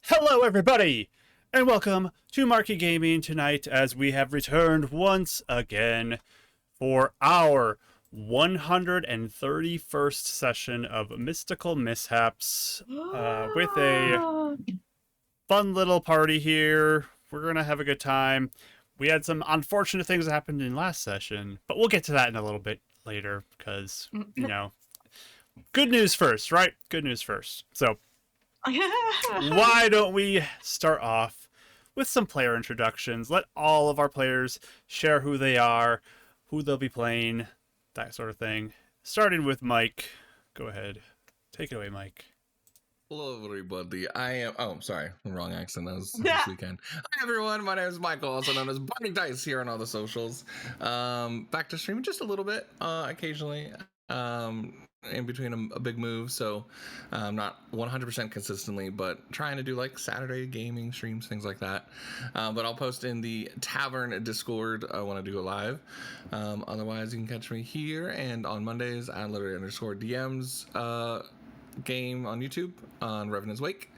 Hello, everybody, and welcome to Marky Gaming tonight as we have returned once again for our 131st session of Mystical Mishaps with a fun little party here. We're going to have a good time. We had some unfortunate things that happened in last session, but we'll get to that in a little bit later because, you know, good news first, right? Good news first. So, why don't we start off with some player introductions? Let all of our players share who they are, who they'll be playing, that sort of thing. Starting with Mike. Go ahead. Take it away, Mike. Hello, everybody. Sorry, the wrong accent. That was this weekend. Hi, everyone. My name is Michael, also known as Burning Dice here on all the socials. Back to streaming just a little bit, occasionally. In between a big move, so not 100% consistently, but trying to do like Saturday gaming streams, things like that. But I'll post in the Tavern Discord when I do go live. Otherwise, you can catch me here and on Mondays at _DMs game on YouTube on Revenant's Wake,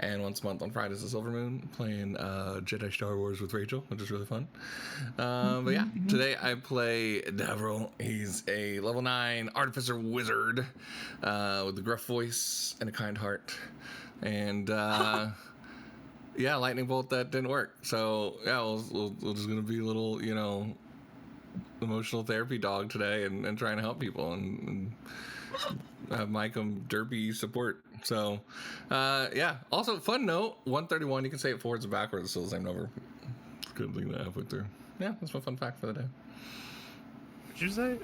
and once a month on Fridays the Silver Moon playing Jedi Star Wars with Rachel, which is really fun. But yeah, today I play Davril. He's a level 9 artificer wizard with a gruff voice and a kind heart, and yeah, lightning bolt that didn't work. So yeah, we're just gonna be a little, you know, emotional therapy dog today and trying to help people and have Mike derpy support. So yeah, also fun note, 131, you can say it forwards and backwards, it's still the same number. Couldn't think that halfway through. Yeah, that's my fun fact for the day. What'd you say?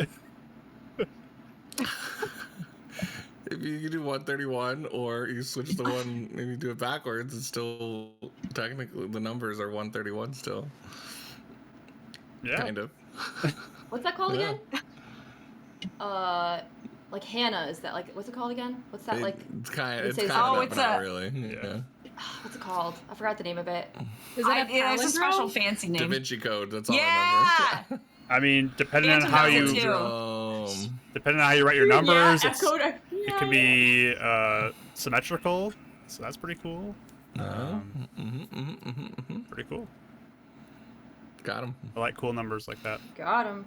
If you do 131 or you switch the one and you do it backwards, it's still technically the numbers are 131 still. Yeah, kind of. What's that called again? Like Hannah, is that like, what's it called again? What's that like? It's kind of, it's not really. Yeah. What's it called? I forgot the name of it. Is it it's a special fancy name? Da Vinci Code. That's all I remember. I mean, depending on how you write your numbers, it can be symmetrical. So that's pretty cool. Pretty cool. Got him. I like cool numbers like that. Got him.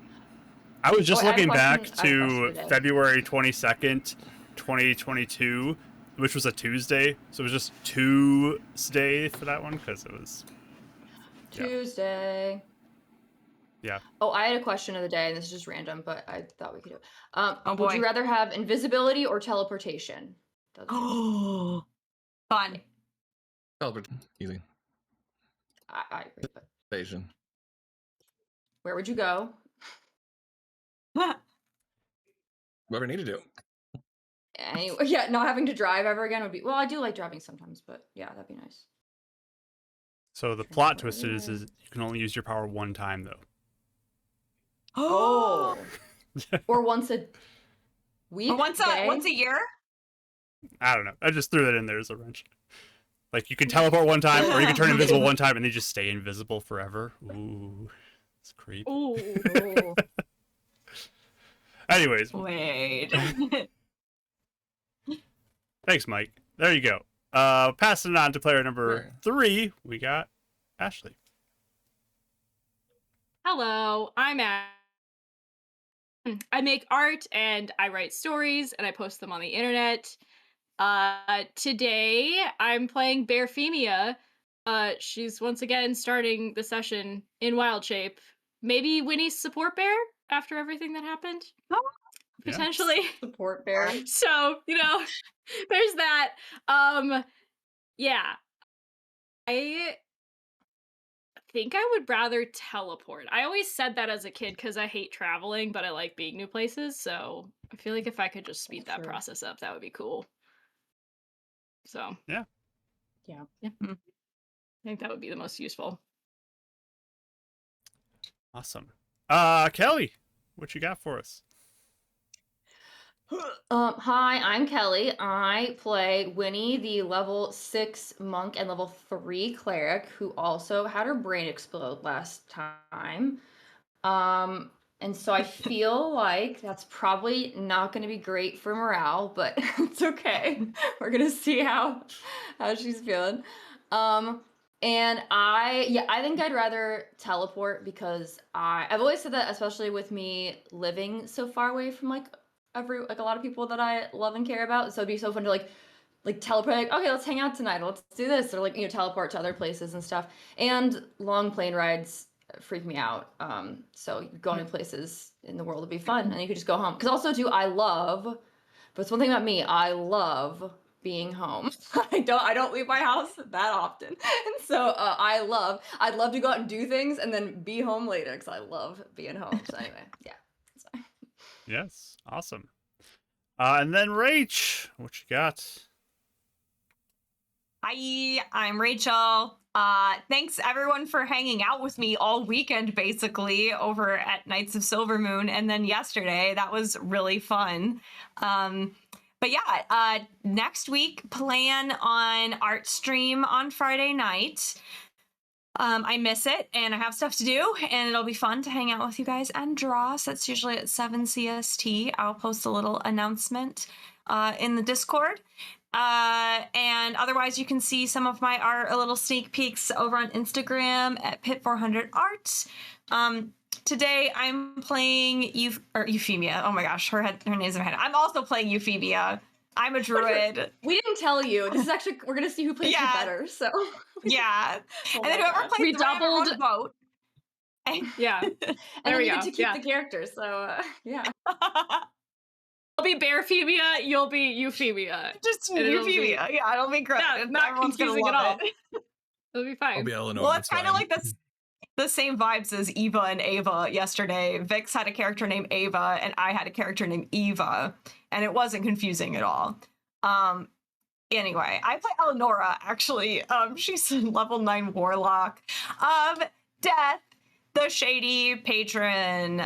I was just looking back to February 22nd, 2022, which was a Tuesday. So it was just Tuesday for that one because it was Tuesday. Yeah. Oh, I had a question of the day, and this is just random, but I thought we could do it. Oh, boy. Would you rather have invisibility or teleportation? Oh, fun. Teleportation. Easy. I agree, but Station. where would you go? Whatever I need to do. Anyway, yeah, not having to drive ever again would be, well, I do like driving sometimes, but yeah, that'd be nice. So the plot twist is you can only use your power one time, though. Oh. Or once a week? Or once a year? I don't know. I just threw that in there as a wrench. Like, you can teleport one time, or you can turn invisible one time, and they just stay invisible forever. Ooh, it's creepy. Ooh. Anyways. Wait. Thanks, Mike. There you go. Passing it on to player number 3, we got Ashley. Hello, I'm Ashley. I make art and I write stories and I post them on the internet. Today I'm playing Bearfemia. She's once again starting the session in wild shape. Maybe Winnie's support bear after everything that happened. Potentially. Support bear. So, you know, there's that. Yeah. I think I would rather teleport. I always said that as a kid because I hate traveling, but I like being new places. So I feel like if I could just speed that process up, that would be cool. So yeah. I think that would be the most useful. Awesome. Kelly, what you got for us? Hi, I'm Kelly. I play Winnie, the level 6 monk and level 3 cleric who also had her brain explode last time. And so I feel like that's probably not going to be great for morale, but it's okay. We're going to see how she's feeling. And I think I'd rather teleport because I've always said that, especially with me living so far away from like a lot of people that I love and care about. So it'd be so fun to like teleport, like, okay, let's hang out tonight, let's do this, or like, you know, teleport to other places and stuff. And long plane rides freak me out. So going places in the world would be fun, and you could just go home. Because also too, but it's one thing about me, I love being home. I don't leave my house that often, and so I'd love to go out and do things and then be home later because I love being home. So anyway, yeah. Yes, awesome. And then Rach, what you got? Hi, I'm Rachel. Thanks everyone for hanging out with me all weekend, basically, over at Knights of Silver Moon, and then yesterday. That was really fun. But yeah, next week, plan on art stream on Friday night. I miss it, and I have stuff to do, and it'll be fun to hang out with you guys and draw. So that's usually at 7 CST. I'll post a little announcement in the Discord. And otherwise, you can see some of my art, a little sneak peeks over on Instagram at Pit400Art. Today, I'm playing Euphemia. Oh my gosh, her name's in my head. I'm also playing Euphemia. I'm a druid. We didn't tell you. This is actually, we're gonna see who plays you better. So yeah, oh and then whoever plays we the winner doubled on vote. Yeah, and there then we you go. get to keep the characters. So yeah. I'll be Bearphemia, you'll be Euphemia. Just And it'll be- Euphemia. Yeah, it'll be great. Yeah, not Everyone's gonna confusing at love all. it. It'll be fine. I'll be Eleanor. Well, it's kind of like the same vibes as Eva and Ava yesterday. Vix had a character named Ava, and I had a character named Eva, and it wasn't confusing at all. Anyway, I play Eleonora, actually. She's a level 9 warlock of Death, the Shady Patron.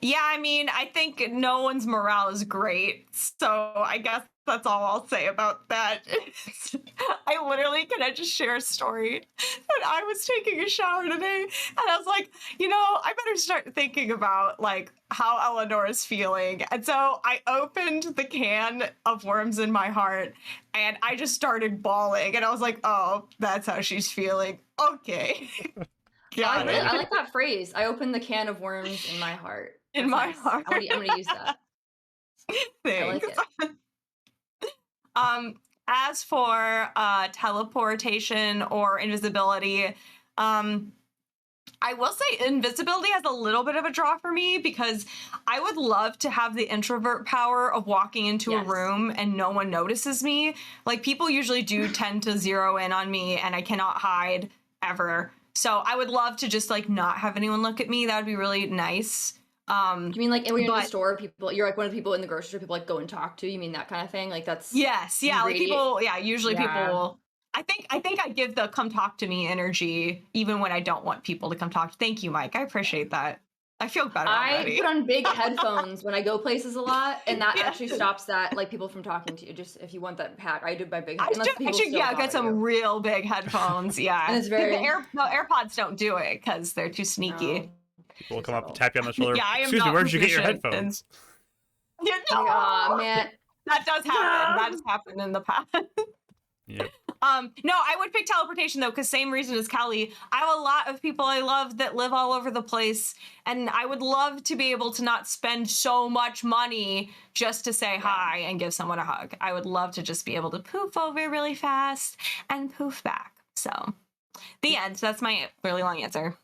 Yeah, I mean, I think no one's morale is great, so I guess that's all I'll say about that. Can I just share a story? That I was taking a shower today, and I was like, I better start thinking about, like, how Eleanor's feeling. And so I opened the can of Worms in My Heart, and I just started bawling, and I was like, oh, that's how she's feeling. Okay. I like that phrase. I opened the can of worms in my heart. In my heart. I'm gonna use that. Thanks. I like it. As for teleportation or invisibility, I will say invisibility has a little bit of a draw for me because I would love to have the introvert power of walking into a room and no one notices me. Like, people usually do tend to zero in on me, and I cannot hide ever. So I would love to just, like, not have anyone look at me. That would be really nice. You mean like when you're in the store, people, you're like one of the people in the grocery store people like go and talk to? You mean that kind of thing? Like that's yes, yeah. Like people, usually Yeah. people will. I think I give the come talk to me energy even when I don't want people to come talk. Thank you, Mike. I appreciate that. I feel better already. I put on big headphones when I go places a lot, and that actually stops that, like, people from talking to you. Just if you want that pack, I do my big. I should get some real big headphones. Yeah, and it's very the AirPods don't do it because they're too sneaky. No. People will come up and tap you on the shoulder. Yeah, I am Excuse me, not where did you get your proficient in- headphones? Yeah, no. Oh man, That does happen. That has happened in the past. Yep. No, I would pick teleportation though, because same reason as Kelly. I have a lot of people I love that live all over the place, and I would love to be able to not spend so much money just to say hi and give someone a hug. I would love to just be able to poof over really fast and poof back. So, the end. That's my really long answer.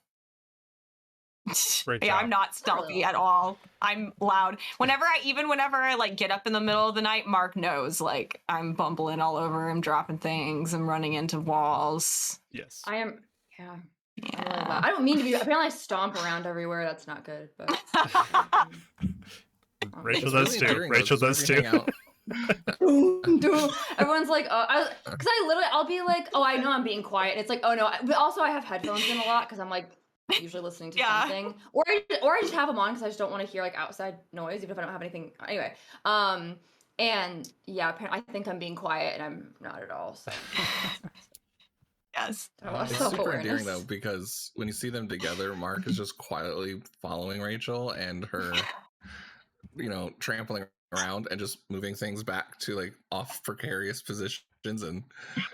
Great Yeah, job. I'm not stealthy at all. I'm loud. Whenever I like get up in the middle of the night, Mark knows, like, I'm bumbling all over, I'm dropping things, I'm running into walls. Yes. I am. Yeah. Yeah. I don't mean to be. Apparently, I stomp around everywhere. That's not good. But Rachel It's does really too. endearing, though, Rachel just does whenever too. you hang out. everyone's like, because I literally, I'll be like, oh, I know I'm being quiet. And it's like, oh no. But also, I have headphones in a lot because I'm like usually listening to something, or I just have them on because I just don't want to hear like outside noise, even if I don't have anything. Anyway, and yeah, apparently I think I'm being quiet, and I'm not at all. So. Yes. It's super endearing though, because when you see them together, Mark is just quietly following Rachel and her, trampling around and just moving things back to like off precarious positions directions and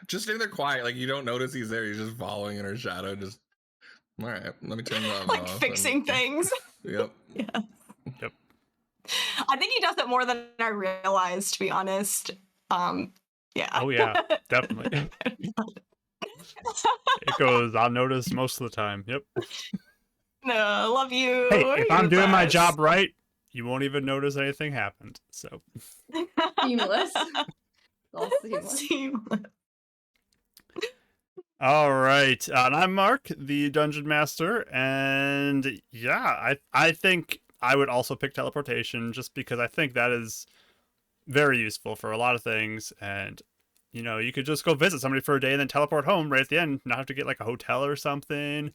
just sitting there quiet, like you don't notice he's there. He's just following in her shadow. Just all right. Let me turn the oven Like off. fixing things. Yep. Yeah. Yep. I think he does it more than I realized, to be honest. Yeah. Oh yeah, definitely. It goes unnoticed most of the time. Yep. No, love you. Hey, if You're I'm the doing my best. job right, you won't even notice anything happened. So Seamless. All seamless. Seamless. all right, and I'm Mark, the Dungeon Master, and yeah, I think I would also pick teleportation just because I think that is very useful for a lot of things, and you know, you could just go visit somebody for a day and then teleport home right at the end, not have to get like a hotel or something.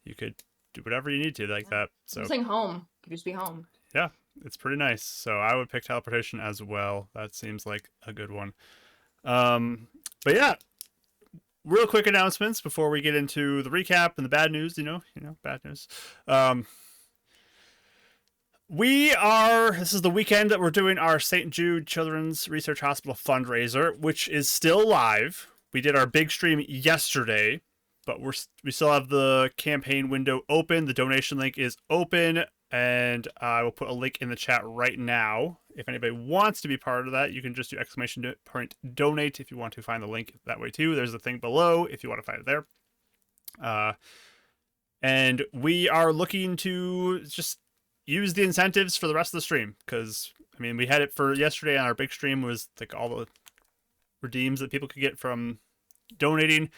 You could do whatever you need to like that. So I'm saying home. Could just be home. yeah, it's pretty nice. So I would pick teleportation as well. That seems like a good one. But yeah, real quick announcements before we get into the recap and the bad news. You know, bad news. This is the weekend that we're doing our St. Jude Children's Research Hospital fundraiser, which is still live. We did our big stream yesterday, but we still have the campaign window open. The donation link is open, and I will put a link in the chat right now. If anybody wants to be part of that, you can just do !donate if you want to find the link that way too. There's the thing below if you want to find it there. And we are looking to just use the incentives for the rest of the stream, because I mean, we had it for yesterday on our big stream, was like all the redeems that people could get from donating,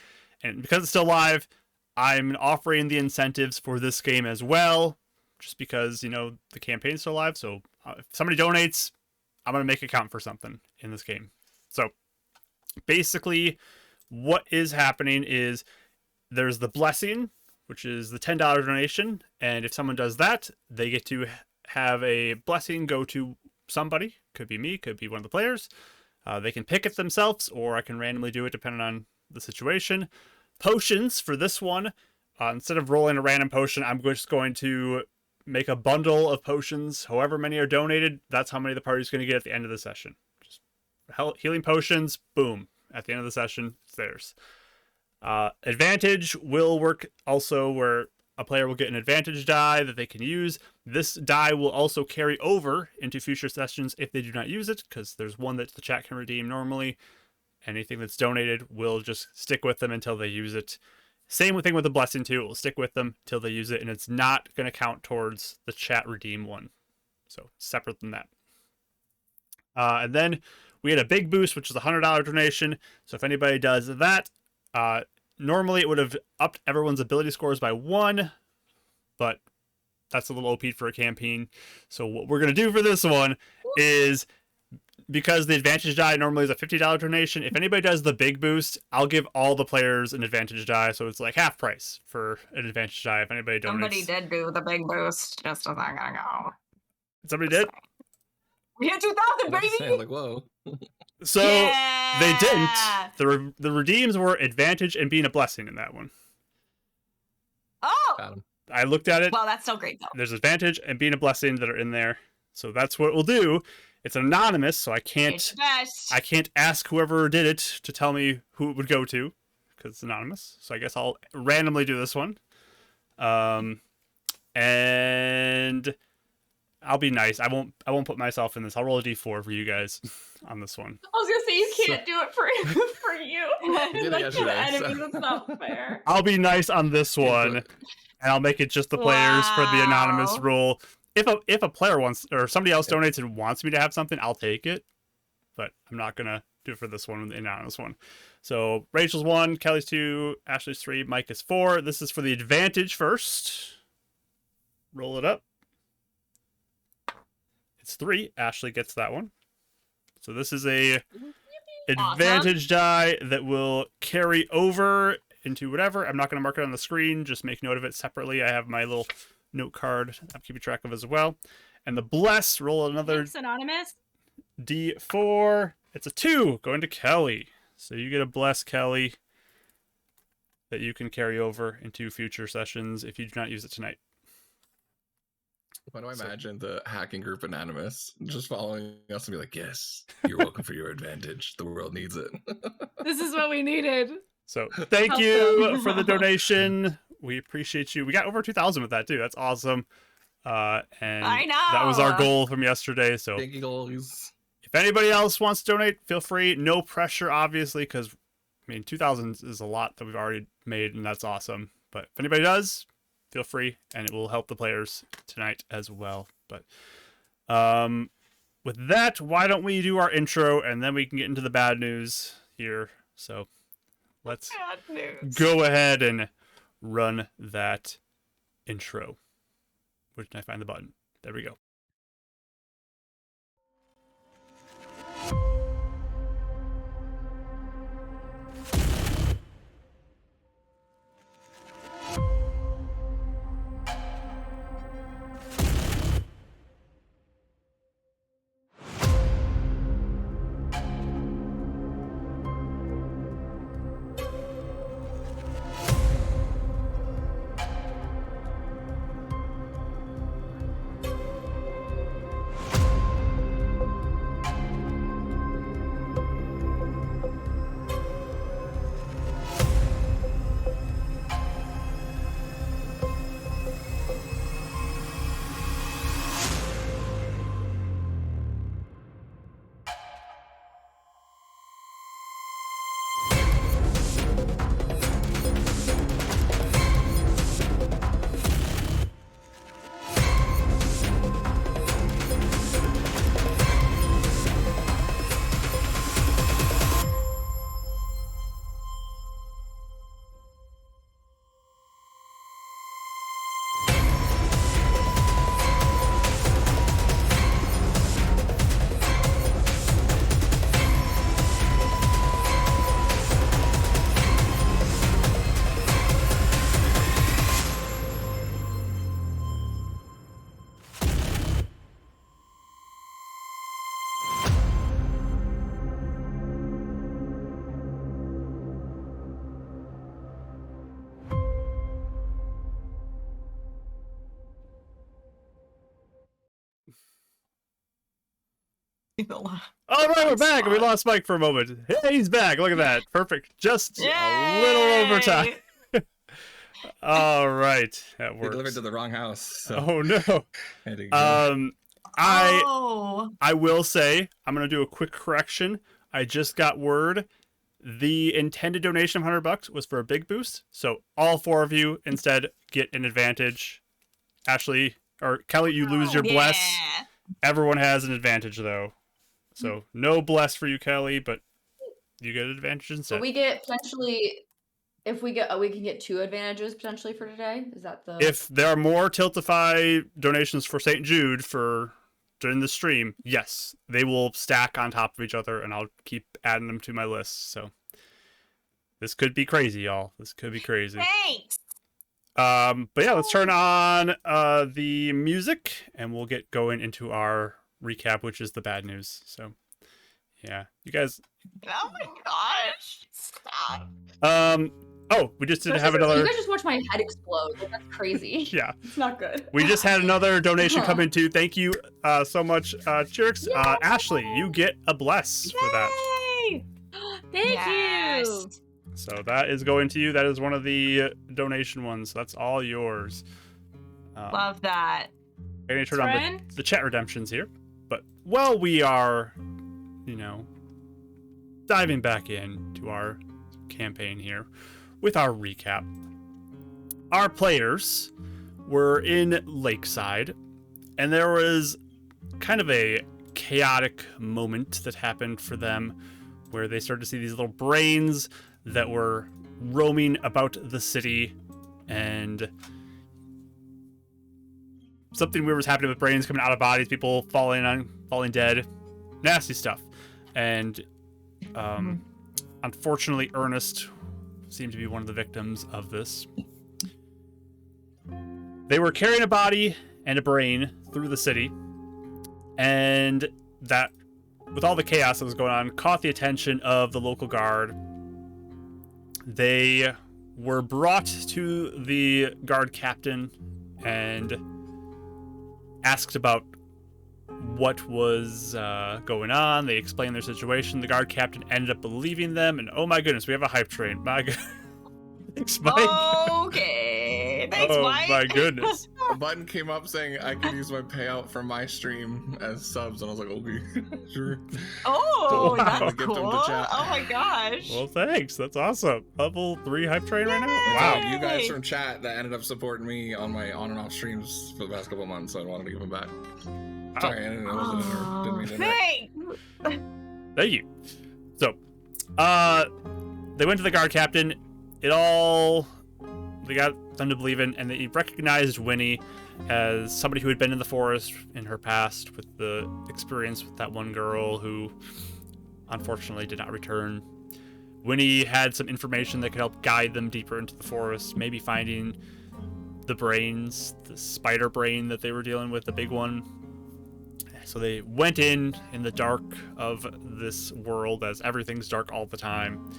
and because it's still live, I'm offering the incentives for this game as well, just because, you know, the campaign's still live. So if somebody donates, I'm gonna make it count for something in this game. So basically what is happening is there's the blessing, which is the $10 donation, and if someone does that, they get to have a blessing go to somebody. Could be me, could be one of the players. They can pick it themselves, or I can randomly do it depending on the situation. Potions for this one, instead of rolling a random potion, I'm just going to make a bundle of potions. However many are donated, that's how many the party's going to get at the end of the session. Just healing potions, boom. At the end of the session, it's theirs. Advantage will work also, where a player will get an advantage die that they can use. This die will also carry over into future sessions if they do not use it, because there's one that the chat can redeem normally. Anything that's donated will just stick with them until they use it. Same thing with the blessing too. It will stick with them till they use it, and it's not going to count towards the chat redeem one. So separate than that. And then we had a big boost, which is a $100 donation. So if anybody does that, normally it would have upped everyone's ability scores by 1, but that's a little OP for a campaign. So what we're going to do for this one is, because the advantage die normally is a $50 donation, if anybody does the big boost, I'll give all the players an advantage die, so it's like half price for an advantage die if anybody donates. Somebody did do the big boost just a second ago. Somebody did? We hit 2,000, I'm about to say, baby! like, whoa. So Yeah! they didn't. The redeems were advantage and being a blessing in that one. Oh! Got him. I looked at it. Well, that's still great, though. There's advantage and being a blessing that are in there. So that's what we'll do. It's anonymous, so I can't ask whoever did it to tell me who it would go to, because it's anonymous. So I guess I'll randomly do this one. And I'll be nice. I won't put myself in this. I'll roll a d4 for you guys on this one. I was gonna say you can't do it for you. did it Like, yesterday, the enemies, so. it's not fair. I'll be nice on this one, and I'll make it just the players for the anonymous Wow. rule. If a player wants, or somebody else donates and wants me to have something, I'll take it. But I'm not gonna do it for this one, the anonymous one. So Rachel's 1, Kelly's 2, Ashley's 3, Mike is 4. This is for the advantage first. Roll it up. It's 3. Ashley gets that one. So this is a advantage die that will carry over into whatever. I'm not going to mark it on the screen. Just make note of it separately. I have my little note card I'm keeping track of as well. And the bless, roll another Thanks, Anonymous. D4. It's a 2 going to Kelly. So you get a bless, Kelly, that you can carry over into future sessions if you do not use it tonight. Why do I So- imagine the hacking group Anonymous just following us and be like, yes, you're welcome for your advantage. The world needs it. This is what we needed. So thank Help you them. for the donation. We appreciate you. We got over 2,000 with that too. That's awesome. And I that was our know. goal from yesterday. So Thank you, goalies. if anybody else wants to donate, feel free. No pressure, obviously, because I mean 2,000 is a lot that we've already made, and that's awesome. But if anybody does, feel free, and it will help the players tonight as well. But with that, why don't we do our intro, and then we can get into the bad news here. So let's Bad news. go ahead and run that intro. Where can I find the button? There we go. All right, we're back, and we lost Mike for a moment. Hey, he's back. Look at that. Perfect. Just a little over time. All right, that We works. delivered to the wrong house. So Oh no. I had to go. I will say I'm gonna do a quick correction. I just got word. The intended donation of $100 was for a big boost, so all four of you instead get an advantage. Ashley or Kelly, you lose your bless. Yeah. Everyone has an advantage though, so no bless for you, Kelly, but you get an advantage instead. So we get potentially, if we get, we can get 2 advantages potentially for today. Is that the? If there are more Tiltify donations for St. Jude for during the stream, yes, they will stack on top of each other, and I'll keep adding them to my list. So this could be crazy, y'all. This could be crazy. Thanks. But yeah, let's turn on the music, and we'll get going into our recap, which is the bad news. So yeah, you guys. Oh my gosh. Stop. Oh, we just did have You another. guys just watch my head explode. Like, that's crazy. Yeah. It's not good. We just had another donation come in too. Thank you so much, Chirix. Ashley, you get a bless for that. Yay! Thank Yes. you. So that is going to you. That is one of the donation ones. That's all yours. Love that. I'm going to turn on Friend? the chat redemptions here. But while we are, diving back into our campaign here with our recap, our players were in Lakeside, and there was kind of a chaotic moment that happened for them where they started to see these little brains that were roaming about the city, and something weird was happening with brains coming out of bodies, people falling dead, nasty stuff. And unfortunately, Ernest seemed to be one of the victims of this. They were carrying a body and a brain through the city, and that, with all the chaos that was going on, caught the attention of the local guard. They were brought to the guard captain, and asked about what was going on. They explained their situation. The guard captain ended up believing them, and oh my goodness, we have a hype train. My God. Thanks, Mike. Okay. Thanks, Oh Mike. my goodness. A button came up saying I could use my payout from my stream as subs, and I was like, okay, sure. Oh, Wow. that's Gift them cool. to chat. Oh my gosh. Well, thanks. That's awesome. Level 3 hype train right now? Yay. Wow. You guys Yay. from chat that ended up supporting me on my on and off streams for the past couple months, so I wanted to give them back. Sorry, I wasn't in there. Didn't mean to interrupt. Thanks. Thank you. So, they went to the guard captain. They got them to believe in, and they recognized Winnie as somebody who had been in the forest in her past with the experience with that one girl who unfortunately did not return. Winnie had some information that could help guide them deeper into the forest, maybe finding the brains, the spider brain that they were dealing with, the big one. So they went in the dark of this world, as everything's dark all the time.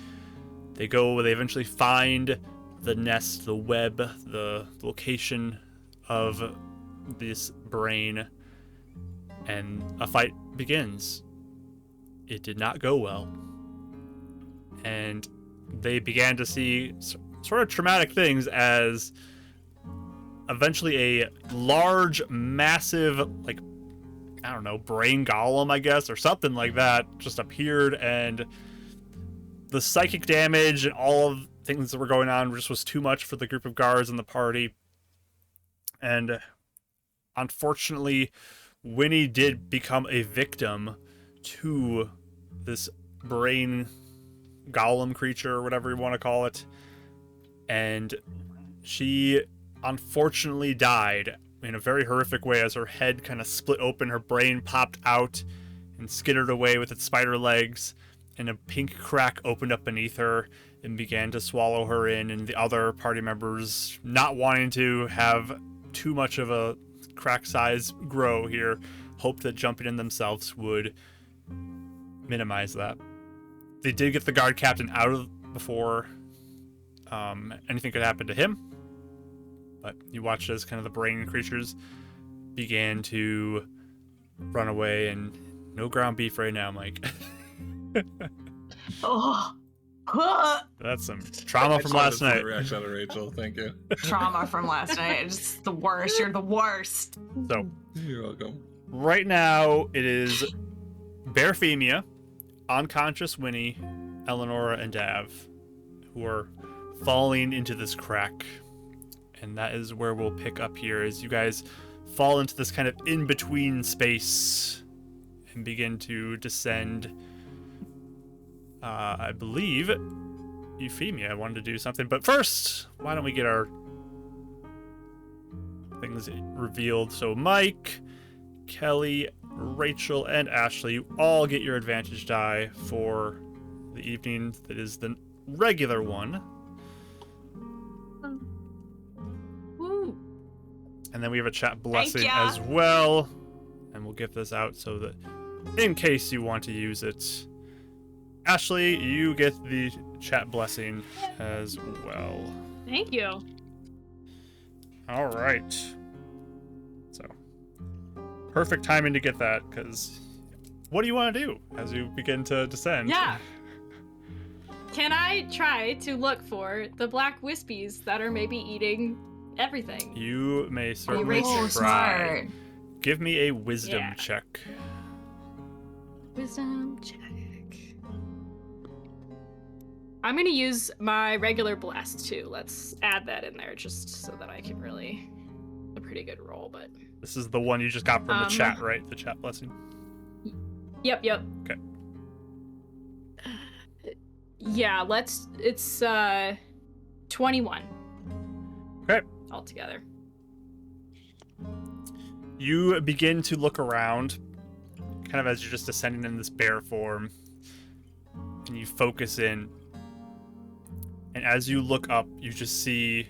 They eventually find the nest, the web, the location of this brain, and a fight begins. It did not go well. And they began to see sort of traumatic things as eventually a large, massive, like, I don't know, brain golem, I guess, or something like that, just appeared, and the psychic damage and all of things that were going on just was too much for the group of guards and the party. And unfortunately, Winnie did become a victim to this brain golem creature, or whatever you want to call it. And she unfortunately died in a very horrific way as her head kind of split open, her brain popped out and skittered away with its spider legs, and a pink crack opened up beneath her and began to swallow her in, and the other party members, not wanting to have too much of a crack size grow here, hoped that jumping in themselves would minimize that. They did get the guard captain out of before anything could happen to him, but you watched as kind of the brain creatures began to run away, and no ground beef right now, Mike. Oh. That's some trauma from last night. Reaction out of Rachel, thank you. Trauma from last night. It's the worst. You're the worst. So, You're welcome. right now it is Bearfemia, unconscious Winnie, Eleonora, and Dav, who are falling into this crack. And that is where we'll pick up here, as you guys fall into this kind of in-between space and begin to descend. I believe Euphemia wanted to do something, but first, why don't we get our things revealed? So Mike, Kelly, Rachel, and Ashley, you all get your advantage die for the evening. That is the regular one. Woo. And then we have a chat blessing ya. as well. And we'll give this out so that in case you want to use it. Ashley, you get the chat blessing as well. Thank you. All right. So, perfect timing to get that, because what do you want to do as you begin to descend? Yeah. Can I try to look for the black wispies that are maybe eating everything? You may certainly Oh, try. smart. Give me a wisdom Yeah. check. Wisdom check. I'm gonna use my regular blast too. Let's add that in there just so that I can really a pretty good roll. But This is the one you just got from the chat, right? The chat blessing. yep. Okay. Yeah, it's 21 Okay. altogether. You begin to look around, kind of as you're just descending in this bear form, and you focus in. And as you look up, you just see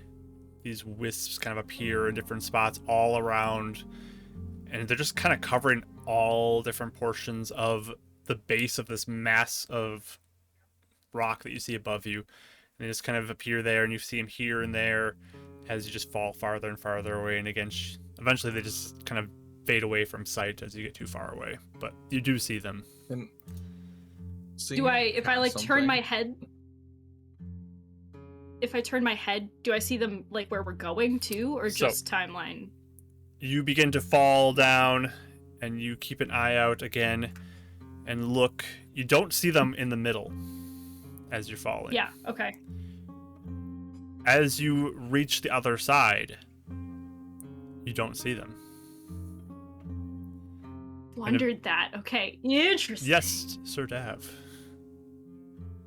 these wisps kind of appear in different spots all around, and they're just kind of covering all different portions of the base of this mass of rock that you see above you. And they just kind of appear there, and you see them here and there as you just fall farther and farther away. And again, eventually they just kind of fade away from sight as you get too far away, but you do see them. And Do I, if I like turn my head, if I turn my head, do I see them like where we're going to, or So- just timeline? You begin to fall down, and you keep an eye out again, and look. You don't see them in the middle as you're falling. Yeah, okay. As you reach the other side, you don't see them. Wondered that. Okay, interesting. Yes, Sir Dav.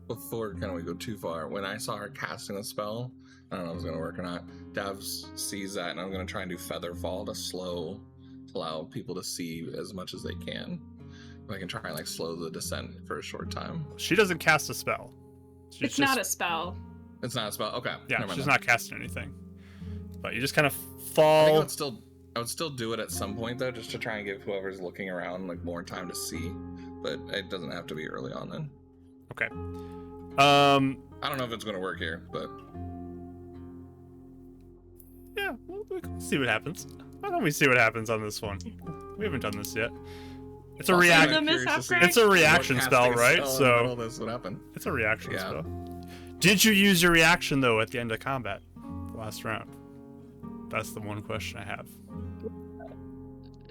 Before kind of we go too far, when I saw her casting a spell, I don't know if it's gonna work or not. Dav sees that, and I'm gonna try and do feather fall to allow people to see as much as they can. If I can try and like slow the descent for a short time. She doesn't cast a spell. She's It's not a spell. It's not a spell. Okay. Yeah, never mind she's then. not casting anything. But you just kind of I think fall. I would still do it at some point though, just to try and give whoever's looking around like more time to see. But it doesn't have to be early on then. Okay. I don't know if it's gonna work here, but Yeah, we can see what happens. Why don't we see what happens on this one? We haven't done this yet. It's a Also, I'm reaction. The curious to mishap see crack? It's a reaction what spell, casting a right? spell in the So middle of this would happen. it's a reaction Yeah. spell. Did you use your reaction though at the end of combat, the last round? That's the one question I have.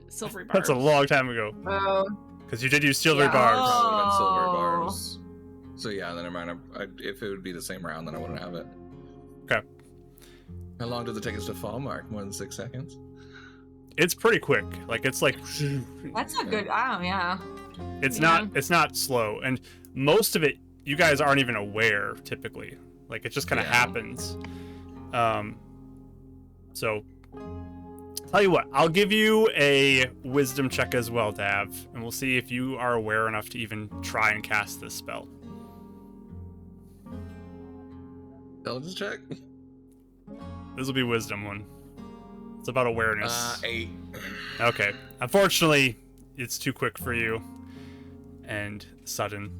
Silvery barbs. That's a long time ago. Oh, Because you did use silver Yeah. barbs. Probably would have been silver Oh. bars. So yeah, then never mind. If it would be the same round, then I wouldn't have it. Okay. How long does it take us to fall, Mark? More than 6 seconds? It's pretty quick. Like it's like That's a good. Oh yeah. it's Yeah. not slow, and most of it you guys aren't even aware typically. Like it just kind of Yeah. happens. So tell you what, I'll give you a wisdom check as well, Dav, and we'll see if you are aware enough to even try and cast this spell. Intelligence check? This will be wisdom one. It's about awareness. 8. Okay. Unfortunately, it's too quick for you and sudden.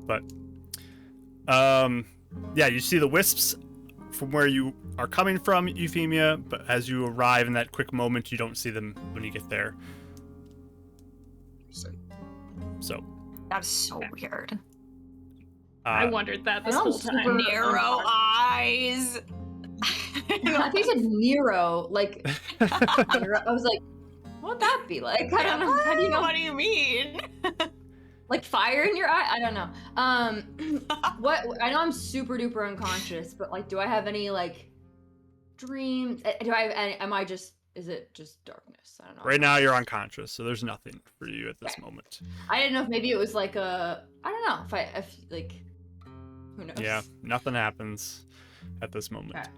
But yeah, you see the wisps from where you are coming from, Euphemia, but as you arrive in that quick moment, you don't see them when you get there. So, That's so weird. I wondered that this I know, whole super- time. Narrow eyes. I think it's Nero. Like, Nero. I was like, what'd that be like? I don't know. How do you know? What do you mean? Like fire in your eye? I don't know. What? I know I'm super duper unconscious, but like, do I have any like dreams? Do I? Am I just? Is it just darkness? I don't know. right now you're unconscious, so there's nothing for you at this Okay. moment. I didn't know if maybe it was like a. I don't know if like. Who knows? Yeah, nothing happens at this moment. Okay.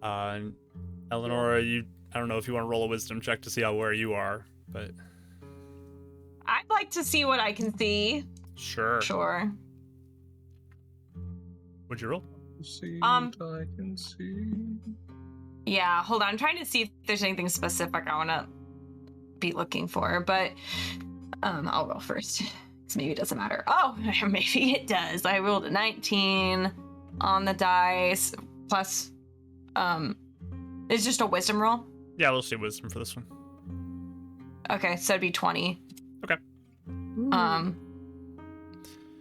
And Eleonora, I don't know if you want to roll a wisdom check to see how where you are, but I'd like to see what I can see. sure. Sure. What'd you roll? See Um, what I can see. Yeah, hold on. I'm trying to see if there's anything specific I want to be looking for, but I'll roll first. So maybe it doesn't matter. Oh, maybe it does. I rolled a 19 on the dice plus it's just a wisdom roll. Yeah, we'll see wisdom for this one. Okay, so it'd be 20. Ooh.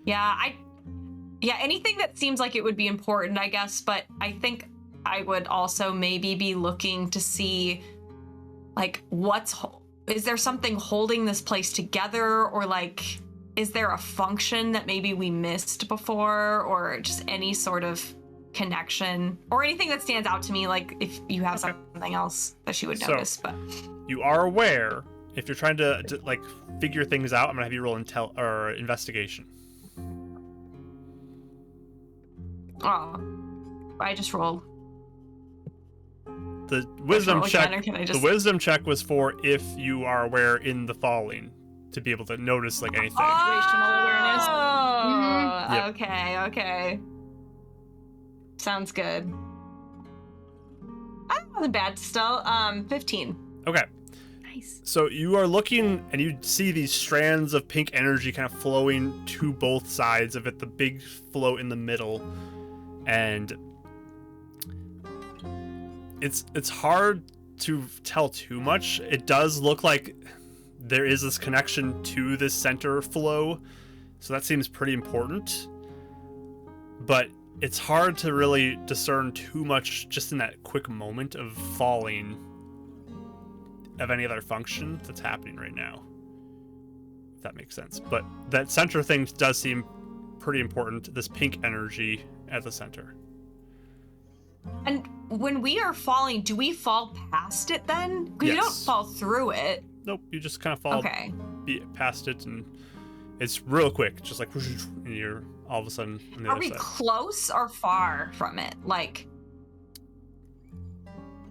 Yeah, anything that seems like it would be important, I guess, but I think I would also maybe be looking to see like is there something holding this place together, or like is there a function that maybe we missed before, or just any sort of connection or anything that stands out to me, like if you have Okay. something else that you would So- notice. But You are aware. If you're trying to like figure things out, I'm gonna have you roll investigation. oh, I just rolled. The wisdom roll check. again, or can I just- The wisdom check was for if you are aware in the falling to be able to notice like anything. Situational awareness. Oh, Yep. okay. Sounds good. That wasn't bad still. 15. Okay. Nice. So you are looking and you see these strands of pink energy kind of flowing to both sides of it, the big flow in the middle. And it's hard to tell too much. It does look like there is this connection to this center flow, so that seems pretty important. But it's hard to really discern too much just in that quick moment of falling of any other function that's happening right now. If that makes sense. But that center thing does seem pretty important, this pink energy at the center. And when we are falling, do we fall past it then? Because you don't Yes. fall through it. Nope, you just kind of fall Okay. past it, and it's real quick, just like, and you're all of a sudden on the Are other we side. close or far from it? Like,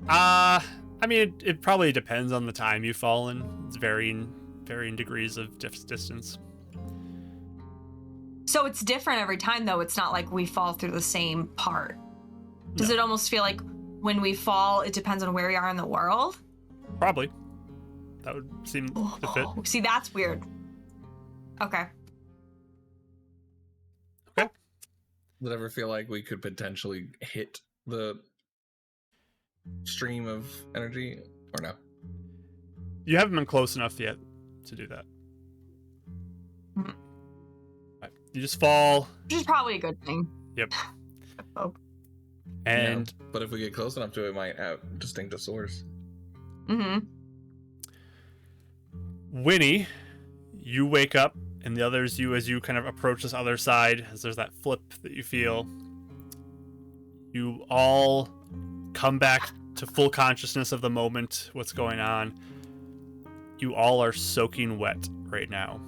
I mean, it probably depends on the time you fall in. It's varying degrees of distance. so it's different every time, though. It's not like we fall through the same part. Does No. it almost feel like when we fall, it depends on where we are in the world? Probably. That would seem to fit. Oh, see, that's weird. Okay. Does it ever feel like we could potentially hit the stream of energy, or no? You haven't been close enough yet to do that. Mhm. Right. You just fall, Which is probably a good thing. Yep. Oh. and Yeah, but if we get close enough to it, it might have distinctive source. Mm-hmm. Winnie, you wake up, and the others, as you kind of approach this other side, as there's that flip that you feel, you all come back to full consciousness of the moment, what's going on. You all are soaking wet right now.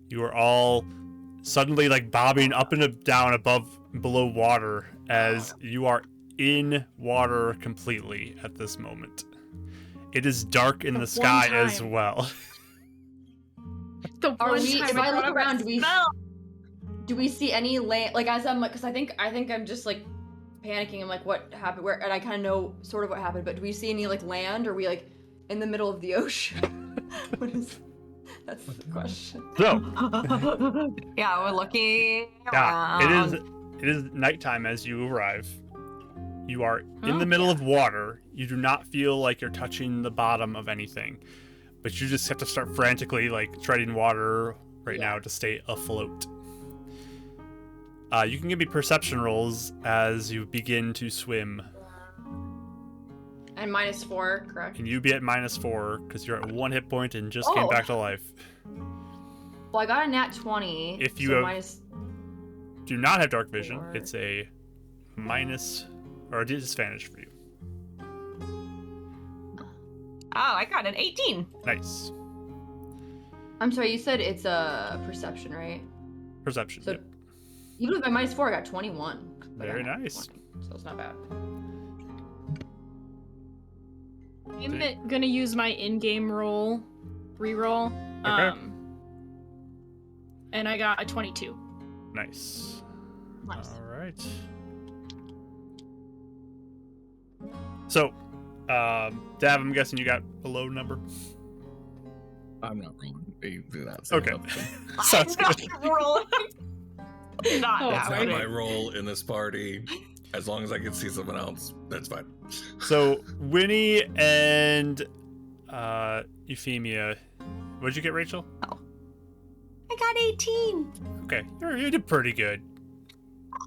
You are all suddenly like bobbing up and down below water as you are in water completely at this moment. It is dark in the The sky one as time. well. The Are one we? time If I look thought around, was- do we see any land? Like as I'm like, because I think I'm just like panicking. I'm like, what happened? Where? And I kind of know sort of what happened, but do we see any like land? Or are we like in the middle of the ocean? What is? That's the question. So, Yeah, we're looking yeah, around. it is nighttime as you arrive. You are in Oh, the middle of water. You do not feel like you're touching the bottom of anything, but you just have to start frantically like treading water right now to stay afloat. You can give me perception rolls as you begin to swim, And -4, correct? and you be at -4 because you're at 1 hit point and just came Oh. back to life. Well, I got a nat 20. If you so have- minus. Do not have dark vision. Four. It's a minus or a disadvantage for you. Oh, I got an 18. Nice I'm sorry, you said it's a perception, right? perception. So Yep. even with my -4, I got 21. I got Very nat nice. 20, so it's not bad. I'm gonna use my in-game roll, reroll. Okay. And I got a 22. Nice. Nice. All right. So, Dav, I'm guessing you got a low number. I'm not rolling. You do that. Okay. I'm Sounds not good. rolling. Not Oh, That's that not way. my role in this party. As long as I can see someone else, that's fine. So, Winnie and Euphemia, what did you get, Rachel? I got 18. Okay, you did pretty good.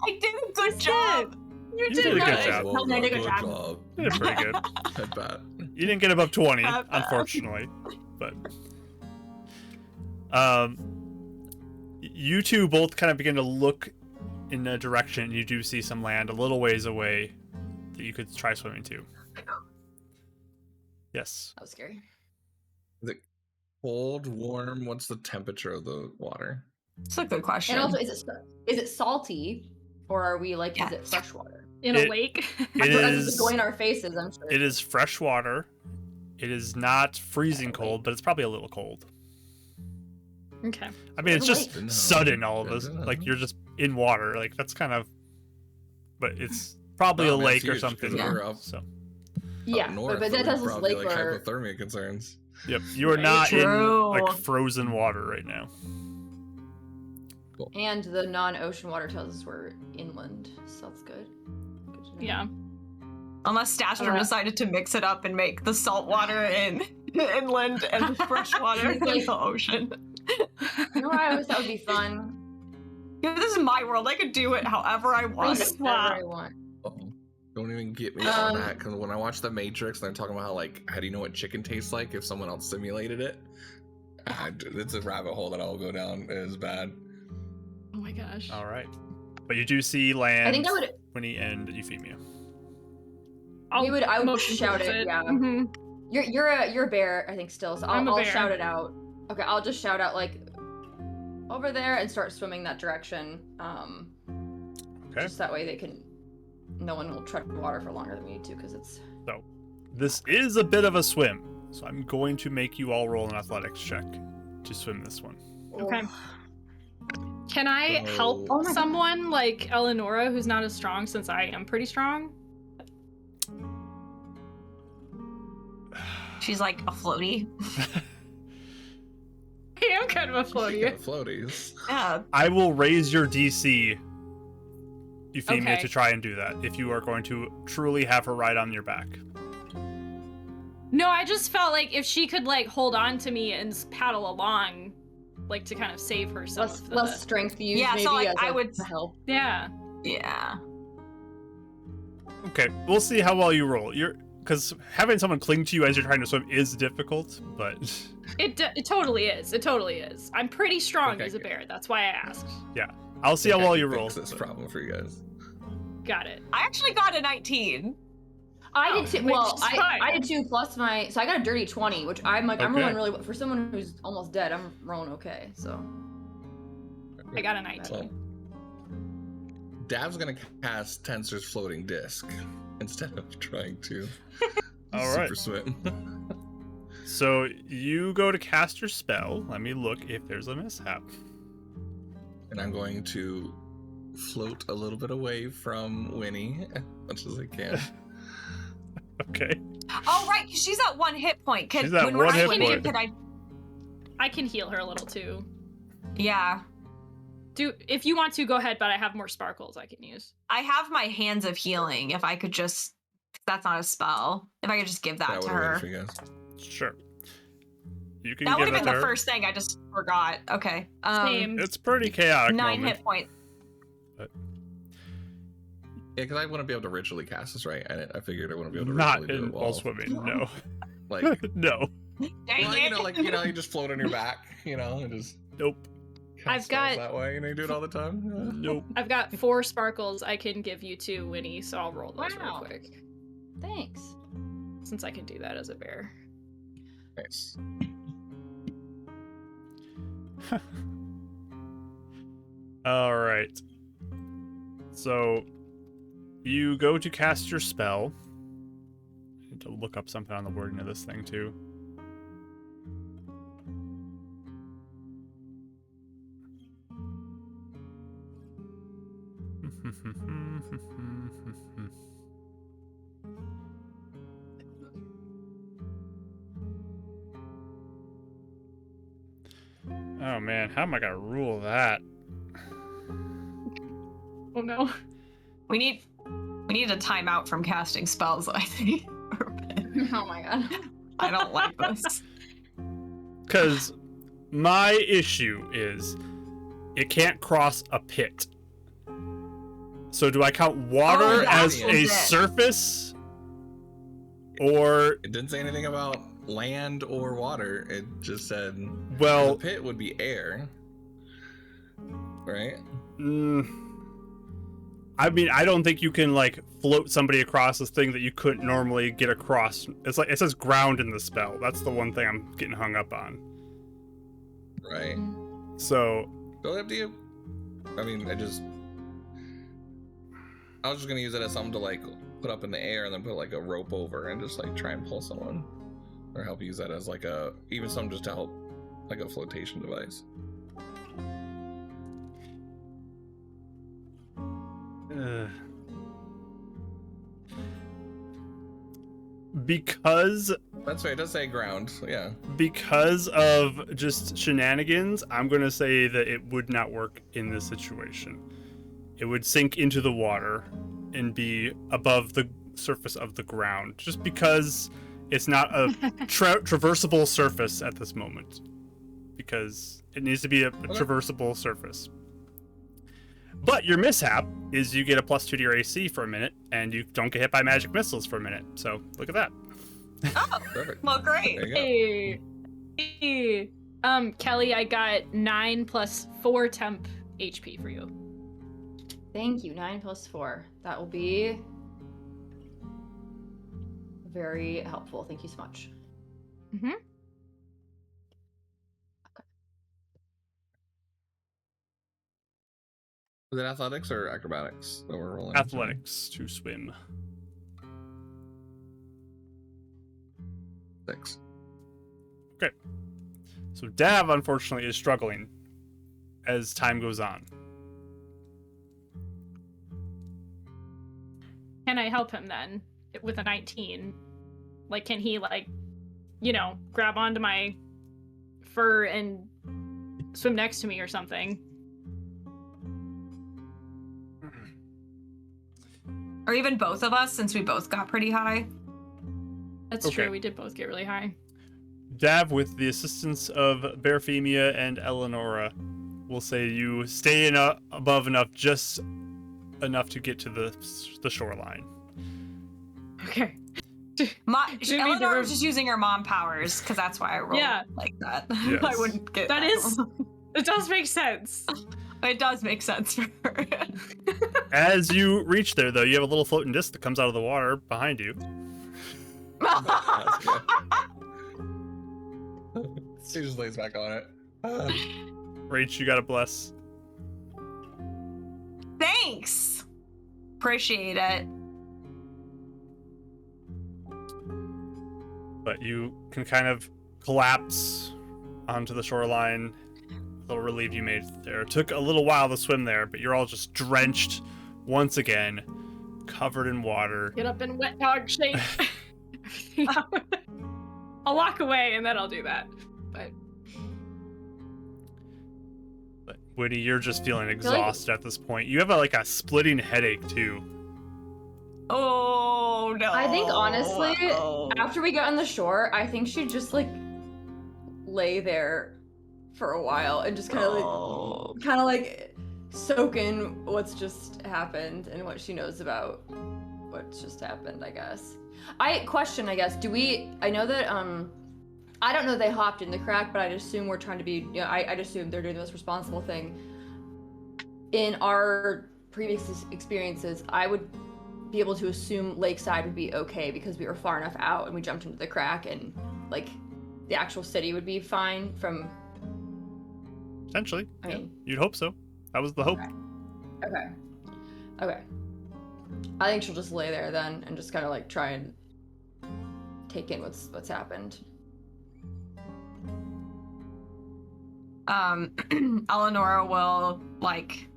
I did a good job. You did a good nice. job. Tell me I did a good job. You did pretty good. I bet. You didn't get above 20, Not bad. unfortunately, but you two both kind of begin to look in a direction, and you do see some land a little ways away that you could try swimming to. Yes. That was scary. Is it cold, warm? What's the temperature of the water? It's a good question. And also, is it salty, or are we like, is Yeah. it freshwater? In It- a lake. It It's is. going in our faces, I'm sure. It is fresh water. It is not freezing cold, but it's probably a little cold. Okay. I mean, it's just Good to know. sudden all of Good us. to know. Like you're just in water. Like that's kind of. But it's probably No, a man, lake it's or huge, 'cause something. we're up- So. Yeah, Up north, but that there's tells us probably lake like or hypothermia concerns. Yep, you are Right. not in True. like frozen water right now. and the non-ocean water tells us we're inland, so that's good. Good to know. Yeah. Unless Stasher decided to mix it up and make the salt water in inland and the fresh water in the ocean. You know what I always thought would be fun? Yeah, this is my world. I could do it however I want. Whatever I want. Don't even get me on that, because when I watch The Matrix, they're talking about how do you know what chicken tastes like if someone else simulated it? It's a rabbit hole that I'll go down. It is bad. Oh my gosh. All right. But you do see land, I think I would. Winnie, and Euphemia. I would motion shout towards it. Yeah. Mm-hmm. You're a bear, I think, still. So I'll shout it out. Okay, I'll just shout out like over there and start swimming that direction. Okay. Just that way no one will tread water for longer than we need to, because it's. So, this is a bit of a swim. So I'm going to make you all roll an athletics check to swim this one. Okay. Can I help someone like Eleonora who's not as strong, since I am pretty strong? She's like a floaty. I am kind of a floaty. Floaties. Yeah. I will raise your DC, Euphemia, Okay. to try and do that, if you are going to truly have her ride on your back. No, I just felt like if she could like hold on to me and paddle along, like to kind of save herself. Less strength used. Yeah, maybe so like as I a would help. Yeah. Yeah. Okay, we'll see how well you roll. Because having someone cling to you as you're trying to swim is difficult, but... It totally is. It totally is. I'm pretty strong Okay, as a good. bear. That's why I asked. Yeah, I'll see how well you roll. Fix this problem for you guys. Got it. I actually got a 19. I did too. which Well, is fine. I did too. Plus so I got a dirty 20, which I'm like I'm Okay. rolling really for someone who's almost dead. I'm rolling okay. So I got a 19. Well, Dav's gonna cast Tensor's floating disc instead of trying to All right. super swim. So you go to cast your spell. Let me look if there's a mishap. And I'm going to float a little bit away from Winnie as much as I can. Okay. Oh, right. She's at 1 hit point. She's at one hit point. Could I can heal her a little too. Yeah. If you want to, go ahead, but I have more sparkles I can use. I have my hands of healing. If I could just. That's not a spell. If I could just give that to would've her. worked for you guys. Sure. You can That give would have it been to the her. first thing. I just forgot. Okay. Same. It's pretty chaotic 9 moment. hit points. Yeah, because I wouldn't be able to ritually cast this, right? I figured I wouldn't be able to Not ritually do in it while while swimming, no. like, No. Dang well, it. you just float on your back, and just Nope. cast I've got- spells that way, and you do it all the time. Nope. I've got 4 sparkles I can give you too, Winnie, so I'll roll those Wow. real quick. thanks. Since I can do that as a bear. Nice. All right. So you go to cast your spell. I need to look up something on the wording of this thing too. Oh man, how am I gonna rule that? Oh no. We need a timeout from casting spells, I think. Oh my god. I don't like this. Because my issue is it can't cross a pit. So do I count water Oh, as that's a legit. surface? Or, It didn't say anything about land or water. It just said the well, pit would be air, right? I mean, I don't think you can, like, float somebody across this thing that you couldn't normally get across. It's like, it says ground in the spell. That's the one thing I'm getting hung up on. Right. So, Totally up to you. I mean, I was just gonna use it as something to like put up in the air and then put like a rope over and just like try and pull someone, or help use that as like even something just to help, like a flotation device. because That's right. It does say ground. So yeah. because of just shenanigans, I'm going to say that it would not work in this situation. It would sink into the water and be above the surface of the ground, just because it's not a traversable surface at this moment. Because it needs to be a traversable surface. But your mishap is you get a +2 to your AC for a minute, and you don't get hit by magic missiles for a minute. So look at that. Oh, Perfect. well, great. There you go. Hey. Kelly, I got 9 + 4 temp HP for you. Thank you. 9 + 4. That will be very helpful. Thank you so much. Mm-hmm. Was it athletics or acrobatics that we're rolling? Athletics to swim. 6. Okay. So Dav, unfortunately, is struggling as time goes on. Can I help him then with a 19? Like, can he, like, you know, grab onto my fur and swim next to me or something? Or even both of us, since we both got pretty high. That's Okay. true. We did both get really high. Dav, with the assistance of Berphemia and Eleonora, will say you stay in above enough, just enough to get to the shoreline. Okay. Eleanor was just using her mom powers, because that's why I rolled like that. Yes. I wouldn't get That is... It does make sense. It does make sense for her. As you reach there, though, you have a little floating disc that comes out of the water behind you. That's good. She just lays back on it. Rach, you got a bless. Thanks. Appreciate it. But you can kind of collapse onto the shoreline. A little relief you made there. It took a little while to swim there, but you're all just drenched once again, covered in water. Get up in wet dog shape. I'll walk away and then I'll do that. But Woody, you're just feeling exhausted at this point. You have a splitting headache too. Oh no. I think honestly, after we got on the shore, I think she'd just like lay there for a while and just kind of like soak in what's just happened and what she knows about what's just happened, I guess. I guess, I know that I don't know they hopped in the crack, but I'd assume we're trying to be, I'd assume they're doing the most responsible thing. In our previous experiences, I would be able to assume Lakeside would be okay because we were far enough out and we jumped into the crack, and like the actual city would be fine from. Essentially, I mean, you'd hope so. That was the hope. Okay. I think she'll just lay there then and just kind of like try and take in what's happened. Eleonora will like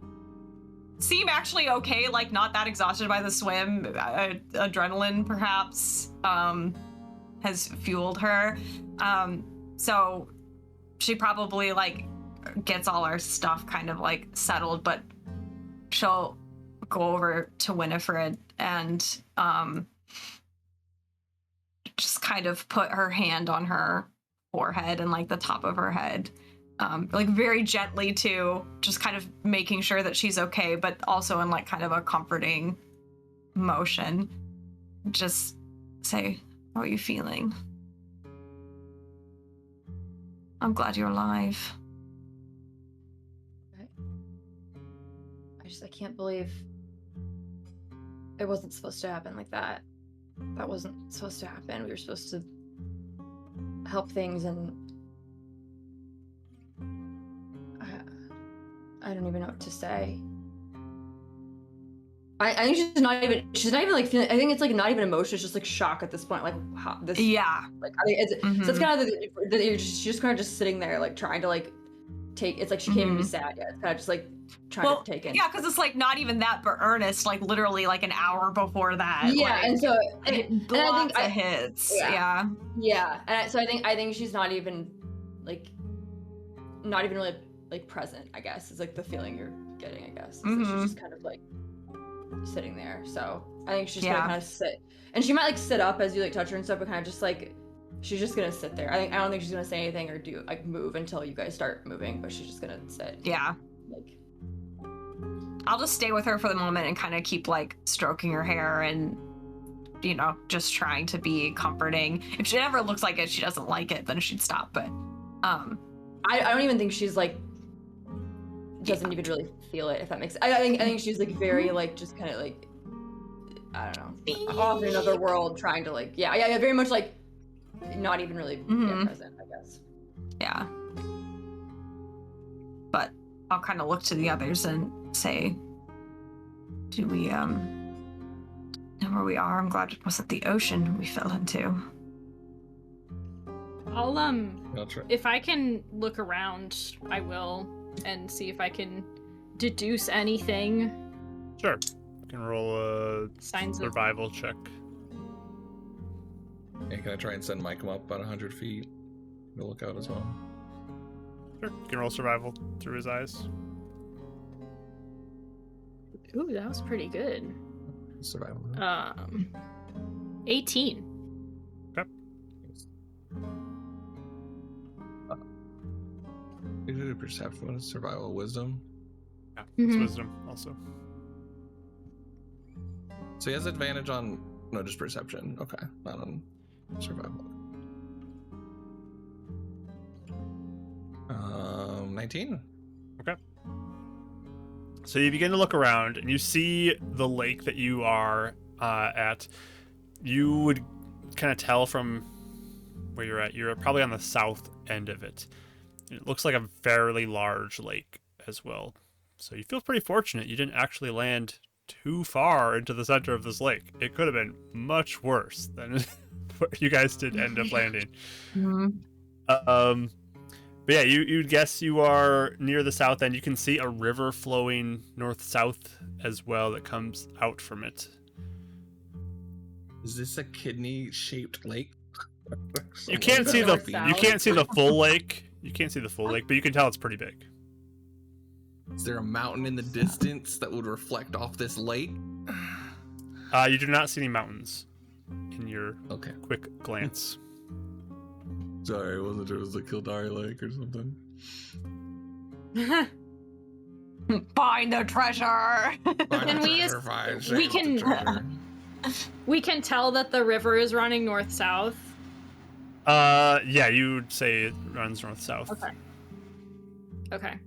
seem actually okay, like not that exhausted by the swim. Adrenaline perhaps has fueled her. So she probably like gets all our stuff kind of like settled, but she'll go over to Winifred and just kind of put her hand on her forehead and like the top of her head, like very gently too, just kind of making sure that she's okay, but also in like kind of a comforting motion. Just say, how are you feeling? I'm glad you're alive. I can't believe it wasn't supposed to happen like that. That wasn't supposed to happen. We were supposed to help things, and I don't even know what to say. I think she's not even like feeling. I think it's like not even emotion. It's just like shock at this point. Like how this. Yeah. Like I think it's so it's kind of that you're just she's just kind of just sitting there like trying to like take. It's like she can't even be sad yet. It's kind of just like trying to take it. Yeah, because it's like not even that, but earnest. Like literally like an hour before that. Yeah, like, and so lots of hits. Yeah. And so I think she's not even really like present, I guess, is like the feeling you're getting, I guess. So she's just kind of like sitting there. So I think she's Yeah. gonna kind of sit, and she might like sit up as you like touch her and stuff, but kind of just like she's just gonna sit there. I don't think she's gonna say anything or do like move until you guys start moving, but she's just gonna sit. Yeah. Like, I'll just stay with her for the moment and kind of keep like stroking her hair and, you know, just trying to be comforting. If she ever looks like it, she doesn't like it, then she'd stop. But I don't even think she's like doesn't even really feel it, if that makes sense. I think she's like very like just kind of like I don't know, off in another world, trying to like yeah, very much like not even really present, I guess. yeah. But I'll kind of look to the others and say, do we know where we are? I'm glad it wasn't the ocean we fell into. I'll try. if I can look around, I will, and see if I can deduce anything. Sure. You can roll a Signs of survival check. Hey, can I try and send Mike up about 100 feet? Go look out as well. Sure. You can roll survival through his eyes. Ooh, that was pretty good. Survival. 18. You do perception. What is survival? Wisdom? Yeah, it's Mhm. wisdom also. So he has advantage on no, just perception. Okay, not on survival. 19. So you begin to look around and you see the lake that you are at. You would kind of tell from where you're at. You're probably on the south end of it. It looks like a fairly large lake as well. So you feel pretty fortunate you didn't actually land too far into the center of this lake. It could have been much worse than where you guys did end up landing. But yeah, you'd guess you are near the south end. You can see a river flowing north-south as well that comes out from it. Is this a kidney-shaped lake? You can't see the full lake. You can't see the full lake, but you can tell it's pretty big. Is there a mountain in the distance that would reflect off this lake? You do not see any mountains in your Okay. quick glance. Sorry, I wasn't sure it was the Kildare Lake or something. Find the treasure. We can tell that the river is running north-south. Yeah, you would say it runs north-south. Okay.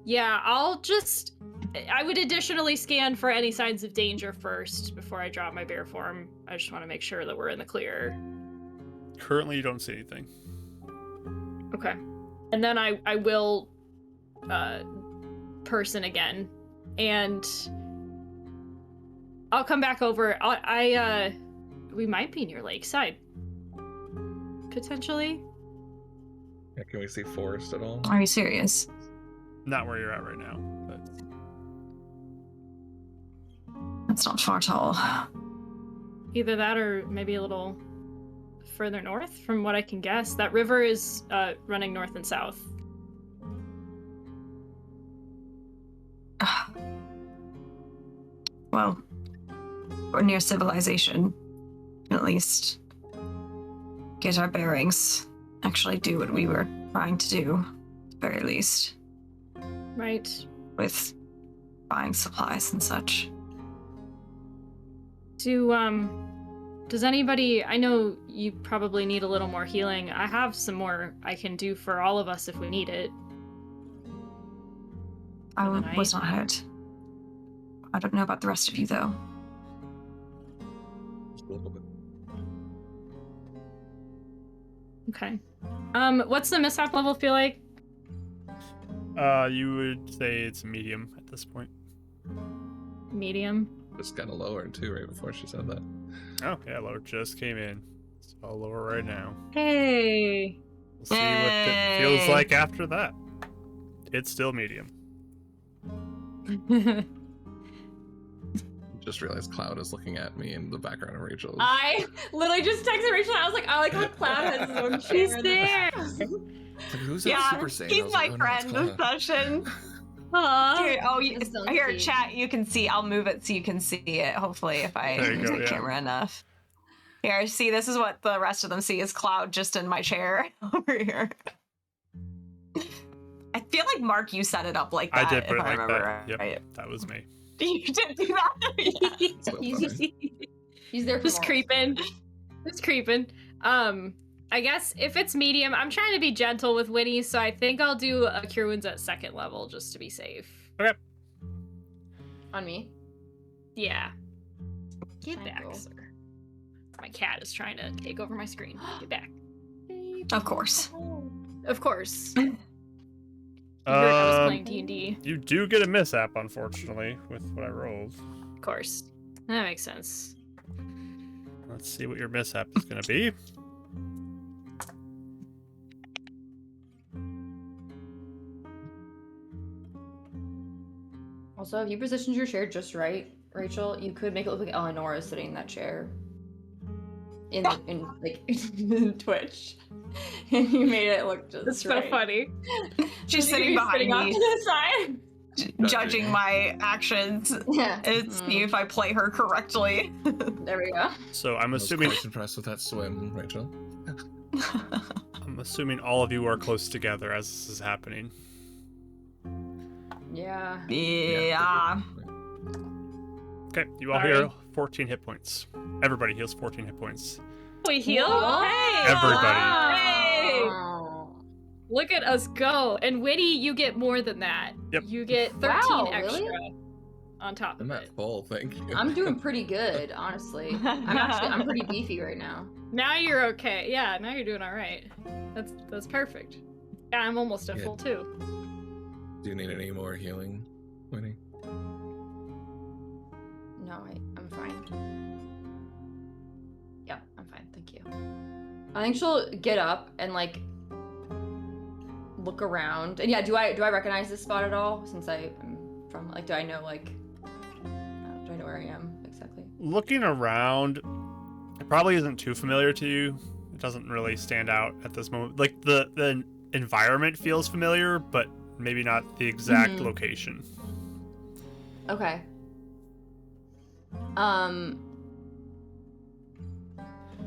Yeah, I would additionally scan for any signs of danger first before I drop my bear form. I just want to make sure that we're in the clear. Currently, you don't see anything. Okay. And then I will person again, and I'll come back over. We might be near lakeside. Potentially. Yeah, can we see forest at all? Are you serious? Not where you're at right now, but That's not far at all. Either that or maybe a little further north, from what I can guess. That river is running north and south. Well, we're near civilization. At least get our bearings. Actually do what we were trying to do, at the very least. Right. With buying supplies and such. Does anybody, I know you probably need a little more healing. I have some more I can do for all of us if we need it. I For the was night. not hurt. I don't know about the rest of you, though. Just a little bit. Okay. What's the mishap level feel like? you would say it's medium at this point. Medium. Just got a lower too right before she said that. Oh, yeah, lower just came in. It's all lower right now. Hey. We'll see what it feels like after that. It's still medium. Just realized Cloud is looking at me in the background of Rachel's. I literally just texted Rachel. And I was like, I like how Cloud has his own chair. She's in the there. back. It's like, who's that Yeah, Super Saiyan? I he's was my like, oh, no, it's friend this Cloud. session. Here, That's so here, cute. chat. You can see. I'll move it so you can see it. Hopefully, if I There you move go, the yeah. camera enough. Here, see. This is what the rest of them see is Cloud just in my chair over here. I feel like Mark, you set it up like that. I did put if it I like remember that. Yep, right. that was me. You did do that. Yeah. So He's there for Just morals. creeping. Just creeping. I guess if it's medium, I'm trying to be gentle with Winnie, so I think I'll do a Cure Wounds at 2nd level just to be safe. Okay. On me. Yeah. Get Fine, back, girl. sir. My cat is trying to take over my screen. Get back. Of course. Of course. You heard I was playing Um, D&D. you do get a mishap, unfortunately, with what I rolled. Of course. That makes sense. Let's see what your mishap is going to be. Also, if you positioned your chair just right, Rachel, you could make it look like Eleanor is sitting in that chair. In Twitch. And you made it look just That's right. so funny. She's You're sitting behind off me, to the side. judging my actions Yeah. and see if I play her correctly. There we go. So I'm I was assuming quite impressed with that swim, Rachel. I'm assuming all of you are close together as this is happening. Yeah. Yeah. Okay, you all Sorry. heal 14 hit points. Everybody heals 14 hit points. We heal? Whoa. Hey! Everybody. Hey! Wow. Look at us go. And Winnie, you get more than that. Yep. You get 13 Wow, extra really? on top I'm of at it. full, thank you. I'm doing pretty good, honestly. I'm pretty beefy right now. Now you're okay. Yeah, now you're doing all right. That's perfect. Yeah, I'm almost at Yeah. full too. Do you need any more healing, Winnie? No, I'm fine. Yep, I'm fine, thank you. I think she'll get up and like look around. And yeah, do I recognize this spot at all? Since I'm from like, do I know where I am exactly? Looking around, it probably isn't too familiar to you. It doesn't really stand out at this moment. Like the environment feels familiar, but maybe not the exact Mhm. location. Okay.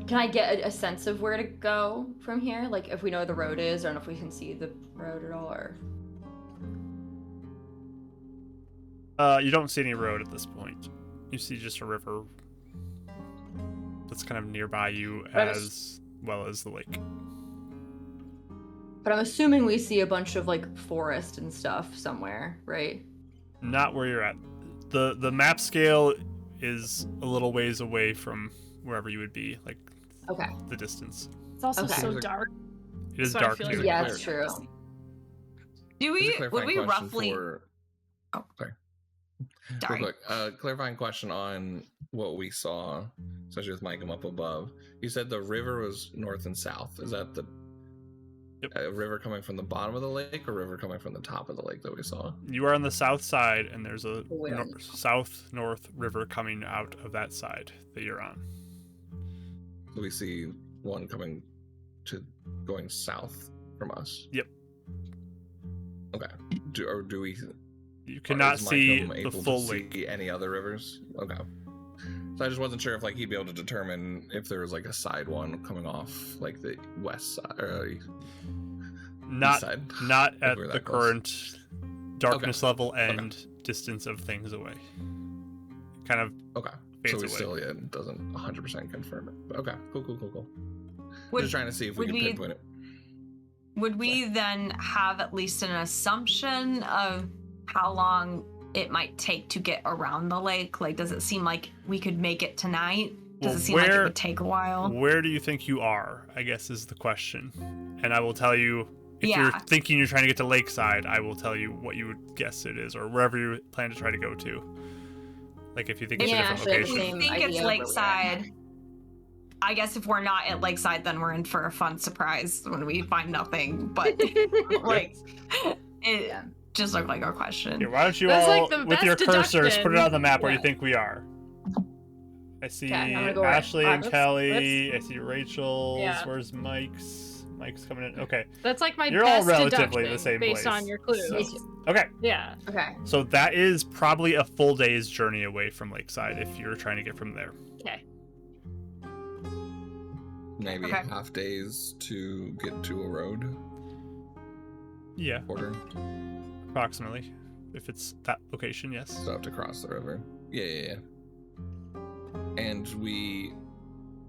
Can I get a sense of where to go from here? Like if we know where the road is, or if we can see the road at all, or You don't see any road at this point. You see just a river that's kind of nearby you But as well as the lake. but I'm assuming we see a bunch of like forest and stuff somewhere, right? Not where you're at. The map scale is a little ways away from wherever you would be, like Okay. the distance. It's also Okay. so dark. It is So I dark feel too. like Yeah, we're it's true. Do Here's a we? Would clarifying we question roughly? for- Oh, sorry. sorry. Real quick, clarifying question on what we saw, especially with Mike up above. You said the river was north and south. Is that the Yep. river coming from the bottom of the lake or river coming from the top of the lake that we saw? You are on the south side, and there's a Wait, south-north river coming out of that side that you're on. So we see one going south from us. Yep. Okay. Do we? You cannot is see Mike the able full to lake. see any other rivers? Okay. So I just wasn't sure if like he'd be able to determine if there was like a side one coming off like the west side or east Not side. not If at we're the that close. current darkness level and distance of things away. Kind of Okay. fades So we away. still doesn't 100% confirm it. But okay. Cool. Would, Just trying to see if we would could we- pinpoint it. would we then have at least an assumption of how long it might take to get around the lake? Like, does it seem like we could make it tonight? Does Well, it seem like it where- would take a while? Where do you think you are, I guess is the question. And I will tell you, if you're Yeah. thinking you're trying to get to Lakeside, I will tell you what you would guess it is, or wherever you plan to try to go to. Like if you think it's Yeah, a different actually, I If location. we Same think idea it's of where we are. Lakeside, I guess if we're not at Lakeside, then we're in for a fun surprise when we find nothing. But like, it Yeah. just looked like a question. Here, why don't you That's all, like the with your best cursors, put it on the map where you Yeah. think we are. I see Okay, I'm gonna go right. Ashley and Let's- Kelly. I see Rachel's. Yeah. Where's Mike's? Mike's coming in. Okay. That's like my You're all best relatively deduction the same based place. on your clues. So- Okay. Yeah. Okay. So that is probably a full day's journey away from Lakeside if you're trying to get from there. Okay. Maybe Okay. half days to get to a road. Yeah, Quarter. approximately. If it's that location, yes. So I have to cross the river. Yeah. And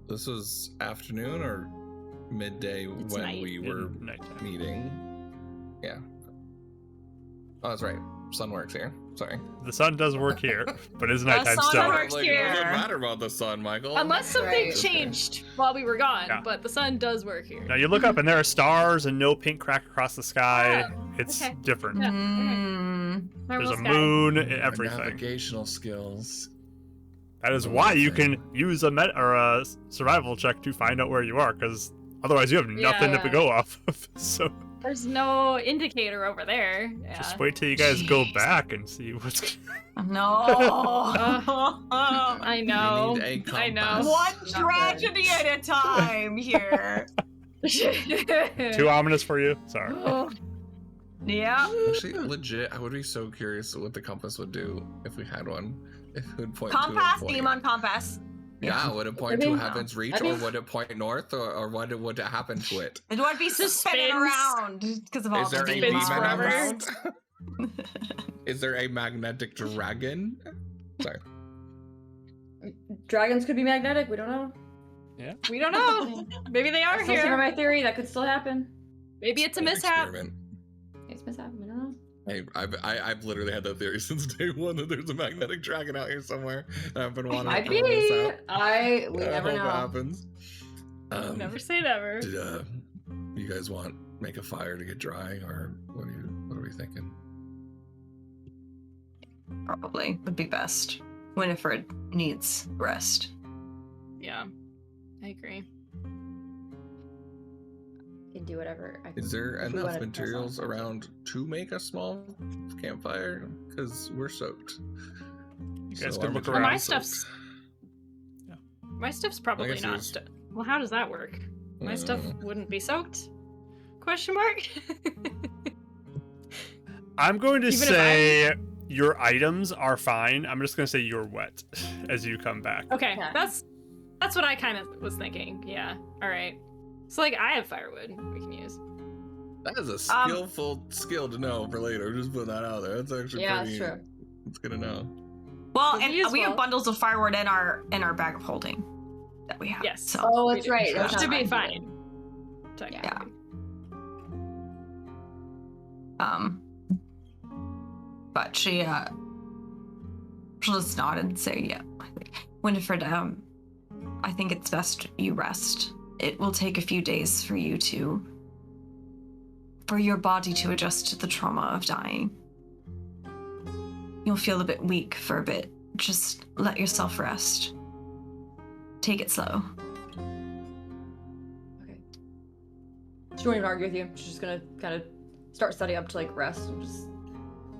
this was afternoon or midday It's when night. we were In nighttime. meeting. Yeah. Oh, that's right. Sun works here. Sorry. The sun does work here, but it's nighttime sun still. works Like, it here. doesn't matter about the sun, Michael. Unless something Right. changed while we were gone, Yeah. but the sun does work here. Now you look up and there are stars and no pink crack across the sky. It's okay. different. Yeah. Mm. There's Marvel a sky. moon, My everything. navigational skills. That is why you can use a survival check to find out where you are, because otherwise you have nothing to Yeah. go off of. So There's no indicator over there. Yeah. just wait till you guys go Jeez. back and see what's. No. I know. You need a I know. compass. One Not tragedy at a time here. Too ominous for you? Sorry. Oh, Yeah. Actually, legit, I would be so curious what the compass would do if we had one. If it would point Compass, to a point. demon compass. Yeah, would it point I to mean, Heaven's Reach, I mean- or would it point north, or what would happen to it? It would be spinning Spins. around because of all Is there the a Spins demon forever. around? Is there a magnetic dragon? Sorry. Dragons could be magnetic. We don't know. we don't know. Maybe they are I still stand by here. my theory. That could still happen. Maybe it's a An mishap. experiment. It's mishap. We don't know. Hey, I've literally had that theory since day one that there's a magnetic dragon out here somewhere. And I've been wanting Might to throw this be. out. We I never hope it know. happens. Never say never. Did you guys make a fire to get dry, or what are we thinking? Probably would be best. Winifred needs rest. Yeah, I agree. Can do whatever. Is there if we enough wanna press materials on. around to make a small campfire? Because we're soaked. You guys So can our look Well, around. my materials stuff's my stuff's probably guess not. there's- Well, how does that work? My stuff wouldn't be soaked? Question mark. I'm going to Even if say your items are fine. I'm just going to say you're wet as you come back. Okay, Okay. that's what I kind of was thinking. Yeah. All right. So like I have firewood we can use. That is a skillful skill to know for later. Just put that out there. That's actually Yeah, pretty. that's true. It's good to know. Well, Would be and we useful. have bundles of firewood in our bag of holding that we have. Yes. So Oh, We that's do. right. That's Which should be not fine. Technically. but she'll just nod and say, yeah. Winifred, I think it's best you rest. It will take a few days for your body to adjust to the trauma of dying. You'll feel a bit weak for a bit. Just let yourself rest. Take it slow. Okay. She won't even argue with you. She's just gonna kind of start studying up to like rest and just.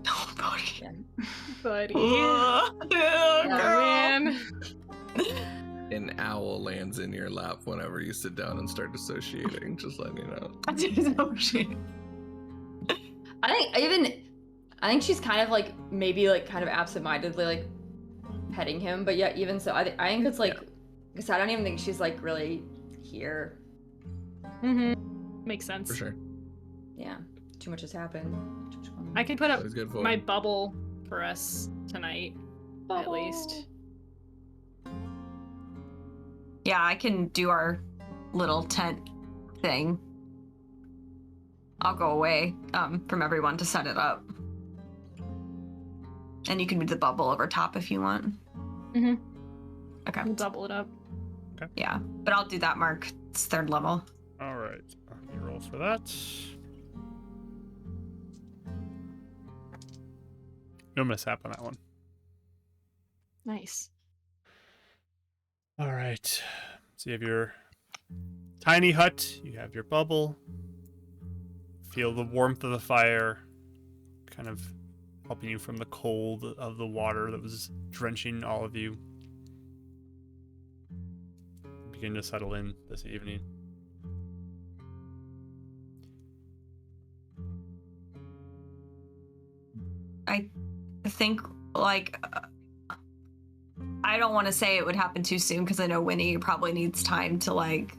Oh, buddy. Yeah. Buddy. Oh, Man. An owl lands in your lap whenever you sit down and start dissociating. Just letting you know. Oh, shit. I think she's kind of like maybe like kind of absentmindedly like petting him, but yeah, even so, I think it's like because I don't even think she's like really here. Mm-hmm. Makes sense. For sure. Yeah, too much has happened. Too much going on. I can put up That was good for my you. bubble for us tonight, at least. Yeah, I can do our little tent thing. I'll go away from everyone to set it up. And you can do the bubble over top if you want. Mm-hmm. Okay. We'll double it up. Yeah, but I'll do that, Mark. It's 3rd level. All right. Let me roll for that. No mishap on that one. Nice. All right. So you have your tiny hut. You have your bubble. Feel the warmth of the fire, kind of helping you from the cold of the water that was drenching all of you. Begin to settle in this evening. I think, like, I don't want to say it would happen too soon because I know Winnie probably needs time to, like,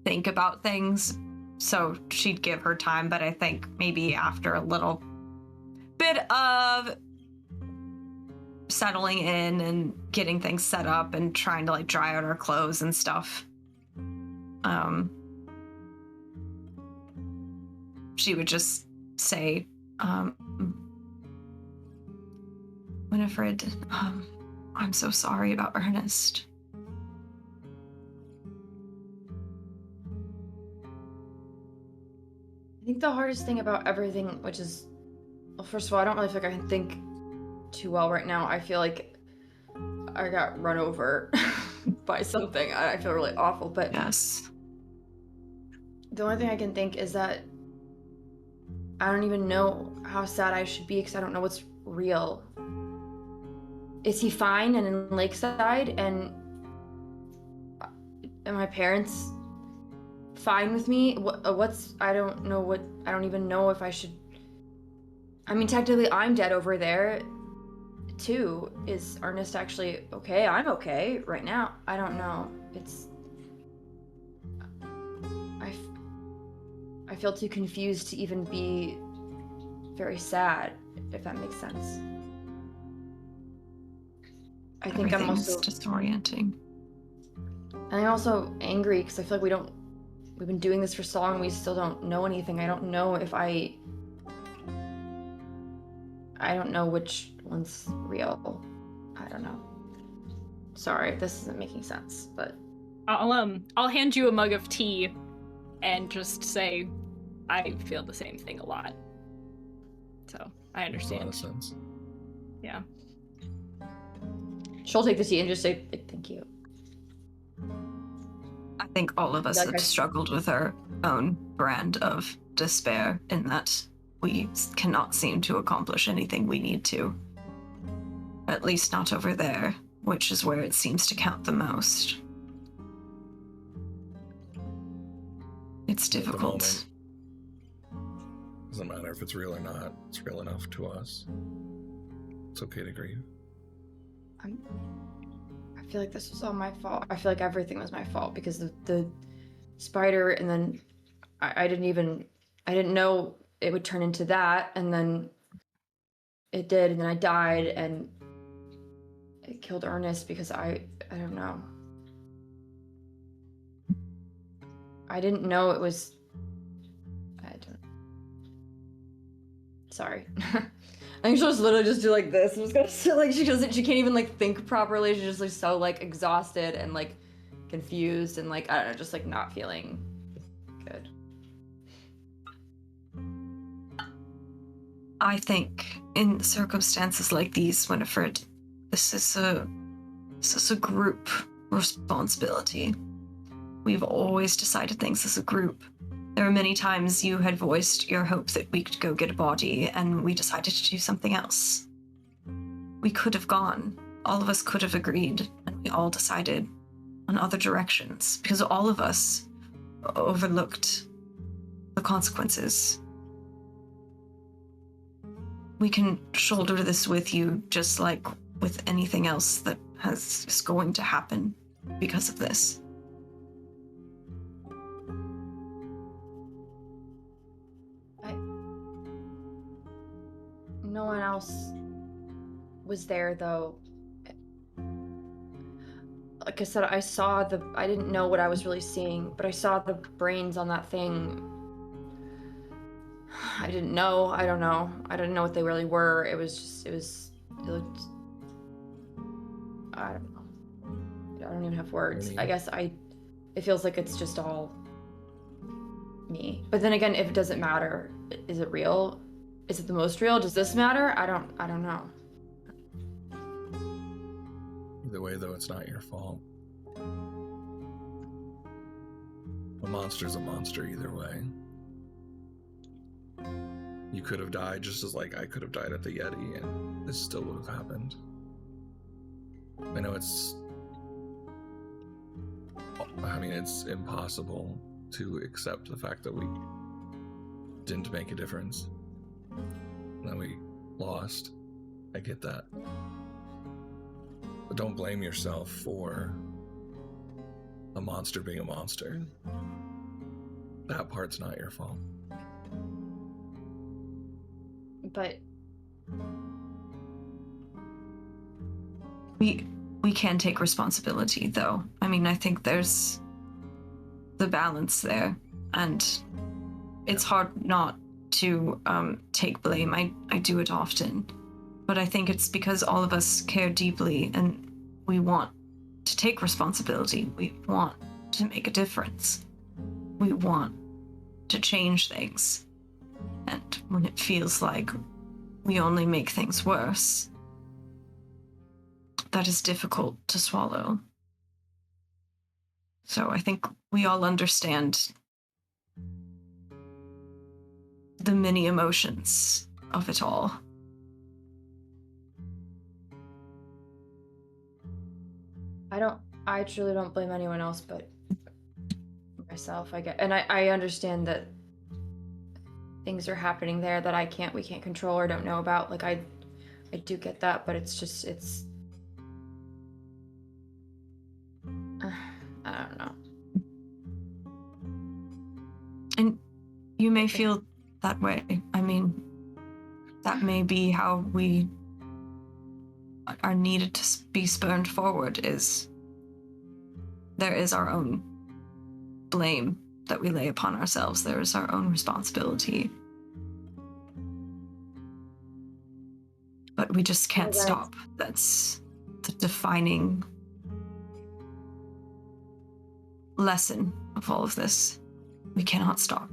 think about things. So she'd give her time, but I think maybe after a little bit of settling in and getting things set up and trying to, like, dry out our clothes and stuff, she would just say, Winifred, I'm so sorry about Ernest. I think the hardest thing about everything, which is, well, first of all, I don't really feel like I can think too well right now. I feel like I got run over by something. I feel really awful, but Yes. the only thing I can think is that I don't even know how sad I should be because I don't know what's real. Is he fine and in Lakeside? And my parents fine with me? I don't know I don't even know if I should. I mean, technically I'm dead over there too. Is Ernest actually okay? I'm okay right now. I don't know. I feel too confused to even be very sad, if that makes sense. I think I'm also disorienting. And I'm also angry because I feel like we've been doing this for so long and we still don't know anything. I don't know if I don't know which one's real. I don't know. Sorry, this isn't making sense, but I'll hand you a mug of tea and just say I feel the same thing a lot. So I understand. Makes a lot of sense. Yeah. She'll take the tea and just say thank you. I think all of us Like have struggled with our own brand of despair in that we cannot seem to accomplish anything we need to. At least not over there, which is where it seems to count the most. It's difficult. Doesn't matter if it's real or not. It's real enough to us. It's okay to grieve. I feel like this was all my fault. I feel like everything was my fault because the spider, and then I didn't know it would turn into that, and then it did, and then I died, and it killed Ernest because I don't know. I didn't know it was. Sorry. I think she'll just literally just do like this. I'm just gonna sit like she can't even like think properly. She's just like so like exhausted and like confused and like I don't know, just like not feeling good. I think in circumstances like these, Winifred, this is a group responsibility. We've always decided things as a group. There are many times you had voiced your hope that we could go get a body, and we decided to do something else. We could have gone. All of us could have agreed, and we all decided on other directions, because all of us overlooked the consequences. We can shoulder this with you, just like with anything else that is going to happen because of this. No one else was there though. Like I said, I didn't know what I was really seeing, but I saw the brains on that thing. I don't know. I didn't know what they really were. It looked, I don't know. I don't even have words. I guess it feels like it's just all me. But then again, if it doesn't matter, is it real? Is it the most real? Does this matter? I don't know. Either way, though, it's not your fault. A monster's a monster either way. You could have died just as like I could have died at the Yeti, and this still would have happened. I know it's impossible to accept the fact that we didn't make a difference. That we lost. I get that. But don't blame yourself for a monster being a monster. That part's not your fault. But we can take responsibility, though. I mean, I think there's the balance there, and it's hard not to take blame. I do it often, but I think it's because all of us care deeply and we want to take responsibility. We want to make a difference. We want to change things. And when it feels like we only make things worse, that is difficult to swallow. So I think we all understand the many emotions of it all. I truly don't blame anyone else but myself, I guess. And I understand that things are happening there that we can't control or don't know about. Like, I do get that, but it's I don't know. And you may feel that way. I mean, that may be how we are needed to be spurned forward, is there is our own blame that we lay upon ourselves. There is our own responsibility. But we just can't stop. That's the defining lesson of all of this. We cannot stop.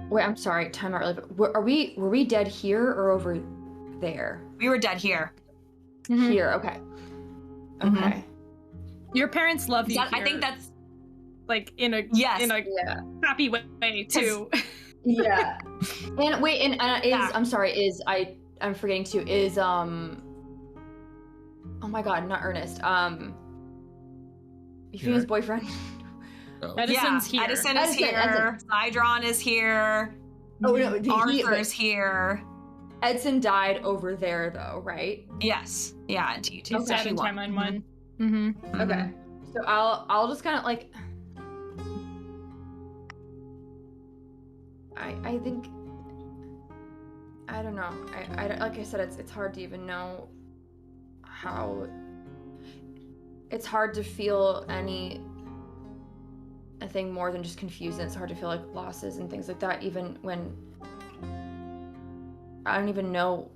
Wait, I'm sorry. Time out really. But were we dead here or over there? We were dead here. Mhm. Here. Okay. Mhm. Okay. Your parents love you. I think that's like in a yes. in a Yeah. happy way too. Yeah. And wait, and is Yeah. I'm sorry. I'm forgetting to oh my god, not Ernest. Euphemia's boyfriend. Oh. Edison's here. Edison is here. Edison. Zydron is here. Oh no, Arthur's here. Edson died over there though, right? Yes. Yeah, indeed. He's dead in timeline 1. Mm-hmm. Okay. So I'll just kind of like I think I don't know. I like I said, it's hard to even know how. It's hard to feel anything more than just confusion. It's hard to feel like losses and things like that, even when I don't even know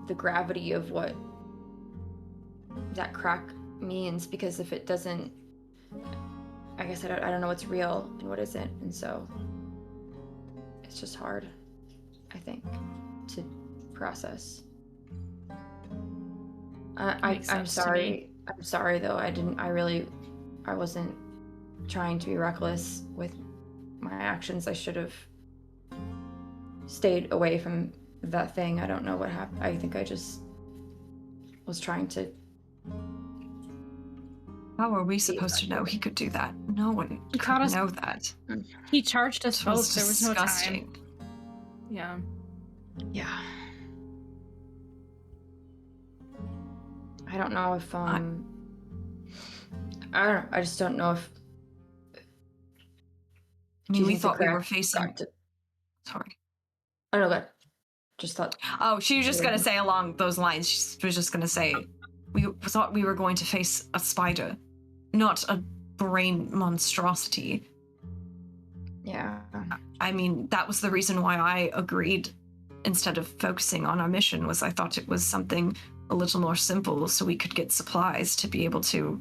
the gravity of what that crack means, because if it doesn't, I guess I don't know what's real and what isn't, and so it's just hard, I think, to process. I'm sorry. I'm sorry though. I wasn't trying to be reckless with my actions. I should have stayed away from that thing. I don't know what happened. I think I just was trying to. How are we supposed to know he could do that? No one He caught could us- know that. He charged us This was both. There was no time. disgusting. Yeah. Yeah. I don't know if I don't know. I just don't know if. I mean, we thought we were facing. To... Sorry. Oh no, good. Just thought. Oh, she was just gonna say along those lines. She was just gonna say, we thought we were going to face a spider, not a brain monstrosity. Yeah. I mean, that was the reason why I agreed instead of focusing on our mission. Was I thought it was something a little more simple, so we could get supplies to be able to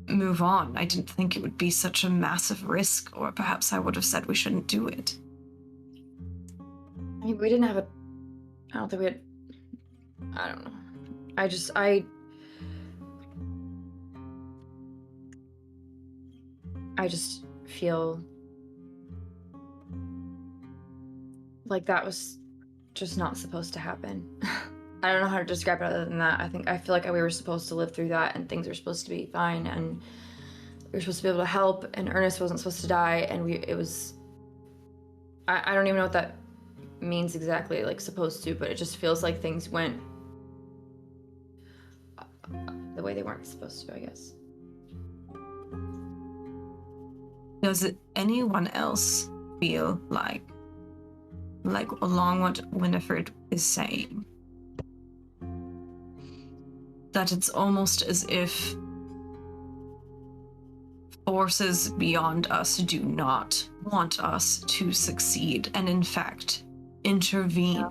move on. I didn't think it would be such a massive risk, or perhaps I would have said we shouldn't do it. I mean, we didn't have a. I don't think we had. I don't know. I just feel like that was just not supposed to happen. I don't know how to describe it other than that. I feel like we were supposed to live through that, and things were supposed to be fine, and we were supposed to be able to help, and Ernest wasn't supposed to die, and it was I don't even know what that means exactly, like supposed to, but it just feels like things went the way they weren't supposed to, I guess. Does anyone else feel like along what Winifred is saying, that it's almost as if forces beyond us do not want us to succeed and in fact intervene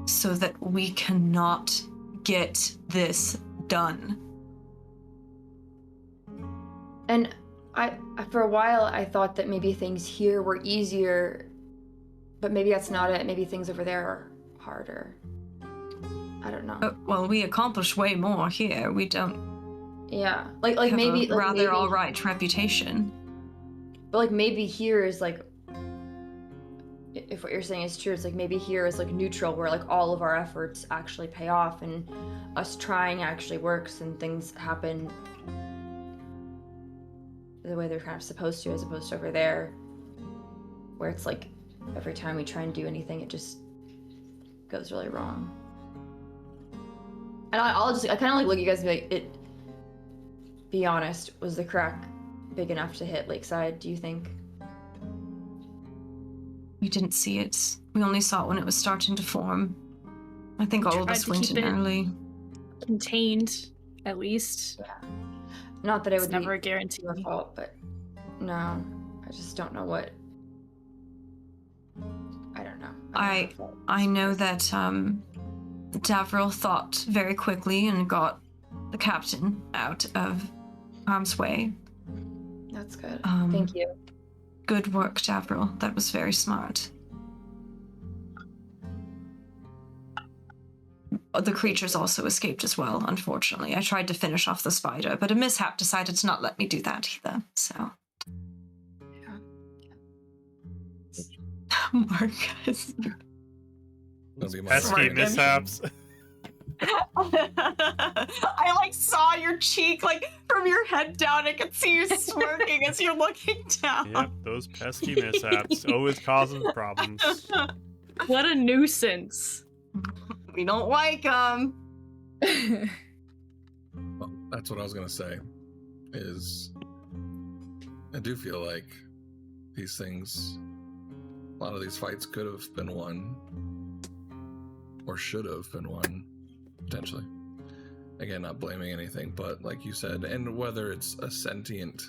so that we cannot get this done? And I for a while I thought that maybe things here were easier, but maybe that's not it. Maybe things over there are harder. I don't know. Well, we accomplish way more here. We don't Yeah, like have maybe a rather maybe, all right reputation. but like maybe here is like, if what you're saying is true, it's like maybe here is like neutral, where like all of our efforts actually pay off and us trying actually works and things happen the way they're kind of supposed to, as opposed to over there, where it's like every time we try and do anything, it just goes really wrong. And I kind of like look at you guys and be like, be honest, was the crack big enough to hit Lakeside, do you think? We didn't see it. We only saw it when it was starting to form. I think all of Tried us to went keep in it early. Contained, at least. Not that it It's would never a be guarantee. your fault, but no, I just don't know what. I don't know. I know that Davril thought very quickly and got the captain out of harm's way. That's good. Um, Thank you. Good work, Davril. That was very smart. The creatures also escaped as well, unfortunately. I tried to finish off the spider, but a mishap decided to not let me do that either, so. Marcus. That'll be my Pesky recommendation. mishaps. I like saw your cheek, like from your head down. I could see you smirking as you're looking down. Yep, those pesky mishaps always causing problems. What a nuisance. We don't like them. Well, that's what I was gonna say. Is I do feel like these things, a lot of these fights could have been won, or should have been won, potentially. Again, not blaming anything, but like you said, and whether it's a sentient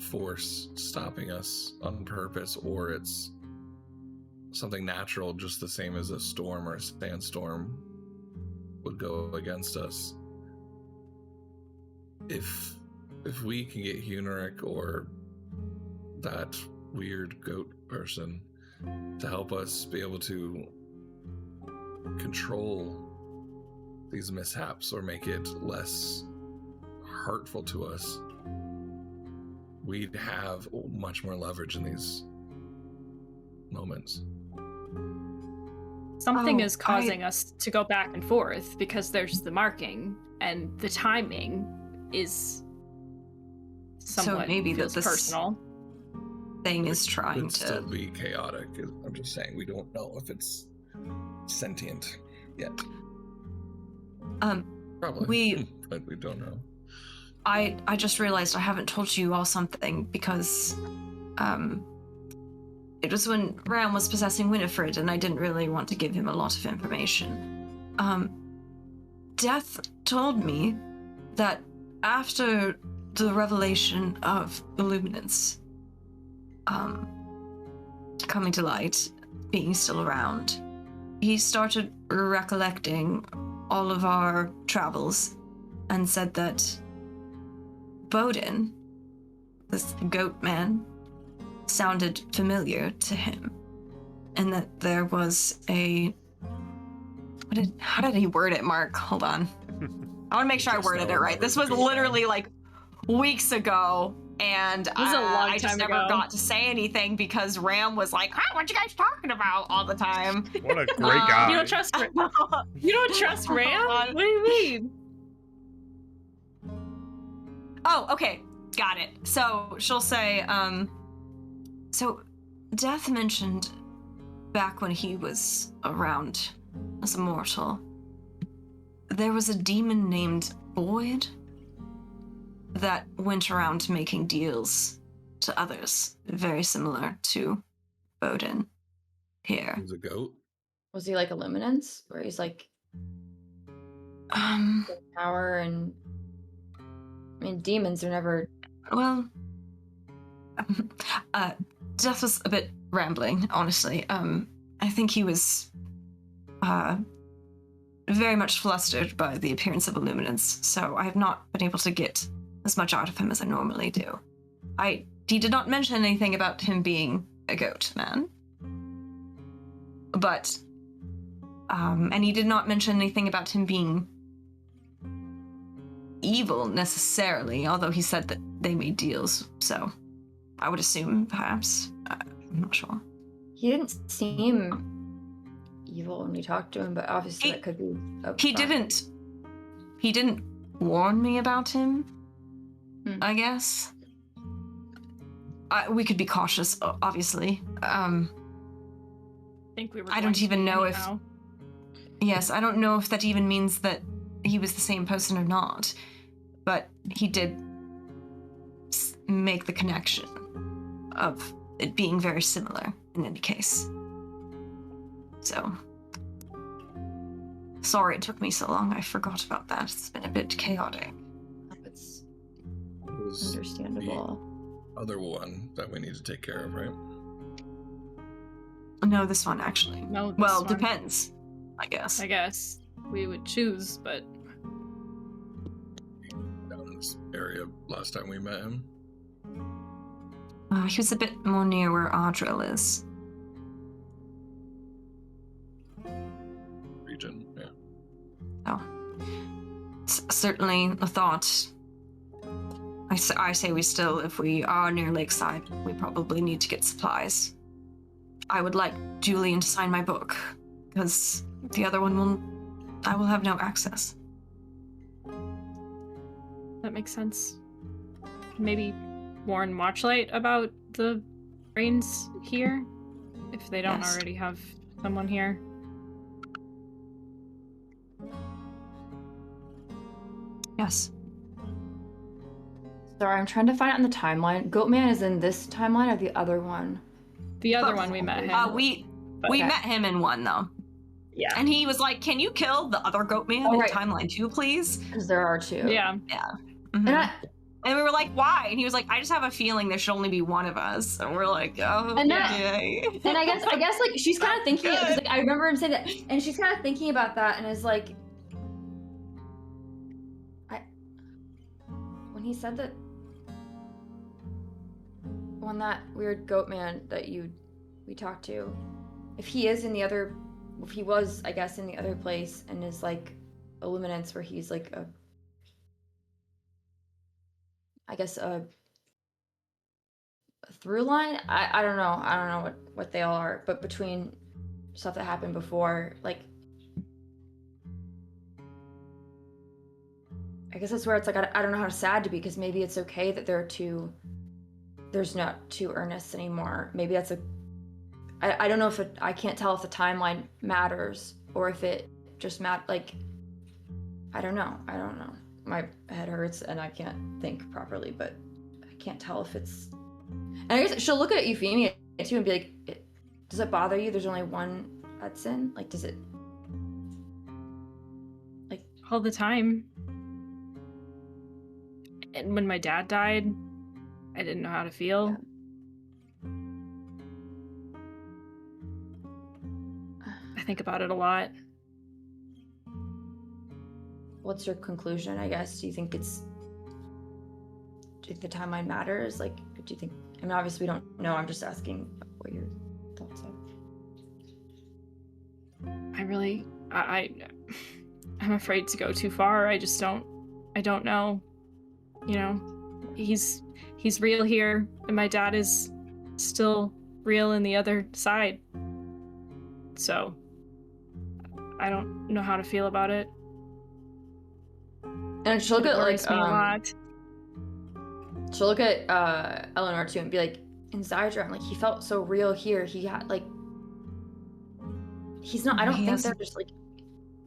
force stopping us on purpose, or it's something natural, just the same as a storm or a sandstorm would go against us. If we can get Huneric or that weird goat person to help us be able to control these mishaps or make it less hurtful to us, we'd have much more leverage in these moments. Something is causing us to go back and forth because there's the marking and the timing is somewhat maybe feels this personal. Thing is trying Could to still be chaotic. I'm just saying we don't know if it's sentient yet. Probably, but we don't know. I just realized I haven't told you all something because it was when Ram was possessing Winifred and I didn't really want to give him a lot of information. Death told me that after the revelation of Illuminance coming to light, being still around, he started recollecting all of our travels and said that Bowden, this goat man, sounded familiar to him, and that there was a how did he word it, Mark? Hold on. I want to make sure I Just worded know it right. another This was goat man. literally like weeks ago, and was a long I just time never ago. got to say anything because Ram was like, what you guys talking about all the time? What a great guy. You don't trust You don't trust Ram? Hold on. What do you mean? Oh, okay. Got it. So she'll say, so Death mentioned back when he was around as a mortal, there was a demon named Void that went around making deals to others very similar to Odin here. He's a goat. Was he like a luminance, where he's like power and? I mean, demons are never. Well, Death was a bit rambling, honestly. I think he was very much flustered by the appearance of Illuminance, so I have not been able to get as much out of him as I normally do. He did not mention anything about him being a goat man. But, and he did not mention anything about him being evil necessarily, although he said that they made deals, so I would assume, perhaps. I'm not sure. He didn't seem evil when we talked to him, but obviously that could be. He didn't warn me about him, I guess. We could be cautious, obviously. I think we were. I don't even know anyhow. Yes, I don't know if that even means that he was the same person or not, but he did make the connection of it being very similar in any case. So, sorry it took me so long. I forgot about that. It's been a bit chaotic. It's It was understandable. the other one that we need to take care of, right? No, this one actually. No. this Well, one, depends, I guess. I guess we would choose, but Down in this area last time we met him. He was a bit more near where Audril is. Region, yeah. Oh. It's certainly a thought. I say we still, if we are near Lakeside, we probably need to get supplies. I would like Julian to sign my book, because the other one I will have no access. that makes sense. Maybe warn Watchlight about the brains here, if they don't Yes. already have someone here. Yes. Sorry, I'm trying to find it on the timeline. Goatman is in this timeline or the other one? The other But- one we met him. We Okay. met him in one, though. Yeah, And he was like, can you kill the other goat man Oh, in right. timeline 2, please? because there are two. Yeah. Mhm. And And we were like, why? And he was like, I just have a feeling there should only be one of us. And we're like, oh, And that- okay. And I guess like she's kind of thinking Good. because like I remember him saying that, and she's kind of thinking about that, and is like, when he said that, when that weird goat man that we talked to, if he is in the other, if he was, I guess, in the other place and is like a luminance where he's like a, I guess a through line. I don't know what they all are, but between stuff that happened before, like I guess that's where it's like I don't know how sad to be, because maybe it's okay that there's not two Ernests anymore. Maybe that's I don't know if I can't tell if the timeline matters or if it just like I don't know. My head hurts and I can't think properly, but I can't tell if it's. And I guess she'll look at Euphemia too and be like, does it bother you there's only one Hudson? Like, does it? Like, All the time. And when my dad died, I didn't know how to feel. I think about it a lot. what's your conclusion, I guess? Do you think the timeline matters? Like, do you think, I mean, obviously we don't know, I'm just asking what your thoughts are. I'm afraid to go too far. I don't know. You know, he's real here, and my dad is still real in the other side. So I don't know how to feel about it. And she'll look It at worries me a lot. she'll look at Eleanor too and be like, in Zydron, like he felt so real here. He had like he's not. I don't think they're just like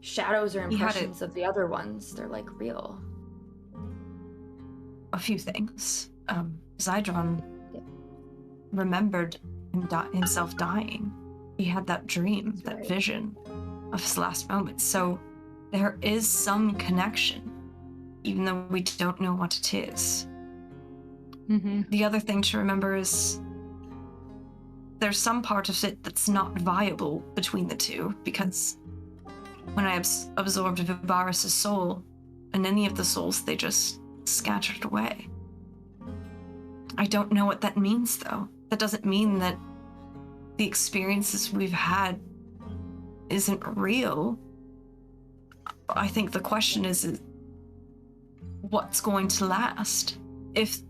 shadows or impressions of the other ones. They're like real. A few things. Zydron remembered himself dying. He had that dream, that vision of his last moments. So there is some connection, even though we don't know what it is. Mm-hmm. The other thing to remember is there's some part of it that's not viable between the two, because when I absorbed Vibaris' soul, and any of the souls, they just scattered away. I don't know what that means, though. That doesn't mean that the experiences we've had isn't real. I think the question is what's going to last? If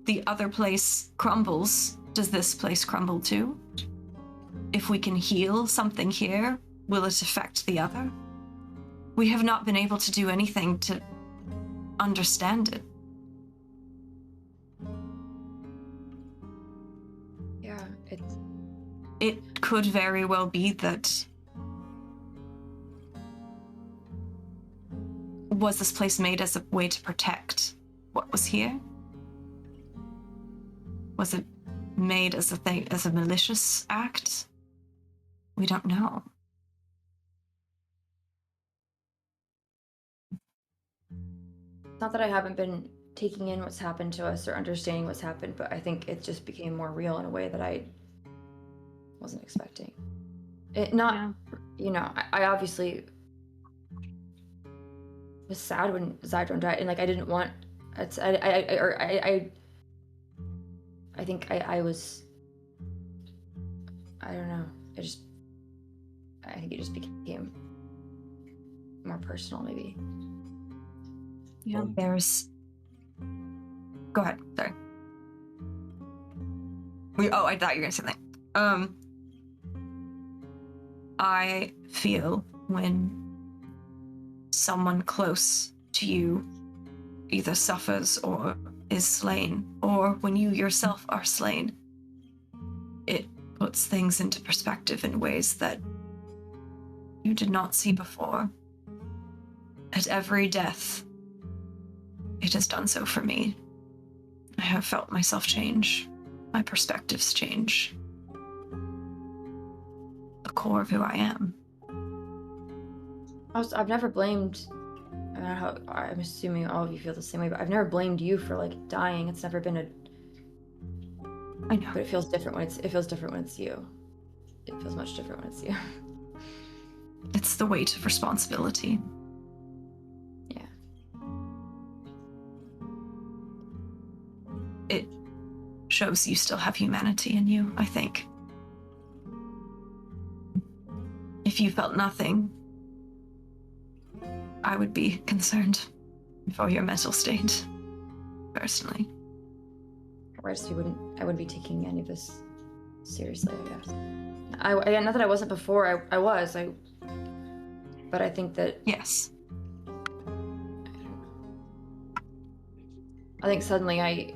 the other place crumbles, does this place crumble too? If we can heal something here, will it affect the other? We have not been able to do anything to understand it. Yeah, it could very well be that was this place made as a way to protect what was here? Was it made as a malicious act? We don't know. not that I haven't been taking in what's happened to us or understanding what's happened, but I think it just became more real in a way that I wasn't expecting. I obviously was sad when Zydron died, and like I didn't want. I think I was. I don't know. I think it just became more personal, maybe. Yeah. There's. Go ahead. Sorry. I thought you were gonna say something. I feel when someone close to you either suffers or is slain, or when you yourself are slain, it puts things into perspective in ways that you did not see before. At every death, it has done so for me. I have felt myself change, my perspectives change, the core of who I am. I've never blamed. I don't know how. I'm assuming all of you feel the same way, but I've never blamed you for like dying. It's never been a. I know, but it feels different when it's you. It feels much different when it's you. It's the weight of responsibility. Yeah. It shows you still have humanity in you, I think. If you felt nothing, I would be concerned for your mental state, personally. Or I wouldn't be taking any of this seriously, I guess. Not that I wasn't before, but I think that... Yes. I think suddenly I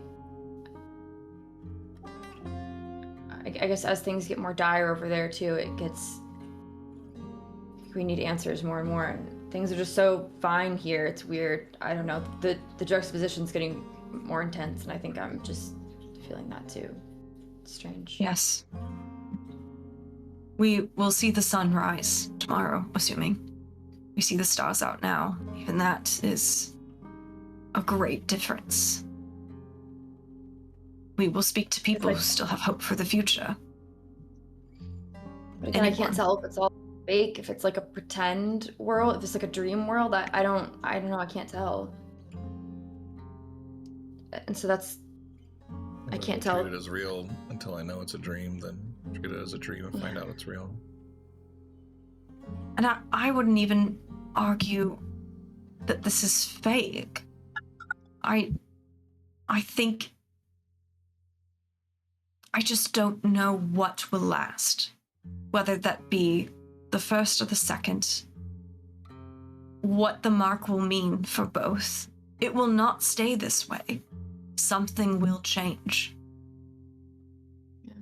guess as things get more dire over there too, we need answers more and more, and things are just so fine here. It's weird. I don't know. The juxtaposition's getting more intense, and I think I'm just feeling that too. It's strange. Yes. We will see the sun rise tomorrow, assuming. We see the stars out now. Even that is a great difference. We will speak to people who still have hope for the future. But again, I can't tell if it's all fake, if it's like a pretend world, if it's like a dream world. I don't know. I can't tell. And so that's... I can't tell. Treat it as real until I know it's a dream, then treat it as a dream and find out it's real. And I wouldn't even argue that this is fake. I think I just don't know what will last. Whether that be the first or the second. What the mark will mean for both. It will not stay this way. Something will change.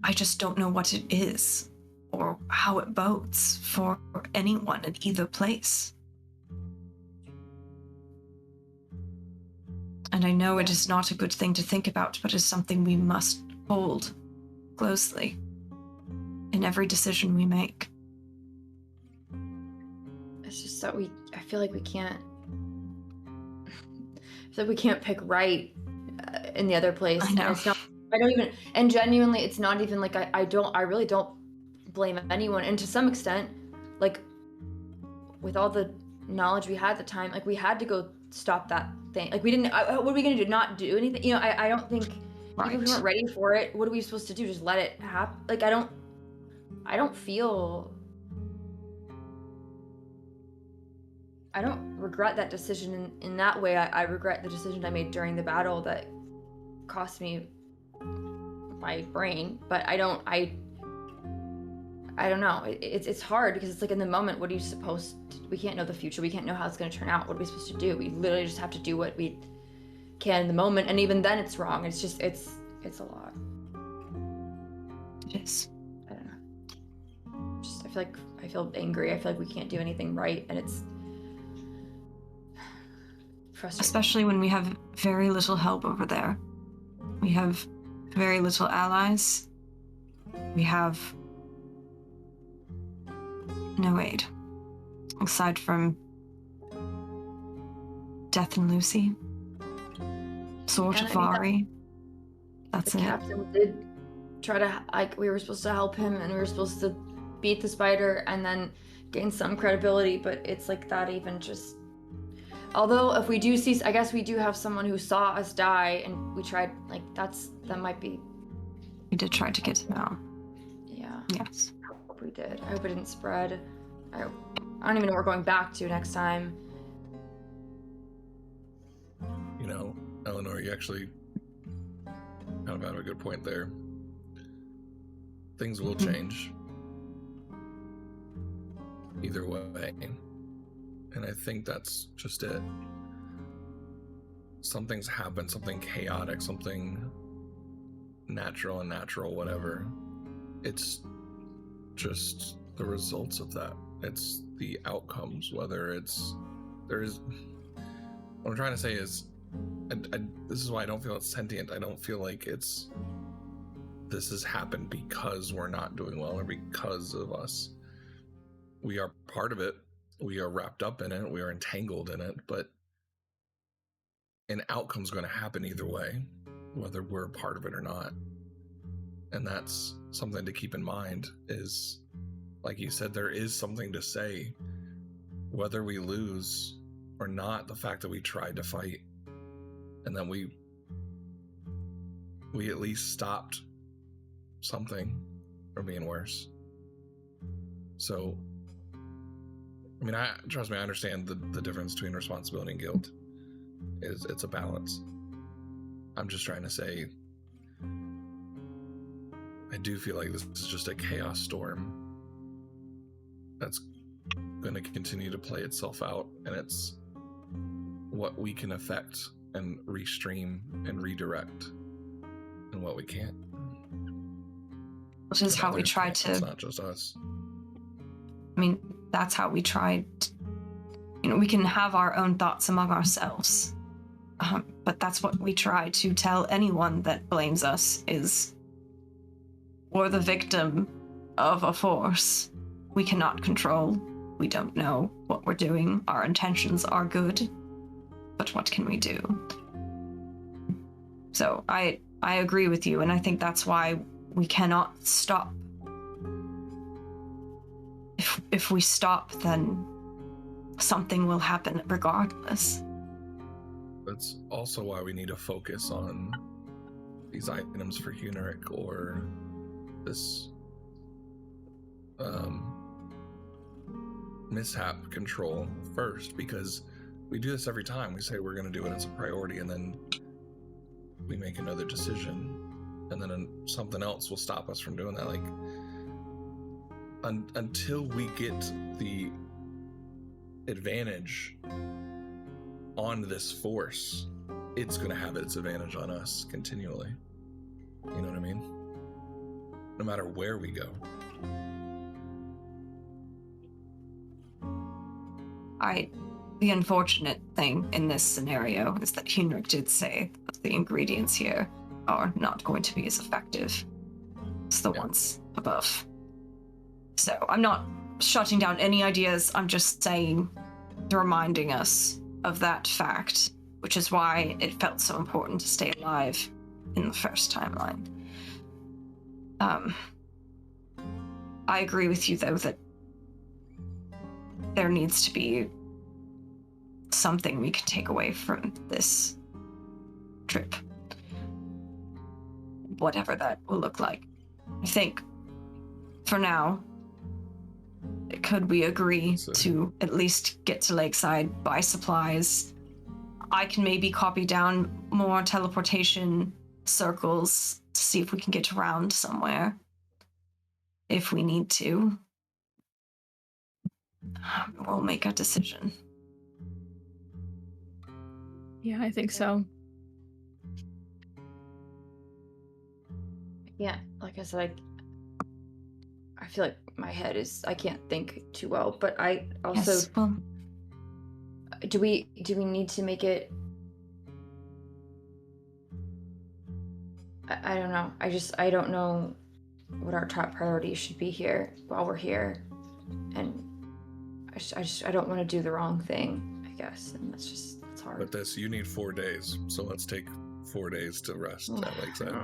I just don't know what it is or how it bodes for anyone in either place. And I know it is not a good thing to think about, but is something we must hold closely in every decision we make. It's just that I feel like we can't pick right in the other place. I know. And it's not, I don't even, and genuinely, it's not even like I really don't blame anyone. And to some extent, like with all the knowledge we had at the time, like we had to go stop that thing. Like we didn't, what are we going to do? Not do anything? You know, I don't think, Right. even if we weren't ready for it, what are we supposed to do? Just let it happen? Like I don't regret that decision in that way. I regret the decision I made during the battle that cost me my brain, but I don't know. It's hard because it's like in the moment, what are you supposed to, we can't know the future. We can't know how it's going to turn out. What are we supposed to do? We literally just have to do what we can in the moment. And even then it's wrong. It's just, it's a lot. It is. I don't know. Just, I feel angry. I feel like we can't do anything right. And it's frustrating. Especially when we have very little help over there. We have very little allies. We have no aid. Aside from Death and Lucy. Sword And of I mean, Vari. That's the it. captain did try to, like, we were supposed to help him and we were supposed to beat the spider and then gain some credibility, but it's like that even just, although if we do see, I guess we do have someone who saw us die and we tried, like, that might be. We did try to get him out. Yeah. Yes. I hope we did. I hope it didn't spread. I don't even know what we're going back to next time. You know, Eleanor, you actually kind of have a good point there. Things will change. Either way. And I think that's just it. Something's happened, something chaotic, something natural, whatever. It's just the results of that. It's the outcomes, whether it's, what I'm trying to say is, this is why I don't feel it's sentient. I don't feel like this has happened because we're not doing well or because of us. We are part of it. We are wrapped up in it. We are entangled in it, but an outcome's going to happen either way, whether we're a part of it or not. And that's something to keep in mind is, like you said, there is something to say, whether we lose or not, the fact that we tried to fight and that we at least stopped something from being worse. So, I mean, trust me, I understand the difference between responsibility and guilt. It's a balance. I'm just trying to say, I do feel like this is just a chaos storm that's going to continue to play itself out, and it's what we can affect and restream and redirect, and what we can't. Which is how we tried to. It's not just us. I mean, that's how we tried. You know, we can have our own thoughts among ourselves, but that's what we try to tell anyone that blames us is we're the victim of a force we cannot control. We don't know what we're doing. Our intentions are good, but what can we do? So I agree with you, and I think that's why we cannot stop. If we stop, then something will happen regardless. That's also why we need to focus on these items for Huneric or this mishap control first, because we do this every time. We say we're going to do it as a priority, and then we make another decision, and then something else will stop us from doing that. Like, until we get the advantage on this force, it's going to have its advantage on us continually. You know what I mean? no matter where we go. The unfortunate thing in this scenario is that Henrik did say that the ingredients here are not going to be as effective as the ones above. So I'm not shutting down any ideas, I'm just saying, reminding us of that fact, which is why it felt so important to stay alive in the first timeline. I agree with you, though, that there needs to be something we can take away from this trip. Whatever that will look like. I think, for now, could we agree to at least get to Lakeside, buy supplies? I can maybe copy down more teleportation circles to see if we can get around somewhere. If we need to. We'll make a decision. Yeah, I think so. Yeah, like I said, I feel like my head is, I can't think too well, but I also, Yes, well, do we need to make it, I don't know. I don't know what our top priorities should be here while we're here. And I don't want to do the wrong thing, I guess. And it's hard. But you need 4 days, so let's take 4 days to rest at Lakeside.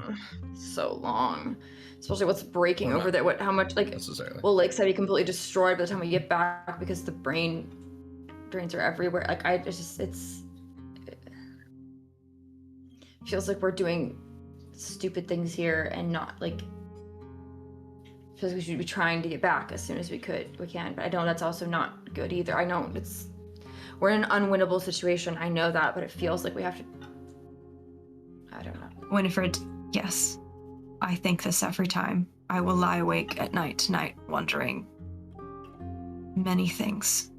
So long. Especially what's breaking over there. How much, like, necessarily. will Lakeside be completely destroyed by the time we get back because the brain drains are everywhere? Like, it feels like we're doing stupid things here and not, like, feels we should be trying to get back as soon as we can, but I know that's also not good either. I know we're in an unwinnable situation, I know that, but it feels like we have to, I don't know. Winifred, yes. I think this every time. I will lie awake at night tonight wondering many things.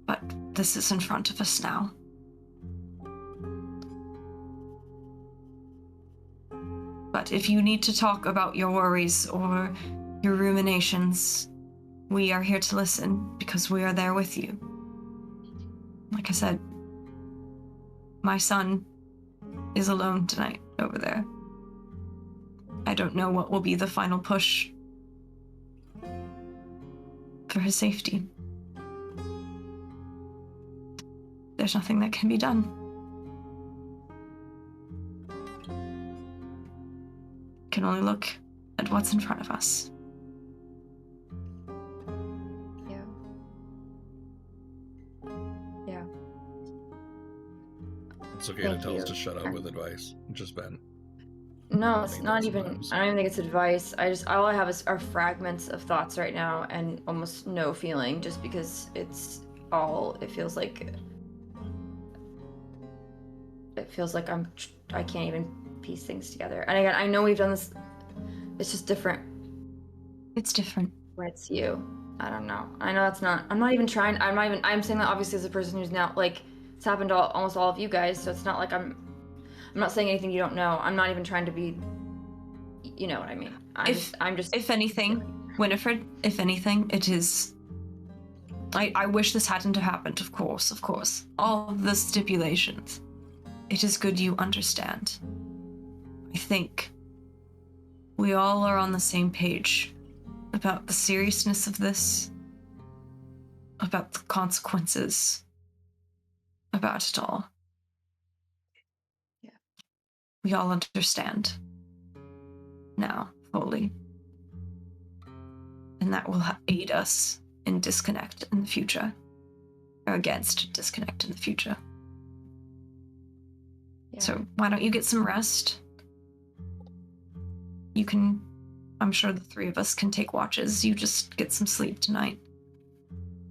But this is in front of us now. But if you need to talk about your worries or your ruminations, we are here to listen because we are there with you. Like I said, my son is alone tonight over there. I don't know what will be the final push for his safety. There's nothing that can be done. Can only look at what's in front of us. Yeah. It's okay to tell us to shut up with advice. Just Ben. No, it's not even, I don't even think it's advice. All I have are fragments of thoughts right now and almost no feeling, just because it feels like I can't even piece things together. And again, I know we've done this, it's just different. It's different. When it's you. I don't know. I know that's not, I'm saying that obviously as a person who's now, like, it's happened to almost all of you guys, so it's not like I'm not saying anything you don't know. I'm not even trying to be, you know what I mean. If anything, Winifred, if anything, it is, I wish this hadn't happened, of course. All of the stipulations. It is good you understand. I think we all are on the same page about the seriousness of this, about the consequences, about it all. Yeah. We all understand now, fully. And that will aid us in disconnect in the future, or against disconnect in the future. Yeah. So why don't you get some rest? You can, I'm sure the three of us can take watches. You just get some sleep tonight.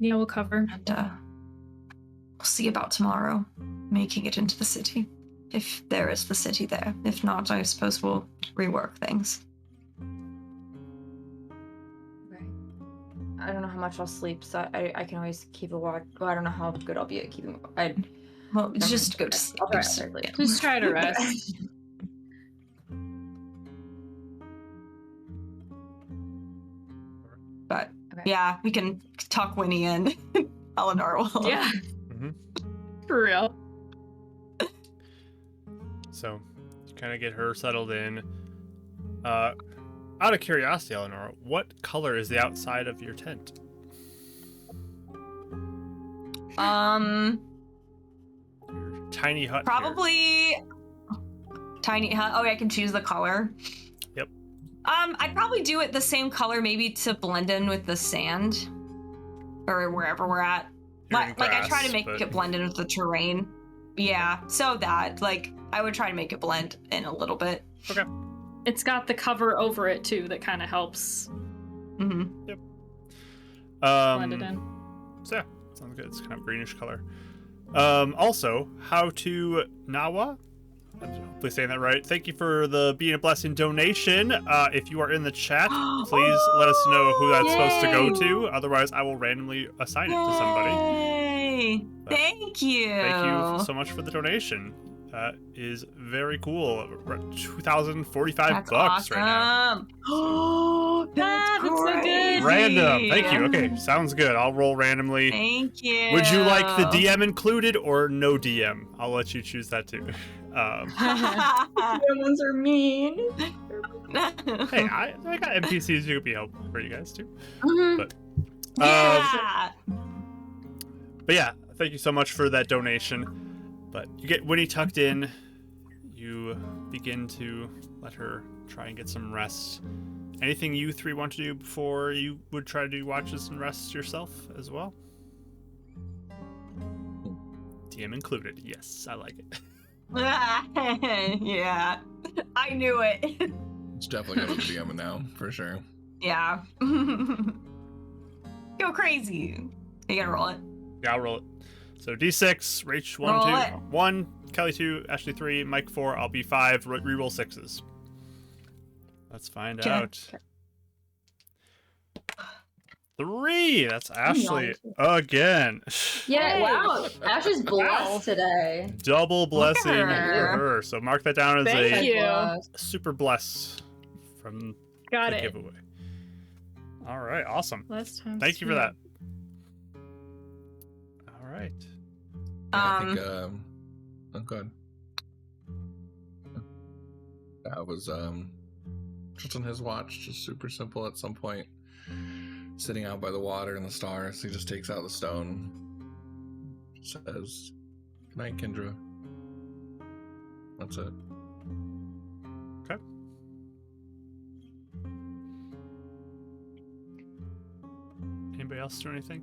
Yeah, we'll cover. And we'll see about tomorrow, making it into the city. If there is the city there. If not, I suppose we'll rework things. Right. I don't know how much I'll sleep, so I can always keep a watch. Well, I don't know how good I'll be at keeping. Well, just go to sleep. I'll try to sleep. Just try to rest. Yeah, we can tuck Winnie in. Eleanor will. Yeah, Mm-hmm. for real. So, you kind of get her settled in. Out of curiosity, Eleanor, what color is the outside of your tent? Um, Your tiny hut. Here. probably tiny hut. Oh, I can choose the color. Yep. I'd probably do it the same color, maybe to blend in with the sand, or wherever we're at. You're in Like I try grass, to make but- it blend in with the terrain. Yeah, so that like I would try to make it blend in a little bit. Okay. It's got the cover over it too that kind of helps Mm-hmm. blend it in. So yeah, sounds good. It's kind of greenish color. Also, how to Nawa. I'm hopefully saying that right. Thank you for the Being a Blessing donation. If you are in the chat, please let us know who that's supposed to go to. Otherwise, I will randomly assign it to somebody. Yay! But Thank you. Thank you so much for the donation. That is very cool. We're at 2,045 That's bucks right now. Oh, that's so good. crazy. Random. Thank you. Okay, sounds good. I'll roll randomly. Thank you. Would you like the DM included or no DM? I'll let you choose that too. The ones are mean. Hey, I got NPCs who could be helpful for you guys too. Mhm. But Yeah. but yeah, thank you so much for that donation. But you get Winnie tucked in. You begin to let her try and get some rest. Anything you three want to do before you would try to do watches and rests yourself as well? DM included. Yes, I like it. Yeah. I knew it. It's definitely gonna be DMing now for sure. Yeah. Go crazy. You gotta roll it. Yeah, I'll roll it. So D6, Rach 1, Roll 2, it. 1, Kelly 2, Ashley 3, Mike 4, I'll be 5, reroll 6s. Let's find Okay. out. 3! That's Ashley again. Yeah, Hey. wow. Ash is blessed today. Double blessing for her. her. So mark that down as Thank a you. Blessed. super bless from Got the it. giveaway. All right, awesome. Last time. Thank you for that. All right. Yeah, I think oh god. That was just on his watch, just super simple at some point. Sitting out by the water and the stars, he just takes out the stone. Says, "Good night, Kendra." That's it. Okay. Anybody else do anything?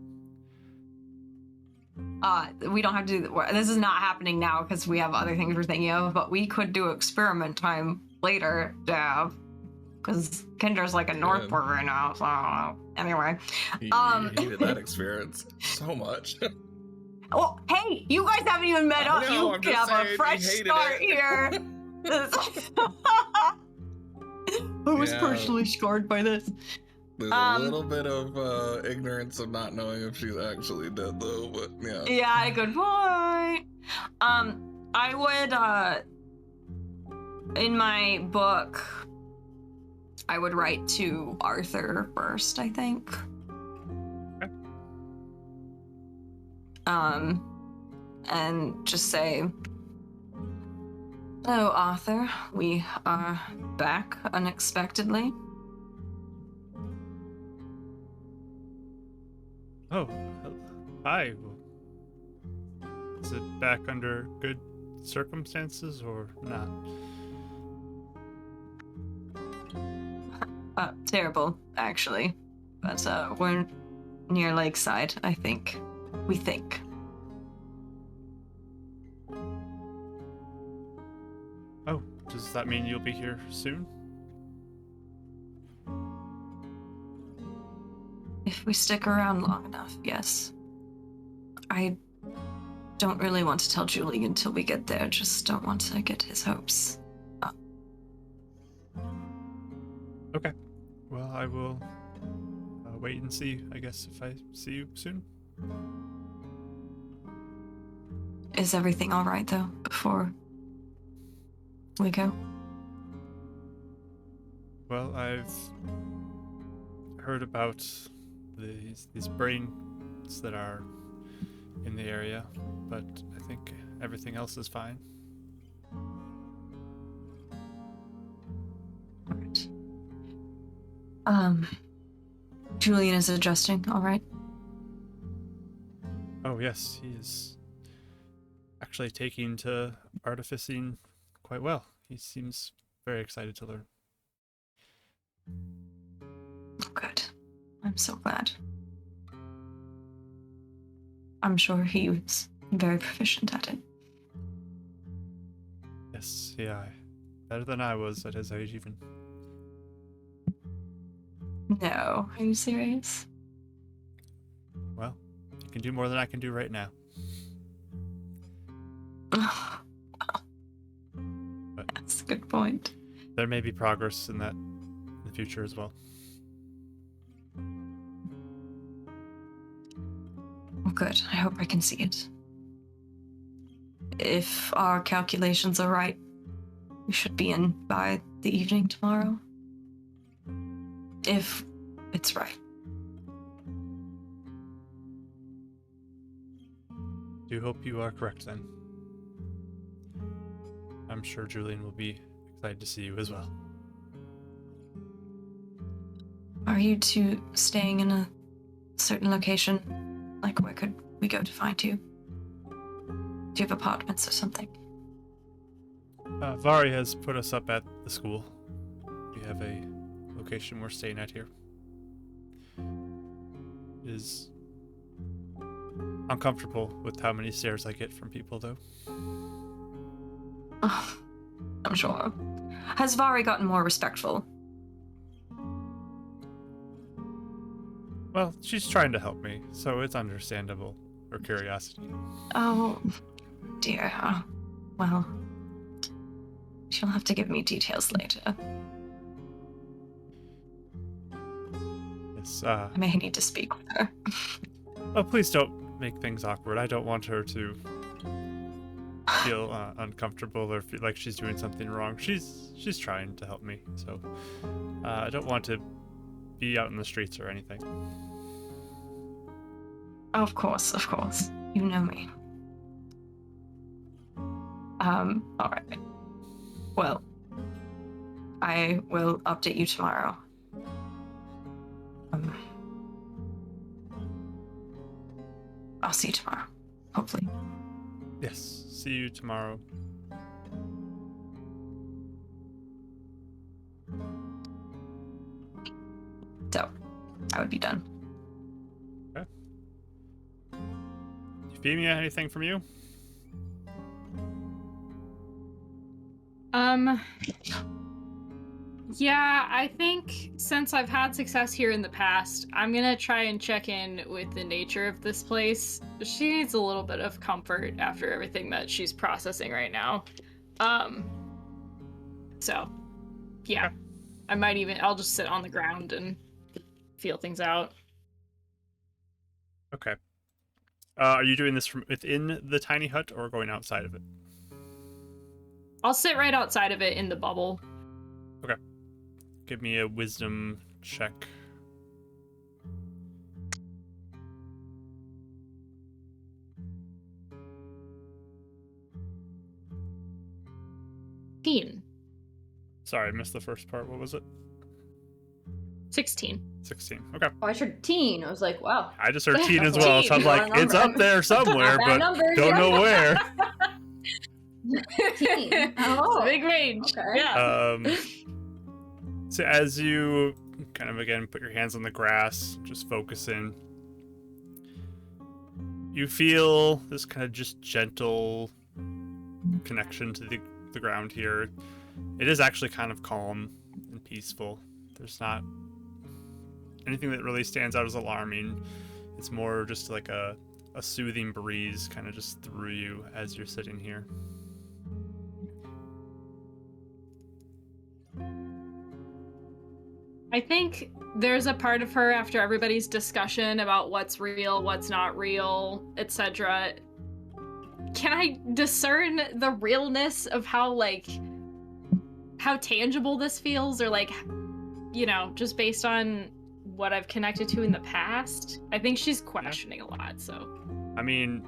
We don't have to do this is not happening now because we have other things we're thinking of, but we could do experiment time later, Dab. Because Kendra's like a Northport right now, so anyway. He hated that experience so much. Well, hey, you guys haven't even met I up. know, You I'm can just have a saying, fresh he hated start it. here. I was Yeah. personally scarred by this. There's a little bit of ignorance of not knowing if she's actually dead, though. But yeah, Yeah, good point. I would in my book I would write to Arthur first, I think. Okay. And just say, "Hello, Arthur. We are back unexpectedly." Oh, hi. Is it back under good circumstances or not? Terrible, actually. But we're near Lakeside, I think. We think. Oh, does that mean you'll be here soon? If we stick around long enough, yes. I don't really want to tell Julie until we get there, just don't want to get his hopes up. Okay. Well, I will wait and see, I guess, if I see you soon. Is everything alright, though, before we go? Well, I've heard about these brains that are in the area, but I think everything else is fine. Alright. Julian is adjusting, alright? Oh yes, he is actually taking to artificing quite well. He seems very excited to learn. Good. I'm so glad. I'm sure he was very proficient at it. Yes, yeah, better than I was at his age even. No, are you serious? Well, he can do more than I can do right now. That's a good point. There may be progress in that in the future as well. Well, good. I hope I can see it. If our calculations are right, we should be in by the evening tomorrow. If it's right. Do hope you are correct then. I'm sure Julian will be excited to see you as well. Are you two staying in a certain location? Like, where could we go to find you? Do you have apartments or something? Vari has put us up at the school. We have a location we're staying at here. It is uncomfortable with how many stares I get from people, though. Oh, I'm sure. Has Vari gotten more respectful? Well, she's trying to help me, so it's understandable, her curiosity. Oh, dear. Well, she'll have to give me details later. Yes, I may need to speak with her. oh, please don't make things awkward. I don't want her to feel uncomfortable or feel like she's doing something wrong. She's trying to help me, so I don't want to be out in the streets or anything. Of course. You know me. Alright. Well, I will update you tomorrow. I'll see you tomorrow, hopefully. Yes, see you tomorrow. So, I would be done. Okay. Euphemia, anything from you? Yeah, I think since I've had success here in the past, I'm gonna try and check in with the nature of this place. She needs a little bit of comfort after everything that she's processing right now. So, yeah. Okay. I'll just sit on the ground and feel things out. Okay. Are you doing this from within the tiny hut or going outside of it? I'll sit right outside of it in the bubble. Okay. Give me a wisdom check. Sorry, I missed the first part. What was it? 16. 16. Okay. Oh, I heard teen. I was like, wow. I just heard teen as well, so I'm Teen. like, it's up there somewhere, Bad but numbers, don't yeah. know where. Teen. It's Oh, a big range. okay. Yeah. So as you kind of again put your hands on the grass, just focusing, you feel this kind of just gentle connection to the ground here. It is actually kind of calm and peaceful. There's not anything that really stands out as alarming. It's more just like a soothing breeze kind of just through you as you're sitting here. I think there's a part of her after everybody's discussion about what's real, what's not real, etc. Can I discern the realness of how tangible this feels, or just based on what I've connected to in the past. I think she's questioning a lot, so. I mean,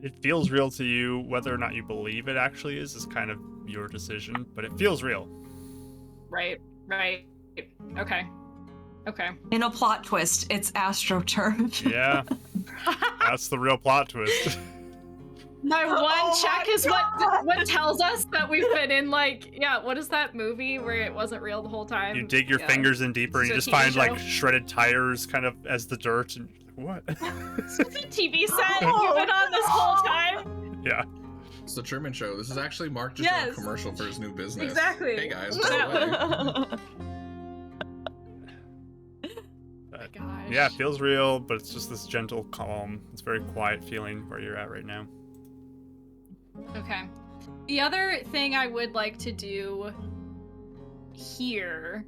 it feels real to you. Whether or not you believe it actually is kind of your decision, but it feels real. Right. Okay. In a plot twist, it's AstroTurf. Yeah. That's the real plot twist. My one Oh check my is God! what tells us that we've been in, like, yeah, what is that movie where it wasn't real the whole time? You dig your Yeah. fingers in deeper and you It's just a TV find like show. shredded tires kind of as the dirt and what? It's a TV set Oh, you've been on this whole time. Yeah. It's the Truman Show. This is actually Mark just doing a Yes. commercial for his new business. Exactly. Hey guys, by the way. But, Gosh. yeah, it feels real, but it's just this gentle calm. It's a very quiet feeling where you're at right now. Okay. The other thing I would like to do here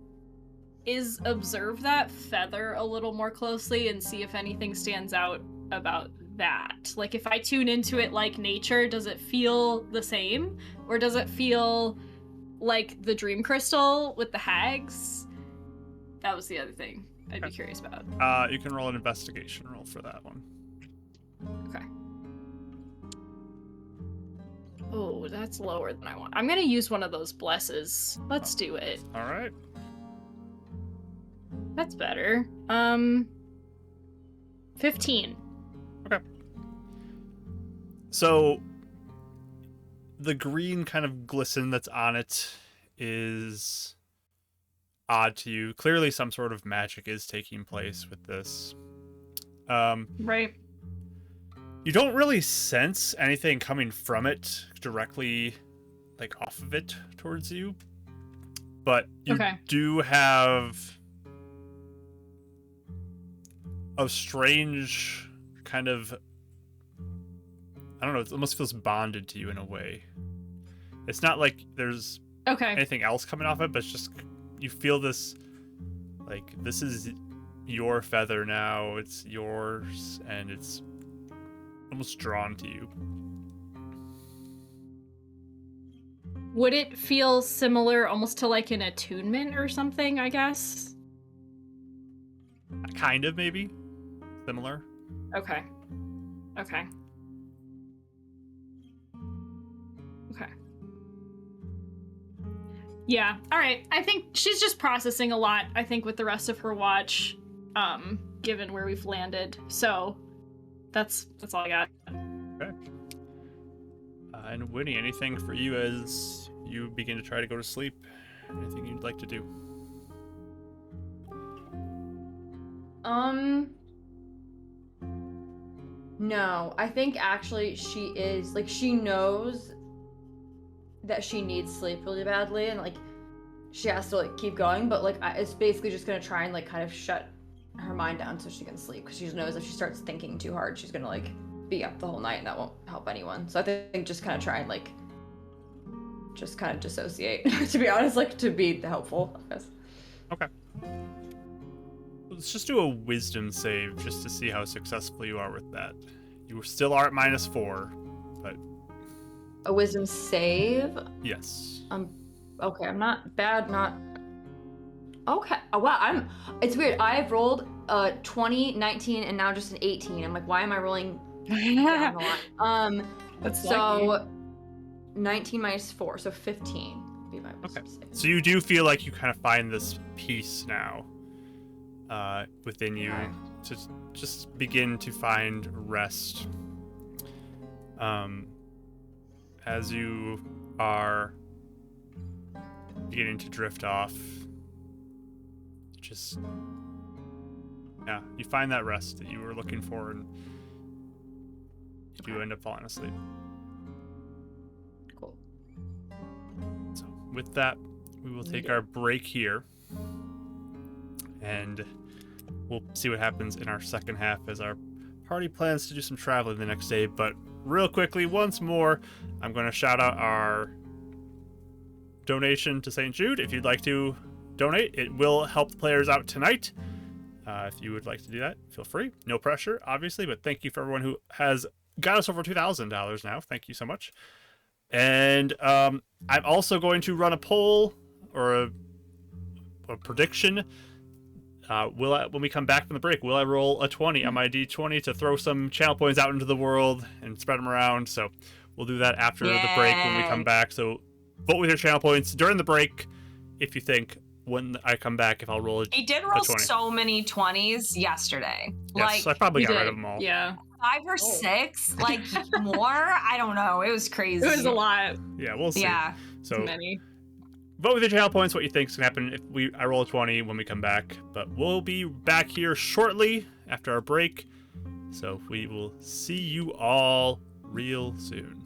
is observe that feather a little more closely and see if anything stands out about that. Like, if I tune into it like nature, does it feel the same? Or does it feel like the dream crystal with the hags? That was the other thing I'd be curious about. You can roll an investigation roll for that one. Okay. Oh, that's lower than I want. I'm gonna use one of those blesses. Let's do it. All right. That's better. 15. So the green kind of glisten that's on it is odd to you. Clearly some sort of magic is taking place with this. Right. You don't really sense anything coming from it directly, like off of it towards you, but you Okay. do have a strange kind of, I don't know, it almost feels bonded to you in a way. It's not like there's Okay. anything else coming off it, but it's just, you feel this, like, this is your feather now, it's yours, and it's almost drawn to you. Would it feel similar almost to like an attunement or something, I guess? Kind of, maybe. Similar. Okay. Okay. Yeah, alright. I think she's just processing a lot, I think, with the rest of her watch, given where we've landed. So that's all I got. Okay. And Winnie, anything for you as you begin to try to go to sleep? Anything you'd like to do? No, I think actually she is, like, she knows that she needs sleep really badly, and, like, she has to, like, keep going, but, like, it's basically just gonna try and, like, kind of shut her mind down so she can sleep, because she knows if she starts thinking too hard, she's gonna, like, be up the whole night, and that won't help anyone. So I think just kind of try and, like, just kind of dissociate, to be honest, like, to be helpful, I guess. Okay. Let's just do a wisdom save just to see how successful you are with that. You still are at -4, but A wisdom save? yes. Okay, I'm not bad, not... Okay, oh wow, it's weird, I've rolled 20, 19, and now just an 18. I'm like, why am I rolling down a lot? That's So 19 minus 4, so 15 would be my wisdom save. So you do feel like you kind of find this peace now within you Okay. to just begin to find rest. As you are beginning to drift off, just, yeah, you find that rest that you were looking for, and you do end up falling asleep. Cool. So with that, we will take our break here, and we'll see what happens in our second half as our party plans to do some traveling the next day. But real quickly, once more, I'm going to shout out our donation to St. Jude. If you'd like to donate, it will help the players out tonight. If you would like to do that, feel free. No pressure, obviously, but thank you for everyone who has got us over $2,000 now. Thank you so much. And I'm also going to run a poll or a prediction when we come back from the break, will I roll a 20 on my d20 to throw some channel points out into the world and spread them around? So we'll do that after the break when we come back. So vote with your channel points during the break if you think when I come back if I'll roll a 20. He did roll so many 20s yesterday. Yes, I probably got rid of them all. Yeah. 5 or 6, like more. I don't know. It was crazy. It was a lot. Yeah, we'll see. Yeah, so many. Vote with your channel points what you think's gonna happen if I roll a 20 when we come back. But we'll be back here shortly after our break. So we will see you all real soon.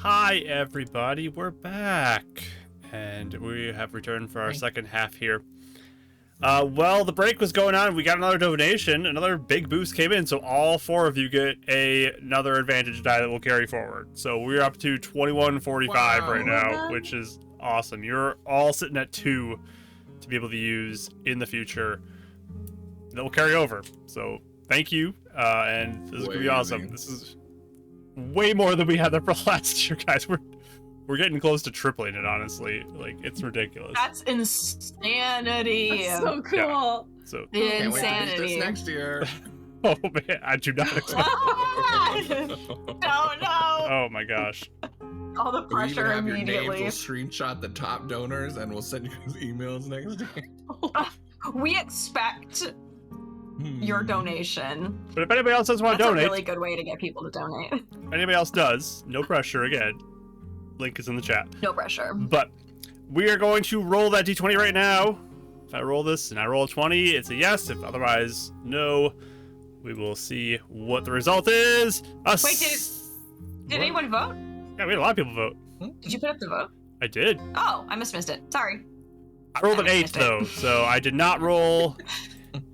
Hi everybody, we're back, and we have returned for our second half here. Well, the break was going on, we got another donation, another big boost came in, so all four of you get another advantage die that will carry forward. So we're up to 2145 right now, which is awesome. You're all sitting at 2 to be able to use in the future. That will carry over. So thank you, and this is gonna be awesome. This is way more than we had there for last year, guys. We're getting close to tripling it, honestly. Like, it's ridiculous. That's insanity. That's so cool. Yeah. So Can't wait to beat Insanity. this next year. oh man, I do not expect. Oh no! Oh my gosh. All the We even pressure have your names. immediately. We'll screenshot the top donors and we'll send you guys emails next year. We expect your donation. But if anybody else does want That's to donate, a really good way to get people to donate. if anybody else does, no pressure again. Link is in the chat. No pressure. But we are going to roll that d20 right now. If I roll this and I roll a 20, it's a yes. If otherwise, no. We will see what the result is. Wait, did anyone vote? Yeah, we had a lot of people vote. Did you put up the vote? I did. Oh, I missed it. Sorry. I rolled an I 8 missed it. though, so I did not roll.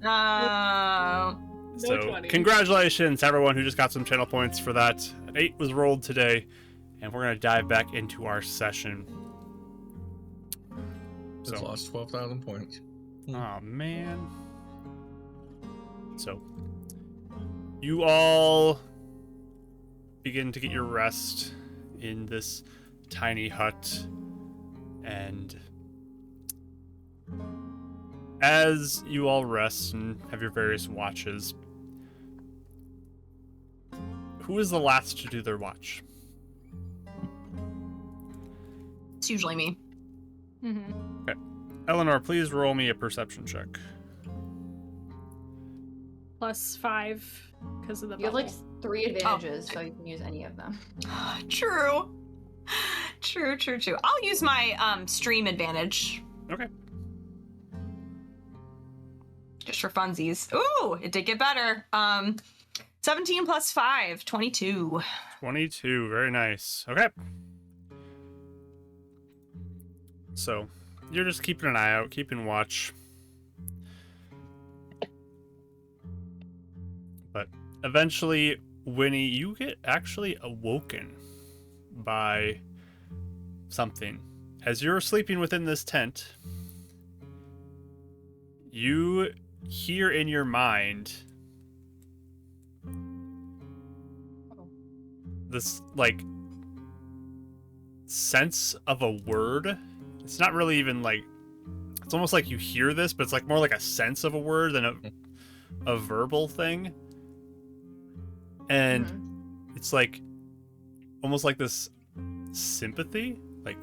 No. So 20. congratulations to everyone who just got some channel points for that. An 8 was rolled today, and we're gonna dive back into our session. Just lost 12,000 points. Oh man. So you all begin to get your rest in this tiny hut, and as you all rest and have your various watches, who is the last to do their watch? It's usually me. Mm-hmm. Eleanor, please roll me a perception check. +5 because of the You have bubble. like 3 advantages, so you can use any of them. True. True. I'll use my stream advantage. Okay. Just for funsies. Ooh, it did get better. 17 plus 5, 22. 22, very nice. Okay. So, you're just keeping an eye out, keeping watch. But eventually, Winnie, you get actually awoken by something. As you're sleeping within this tent, you hear in your mind this, like, sense of a word. It's not really even like, it's almost like you hear this, but it's like more like a sense of a word than a verbal thing. And it's like almost like this sympathy, like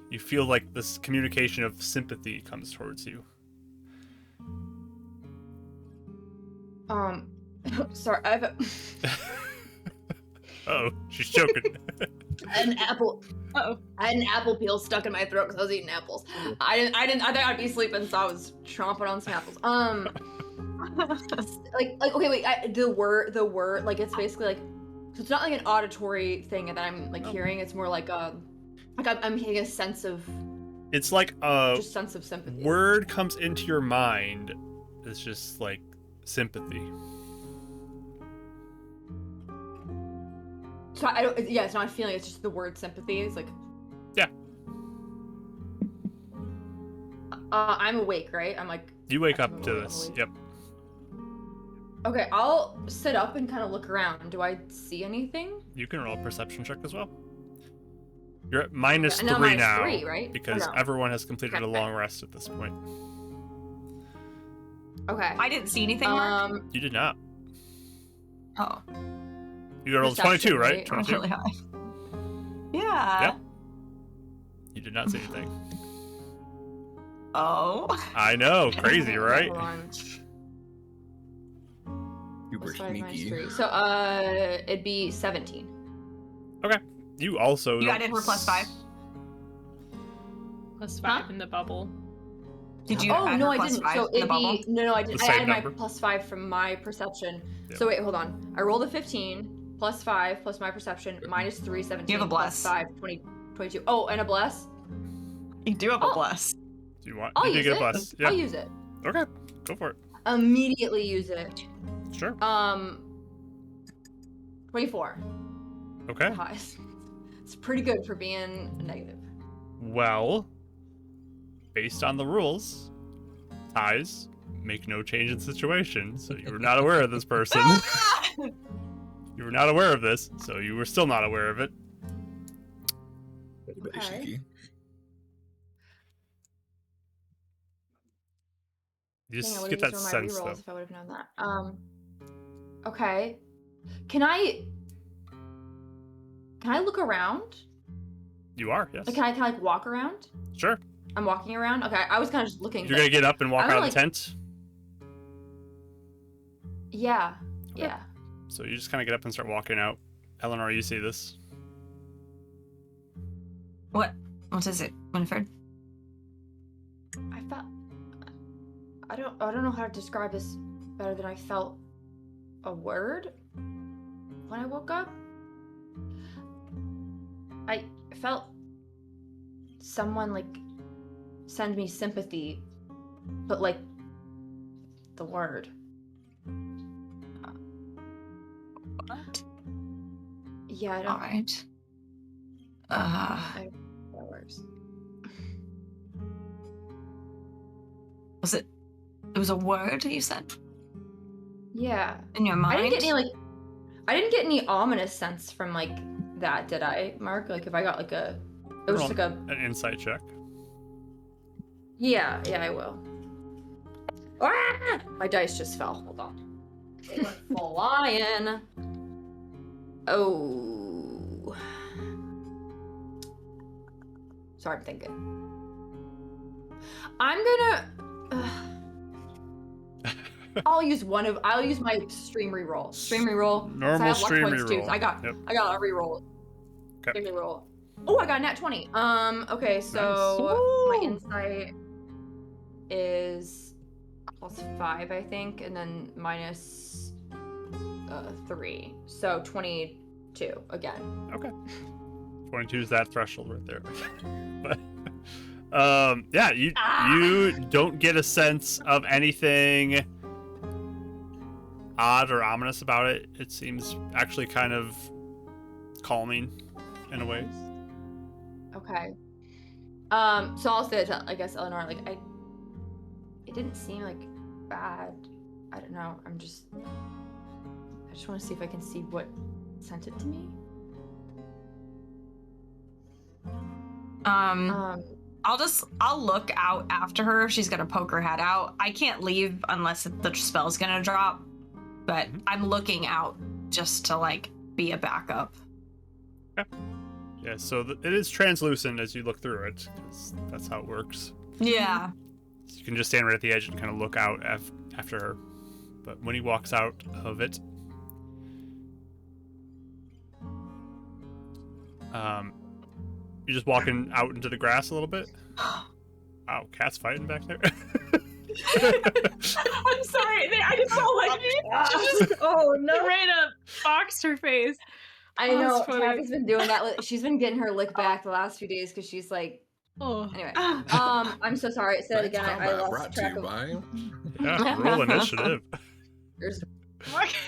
you feel like this communication of sympathy comes towards you. Sorry, I have Oh, she's choking. an apple. Uh-oh. I had an apple peel stuck in my throat because I was eating apples. I thought I'd be sleeping, so I was chomping on some apples. Like okay, wait. The word, like it's basically like, so it's not like an auditory thing that I'm like hearing. It's more like I'm getting a sense of. It's like a Just sense of sympathy. word comes into your mind. It's just like sympathy. So I don't. Yeah, it's not a feeling. It's just the word sympathy. It's like. Yeah. I'm awake, right? I'm like. You wake I'm up to awake, I'm this. awake. Yep. Okay, I'll sit up and kind of look around. Do I see anything? You can roll a perception check as well. You're at minus Yeah, no, 3 minus now, 3, right? because Or no? everyone has completed a Okay. long rest at this point. Okay. I didn't see anything, Mark. You did not. Oh, You rolled a Perception, 22, right? right? that was 22. really high. Yeah. Yep. You did not see anything. Oh. I know, crazy, right? Hold on. You were Plus 5 minus sneaky. 3. So, it'd be 17. You also. You added her plus 5? +5 Huh? in the bubble. Did you Oh, add no, her I plus didn't. 5 So in the it'd bubble? be. No, I didn't. The I same added my number? plus 5 from my perception. Yep. So, wait, hold on. I rolled a 15, plus 5, plus my perception, minus 3, 17. You have a plus bless. 5, 20, 22. Oh, and a bless? You do have a Oh. bless. Do you want? I'll you use can it. get a bless. Yeah. I'll use it. Okay. Go for it. Immediately use it. Sure. 24. Okay. Highs. It's pretty good for being negative. Well, based on the rules, ties make no change in situation. So you were not aware of this person. You were not aware of this, so you were still not aware of it. Very Okay. sneaky. You Dang, I just would've get that used one of my sense, though. rerolls if I would have known that. Okay. Can I look around? You are, yes. Like, can I like walk around? Sure. I'm walking around. Okay, I was kind of just looking. You're gonna get up and walk I'm out of like- the tent. Yeah. Yeah. So you just kind of get up and start walking out. Eleanor, you see this? What is it, Winifred? I felt. I don't know how to describe this better than I felt a word when I woke up. I felt someone like send me sympathy, but like the word. What? Yeah, I don't All right. know how that works. Was it? It was a word you said Yeah. in your mind. I didn't get any ominous sense from like that, did I, Mark? Like if I got like it was just like a An insight check. yeah, I will. Ah! My dice just fell. Hold on. It went flying. Oh. Sorry, I'm thinking. I'm gonna. I'll use my stream reroll. Stream reroll. 'cause I Normal have luck stream points too, reroll. so I got Yep. a reroll. Okay. Stream reroll. Oh, I got a nat 20. Okay, so my insight is +5, I think, and then minus 3. So 22 again. Okay. 22 is that threshold right there. But yeah, you don't get a sense of anything odd or ominous about it. It seems actually kind of calming in a way. Okay. So I'll say to, I guess, Eleanor, like, it didn't seem like bad. I don't know. I just want to see if I can see what sent it to me. I'll look out after her if she's gonna poke her head out. I can't leave unless the spell's gonna drop, but I'm looking out just to like be a backup. Okay. Yeah, so it is translucent as you look through it, 'cause that's how it works. Yeah. So you can just stand right at the edge and kind of look out after her. But when he walks out of it, you're just walking out into the grass a little bit. Wow, cat's fighting back there. I'm sorry. I just saw like Oh no! Right up, boxed her face. I know. Kathy's been doing that. She's been getting her lick back the last few days because she's like. Oh. Anyway, I'm so sorry. Say it again. I lost track of. Yeah, roll initiative. There's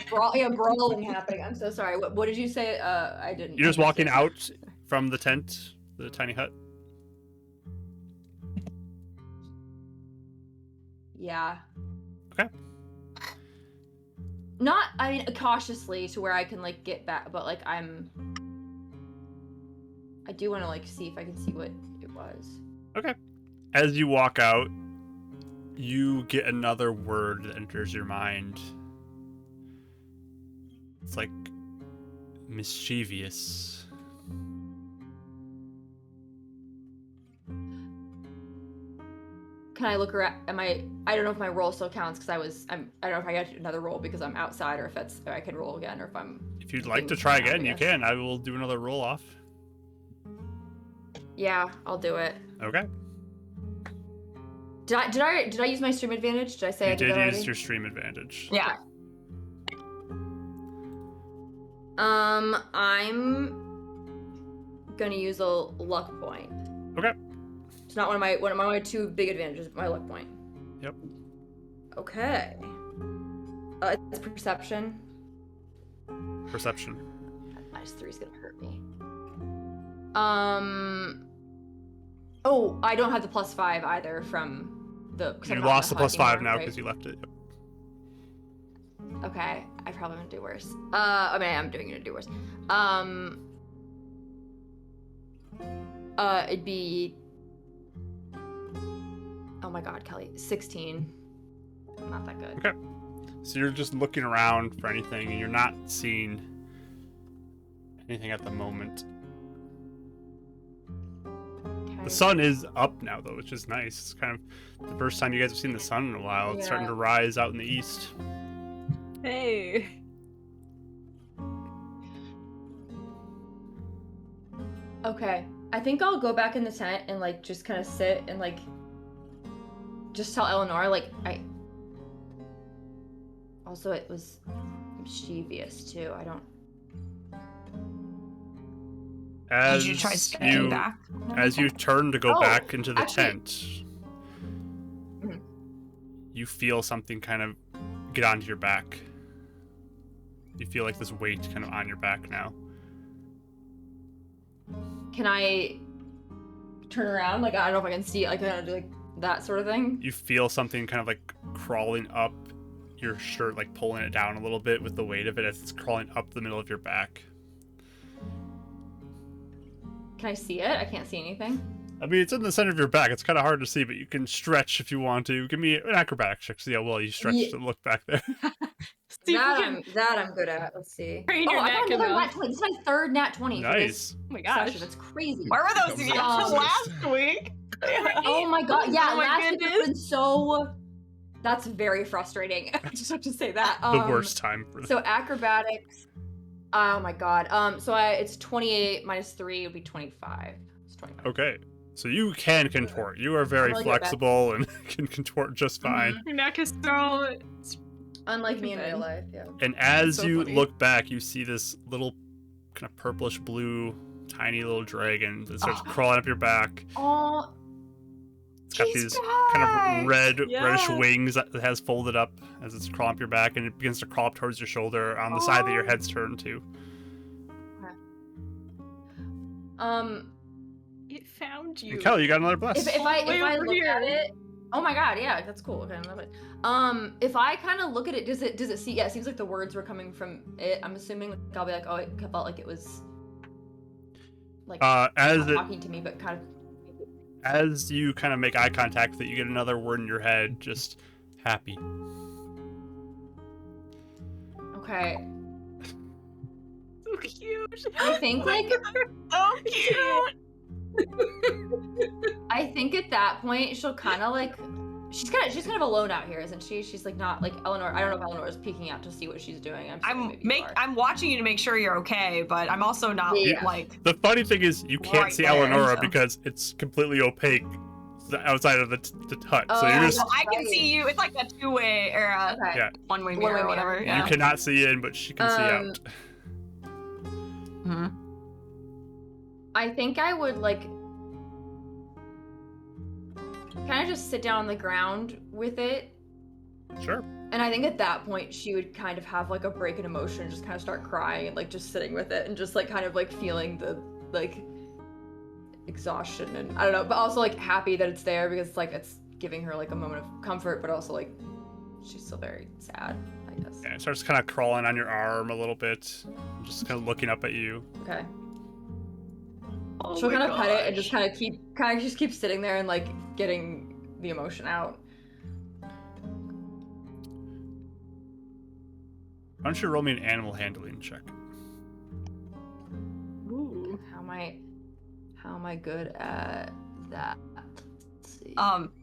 brawling happening. I'm so sorry. What did you say? I didn't. You're just walking out from the tent, the tiny hut. Yeah. Okay. Not, I mean, cautiously to where I can like get back, but like I do want to like see if I can see what it was. Okay. As you walk out, you get another word that enters your mind. It's like mischievous. Can I look around? I don't know if my roll still counts because I don't know if I got another roll because I'm outside or if I can roll again or if I'm. If you'd like to try again, you can. I will do another roll off. Yeah, I'll do it. Okay. Did I use my stream advantage? Did I say I did that already? You did use your stream advantage. Yeah. I'm gonna use a luck point. Okay. It's not one of my two big advantages. My luck point. Yep. Okay. It's perception. Perception. -3 is gonna hurt me. Oh, I don't have the +5 either from the. You lost the +5 now because you left it. Yep. Okay, I probably gonna do worse. I mean, I'm gonna do worse. It'd be. Oh my God, Kelly, 16. Not that good. Okay. So you're just looking around for anything, and you're not seeing anything at the moment. Okay. The sun is up now, though, which is nice. It's kind of the first time you guys have seen the sun in a while. It's starting to rise out in the east. Hey. Okay, I think I'll go back in the tent and like just kind of sit and like just tell Eleanor like Also, it was mischievous too. I don't. As Did you try standing back? As you turn to go back into the actually- tent, you feel something kind of get onto your back. You feel like this weight kind of on your back now. Can I turn around? Like, I don't know if I can see, like, kind of do, like, that sort of thing. You feel something kind of, like, crawling up your shirt, like, pulling it down a little bit with the weight of it as it's crawling up the middle of your back. Can I see it? I can't see anything. I mean, it's in the center of your back. It's kind of hard to see, but you can stretch if you want to. Give me an acrobatics check. See how well you stretch Yeah. to look back there. See if you can I'm good at. Let's see. Train Oh, your I got neck another enough. nat 20. This is my third nat 20 for this Nice. Oh my gosh. session. That's crazy. Where were those Comes yet up from with last week? Oh my god. Yeah, Oh my last week goodness. has been so. That's very frustrating. I just have to say that. The worst time for So acrobatics. Oh my god. So it's 28 minus 3 would be 25. It's 25. Okay. So you can contort. You are very really good at that. flexible and can contort just fine. Your neck is so. Unlike me in Good. real life, yeah. And as so you funny. look back, you see this little kind of purplish blue, tiny little dragon that starts crawling up your back. Oh, It's got He's these kind of back! reddish Yeah. wings that it has folded up as it's crawling up your back, and it begins to crawl up towards your shoulder on the side that your head's turned to. It found you. And Kelly, you got another bless. if I way over look here. at it, oh my god, yeah, that's cool. Okay, I love it. If I kind of look at it, does it see? Yeah, it seems like the words were coming from it. I'm assuming I'll be like, oh, it felt like it was like As not it talking to me, but kind of. as you kind of make eye contact with it, you get another word in your head, just happy. Okay, So cute. I think like So cute. I think at that point she'll kind of like she's kind of alone out here, isn't she? She's like not like Eleanor. I don't know if Eleanor is peeking out to see what she's doing. I'm watching you to make sure you're okay, but I'm also not Yeah. like The funny thing is, you can't Right see there, Eleonora so- because it's completely opaque outside of the hut. So Oh, you're yeah, just well, I can Right. see you. It's like a two-way or a Okay. Yeah. one-way One-way mirror or mirror. whatever. You Yeah. you cannot see in, but she can see out. Mhm. I think I would like kind of just sit down on the ground with it. Sure. And I think at that point she would kind of have like a break in emotion, just kind of start crying and like just sitting with it and just like kind of like feeling the like exhaustion and I don't know, but also like happy that it's there because like it's giving her like a moment of comfort, but also like she's still very sad, I guess. Yeah, it starts kind of crawling on your arm a little bit, just kind of looking up at you. Okay. Oh She'll my kind of pet it and gosh. just kind of just keep sitting there and like getting the emotion out. Why don't you roll me an animal handling check? Ooh. How am I good at that? Let's see.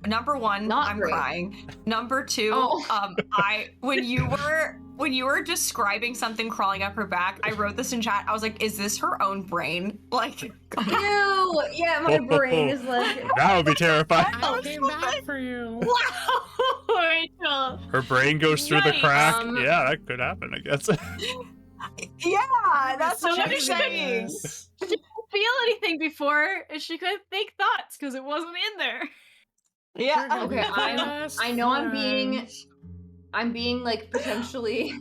Number one, Not I'm great. crying. Number two, Oh. when you were describing something crawling up her back, I wrote this in chat. I was like, is this her own brain? Like, Ew! Yeah, my brain is like. That would be terrifying. I came back for you. Rachel. Her brain goes through the Nice. crack. Yeah, that could happen, I guess. yeah, that's So what I'm what saying. Feel anything before, and she couldn't think thoughts because it wasn't in there. Yeah. Okay, I know I'm being like potentially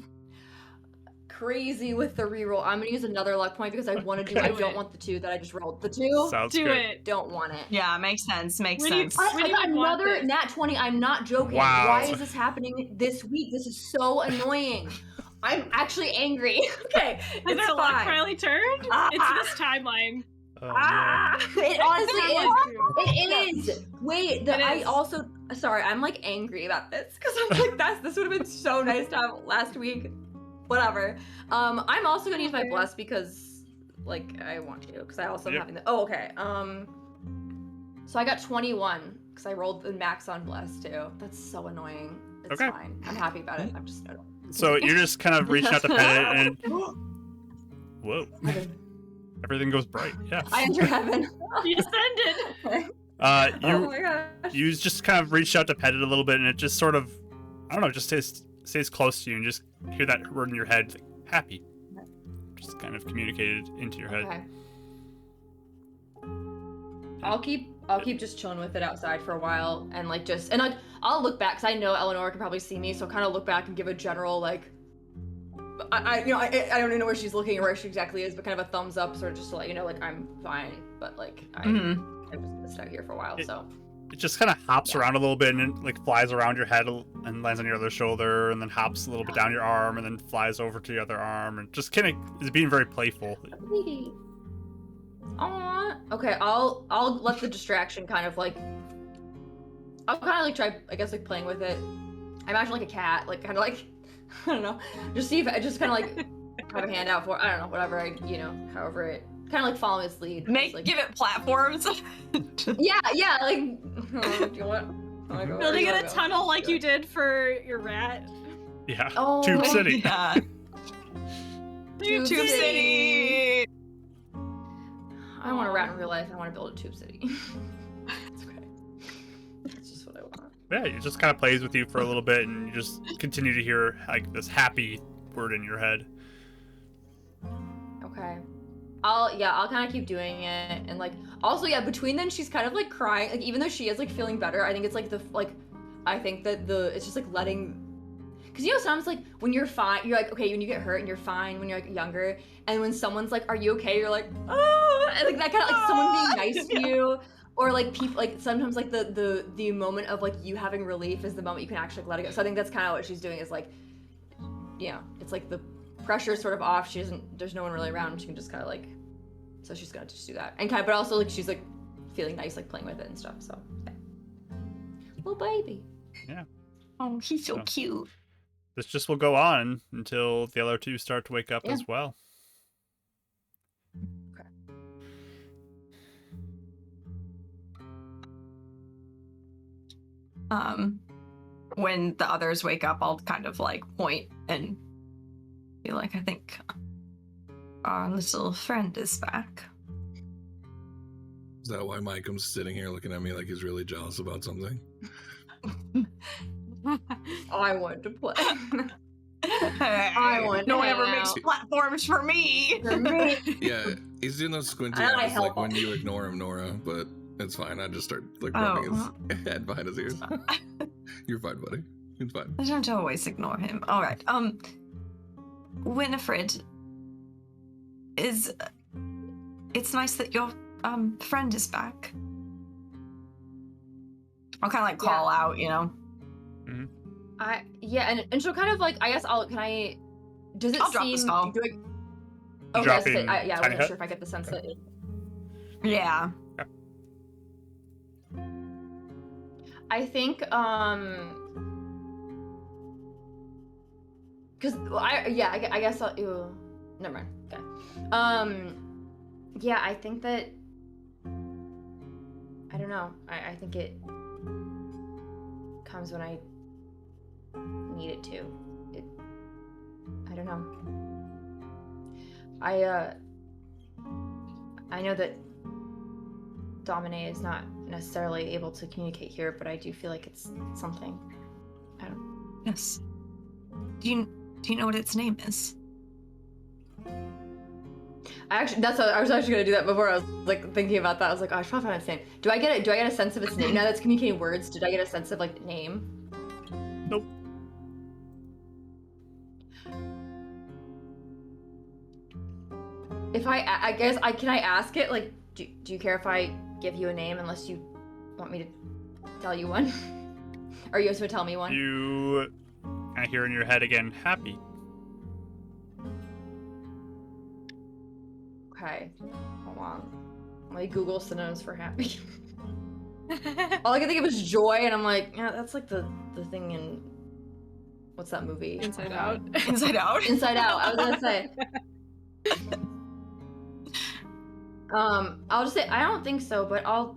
crazy with the reroll. I'm gonna use another luck point because I want to do. I Okay. don't want the 2 that I just rolled. The 2 Sounds Do good. it. don't want it. Yeah, makes sense. Makes When you- sense. I When got you want another this. nat 20. I'm not joking. Wow. Why is this happening this week? This is so annoying. I'm actually angry. Okay, Has it's our luck fine. finally turned? Ah. It's this timeline. Oh, no. It honestly is. Timeline. It is. Wait, It I is. also sorry, I'm like angry about this because I'm like this would have been so nice to have last week. Whatever. I'm also gonna use my Okay. bless because like I want to because I also am Yep. having the okay. So I got 21 because I rolled the max on bless too. That's so annoying. It's Okay. fine. I'm happy about it. I'm just So you're just kind of reaching out to pet it, and whoa, everything goes bright. Yeah. I enter heaven. You ascended. Oh You my gosh. you just kind of reach out to pet it a little bit, and it just sort of, I don't know, just stays close to you, and just hear that word in your head, like, happy. Just kind of communicated into your head. Okay. I'll keep just chilling with it outside for a while and like just and like I'll look back because I know Eleanor can probably see me, so kind of look back and give a general like I don't even know where she's looking or where she exactly is, but kind of a thumbs up, sort of just to let you know like I'm fine, but like I'm just gonna sit out here for a while. So It just kind of hops around a little bit, and it like flies around your head and lands on your other shoulder, and then hops a little bit down your arm, and then flies over to the other arm, and just kind of is being very playful. Aw. Okay, I'll let the distraction kind of like. I'll kind of like try, I guess, like playing with it. I imagine like a cat, like kind of like, I don't know, just see if I just kind of like have a hand out for, I don't know, whatever however it, kind of like follow its lead. Like, Give it platforms. yeah, like, do you want? Building in a tunnel like you did for your rat. Yeah. Oh, Tube City. Yeah. Tube Tube City. I don't want a rat in real life. I want to build a tube city. It's okay. That's just what I want. Yeah, it just kind of plays with you for a little bit, and you just continue to hear like this happy word in your head. Okay. I'll kind of keep doing it, and like also between then she's kind of like crying, like even though she is like feeling better. I think it's like I think that it's just like letting, because sometimes like when you're fine, you're like okay when you get hurt and you're fine when you're like younger, and when someone's like are you okay, you're like oh, and like that kind of like someone being nice to you, or like people like sometimes like the moment of like you having relief is the moment you can actually like, let it go. So I think that's kind of what she's doing is like it's like the pressure is sort of off. There's no one really around. She can just kind of like, so she's gonna just do that and but also like she's like feeling nice like playing with it and stuff. So little baby. Yeah. Oh, he's so cute. This just will go on until the other two start to wake up as well. Okay. When the others wake up, I'll kind of like point and be like, I think our little friend is back. Is that why Mike's sitting here looking at me like he's really jealous about something? I want to play. No one ever makes platforms for me. For me. Yeah, he's doing those squinty And I eyes help like when him. you ignore him, Nora, but it's fine. I just start like rubbing his head behind his ears. You're fine, buddy. It's fine. I don't always ignore him. All right. Winifred, it's nice that your friend is back. I'll kind of like call out, Mm-hmm. And she'll kind of like does it I'll drop the seem spell. I Dropping I tiny wasn't hut? sure if I get the sense that Yeah. I think because I guess I'll never mind. Okay. I think that I don't know. I think it comes when I need it to. I don't know. I know that Domine is not necessarily able to communicate here, but I do feel like it's something. I don't. Yes. Do you know what its name is? I was actually gonna do that before. I was like thinking about that. I was like, oh, I should probably find its name. Do I get a sense of its name now that's communicating words? Did I get a sense of like the name? Nope. If I guess can I ask it? Like, do you care if I give you a name unless you want me to tell you one? Or are you supposed to tell me one? You kind of hear in your head again, happy. Okay, hold on. Let me Google synonyms for happy. All I can think of is joy, and I'm like, yeah, that's like the thing in what's that movie? Inside Out. Inside Out. Inside Out. I was gonna say. I'll just say I don't think so, but I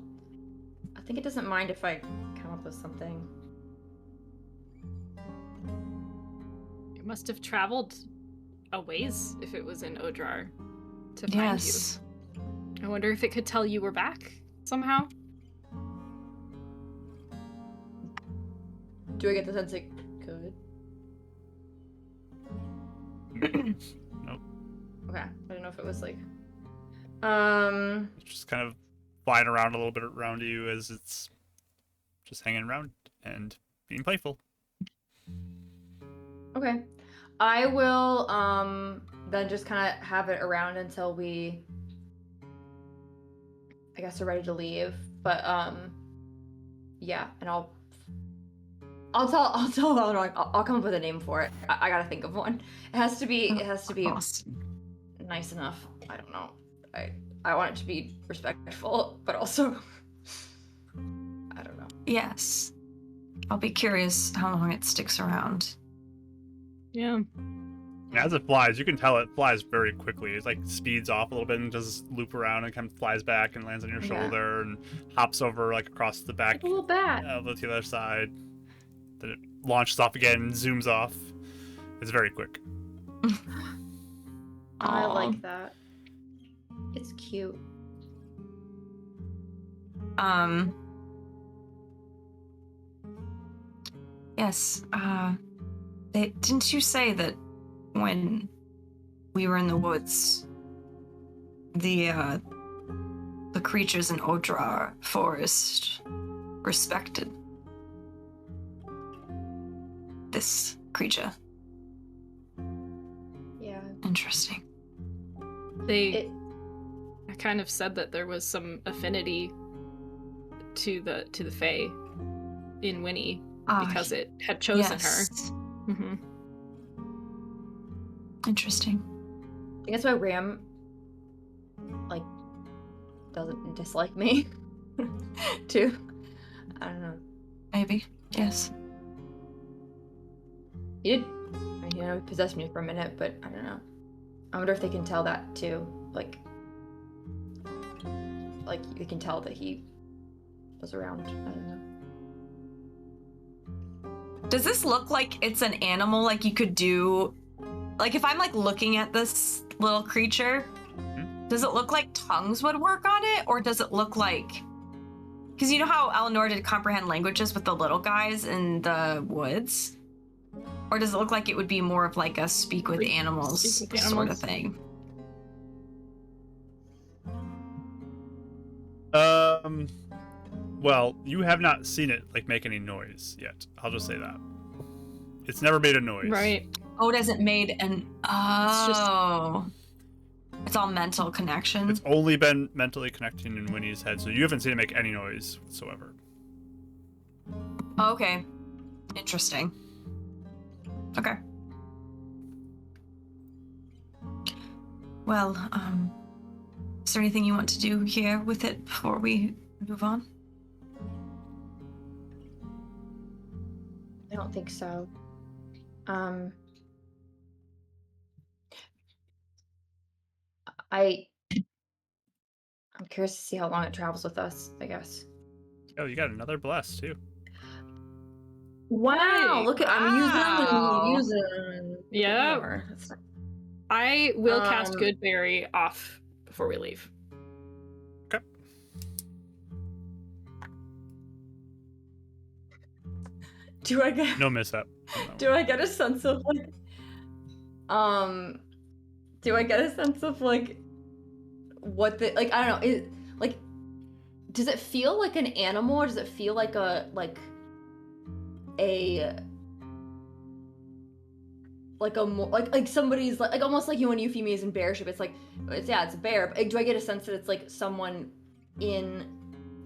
think it doesn't mind if I come up with something. You must have traveled a ways if it was in Odrar to find Yes. you. I wonder if it could tell you were back somehow. Do I get the sense it could? Nope. Okay, I didn't know if it was like. It's just kind of flying around a little bit around you as it's just hanging around and being playful. Okay. I will then just kind of have it around until we I guess are ready to leave. But yeah, and I'll tell Eleanor I'll come up with a name for it. I gotta think of one. It has to be Awesome. nice enough. I don't know. I want it to be respectful, but also, I don't know. Yes. I'll be curious how long it sticks around. Yeah. As it flies, you can tell it flies very quickly. It like speeds off a little bit and does loop around and kind of flies back and lands on your Yeah. shoulder and hops over like across the back Like a little bat. to the other side. Then it launches off again and zooms off. It's very quick. I Aw. like that. It's cute. Yes. Didn't you say that when we were in the woods, the creatures in Odrar forest respected this creature? Yeah. Interesting. They kind of said that there was some affinity to the Fae in Winnie because it had chosen her. Mm-hmm. Interesting. I think that's why Ram, like, doesn't dislike me, too. I don't know. Maybe. Yes. He did, he possessed me for a minute, but I don't know. I wonder if they can tell that, too. Like, you can tell that he was around. I don't know. Does this look like it's an animal? Like you could do, like if I'm like looking at this little creature, does it look like tongues would work on it, or does it look like? Because you know how Eleanor did comprehend languages with the little guys in the woods, or does it look like it would be more of like a speak with animals Speak with sort animals. of thing? Well, you have not seen it like make any noise yet. I'll just say that. It's never made a noise. Right. Oh, it hasn't made an. just- Oh. It's all mental connection. It's only been mentally connecting in Winnie's head, so you haven't seen it make any noise whatsoever. Okay. Interesting. Okay. Well, is there anything you want to do here with it before we move on? I don't think so. I'm curious to see how long it travels with us, I guess. Oh, you got another bless too. Wow, Hey, look at I'm using them wow. and using them. Yeah. More. That's not- I will cast Um, Goodberry off before we leave. Okay. Do I get No mishap. do I get a sense of like do I get a sense of like what the like I don't know, it like does it feel like an animal or does it feel like a somebody's like almost like you when Euphemia is in bearship, it's like it's a bear, but like, do I get a sense that it's like someone in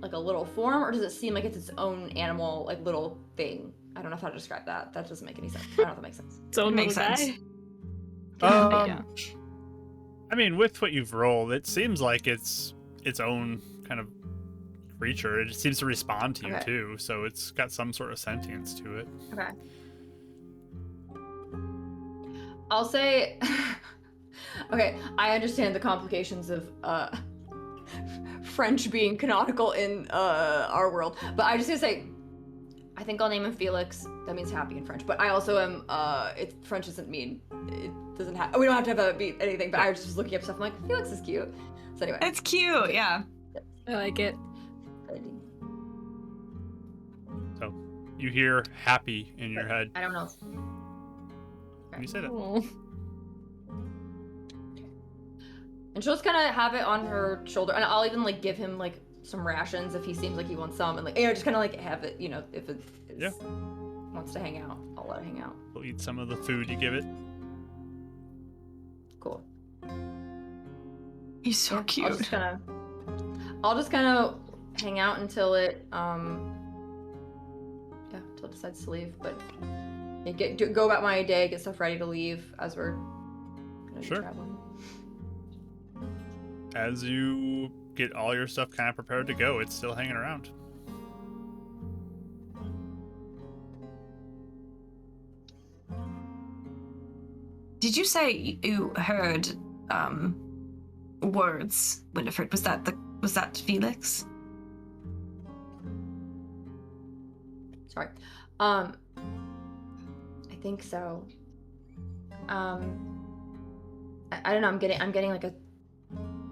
like a little form, or does it seem like it's its own animal, like little thing? I don't know how to describe that. That doesn't make any sense. I don't know if that makes sense. So It makes sense. Yeah. I mean, with what you've rolled, it seems like it's its own kind of creature. It seems to respond to you Okay. too, so it's got some sort of sentience to it. Okay. I'll say okay, I understand the complications of French being canonical in our world, but I just gonna say I think I'll name him Felix. That means happy in French. But I also am French doesn't mean it doesn't have we don't have to have that be anything, but I was just looking up stuff. I'm like, Felix is cute. So anyway. It's cute, yeah. I like it. So you hear happy in your head I don't know. when you say that. Oh. And she'll just kind of have it on her shoulder, and I'll even like give him like some rations if he seems like he wants some, and like just kind of like have it, if it wants to hang out, I'll let it hang out. We'll eat some of the food you give it. Cool. He's so cute. I'll just kind of hang out until it until it decides to leave, but go about my day, get stuff ready to leave as we're gonna be Sure. traveling. as you get all your stuff kind of prepared to go, it's still hanging around. Did you say you heard words, Winifred? Was that Felix? Sorry. I think so. I don't know. I'm getting like a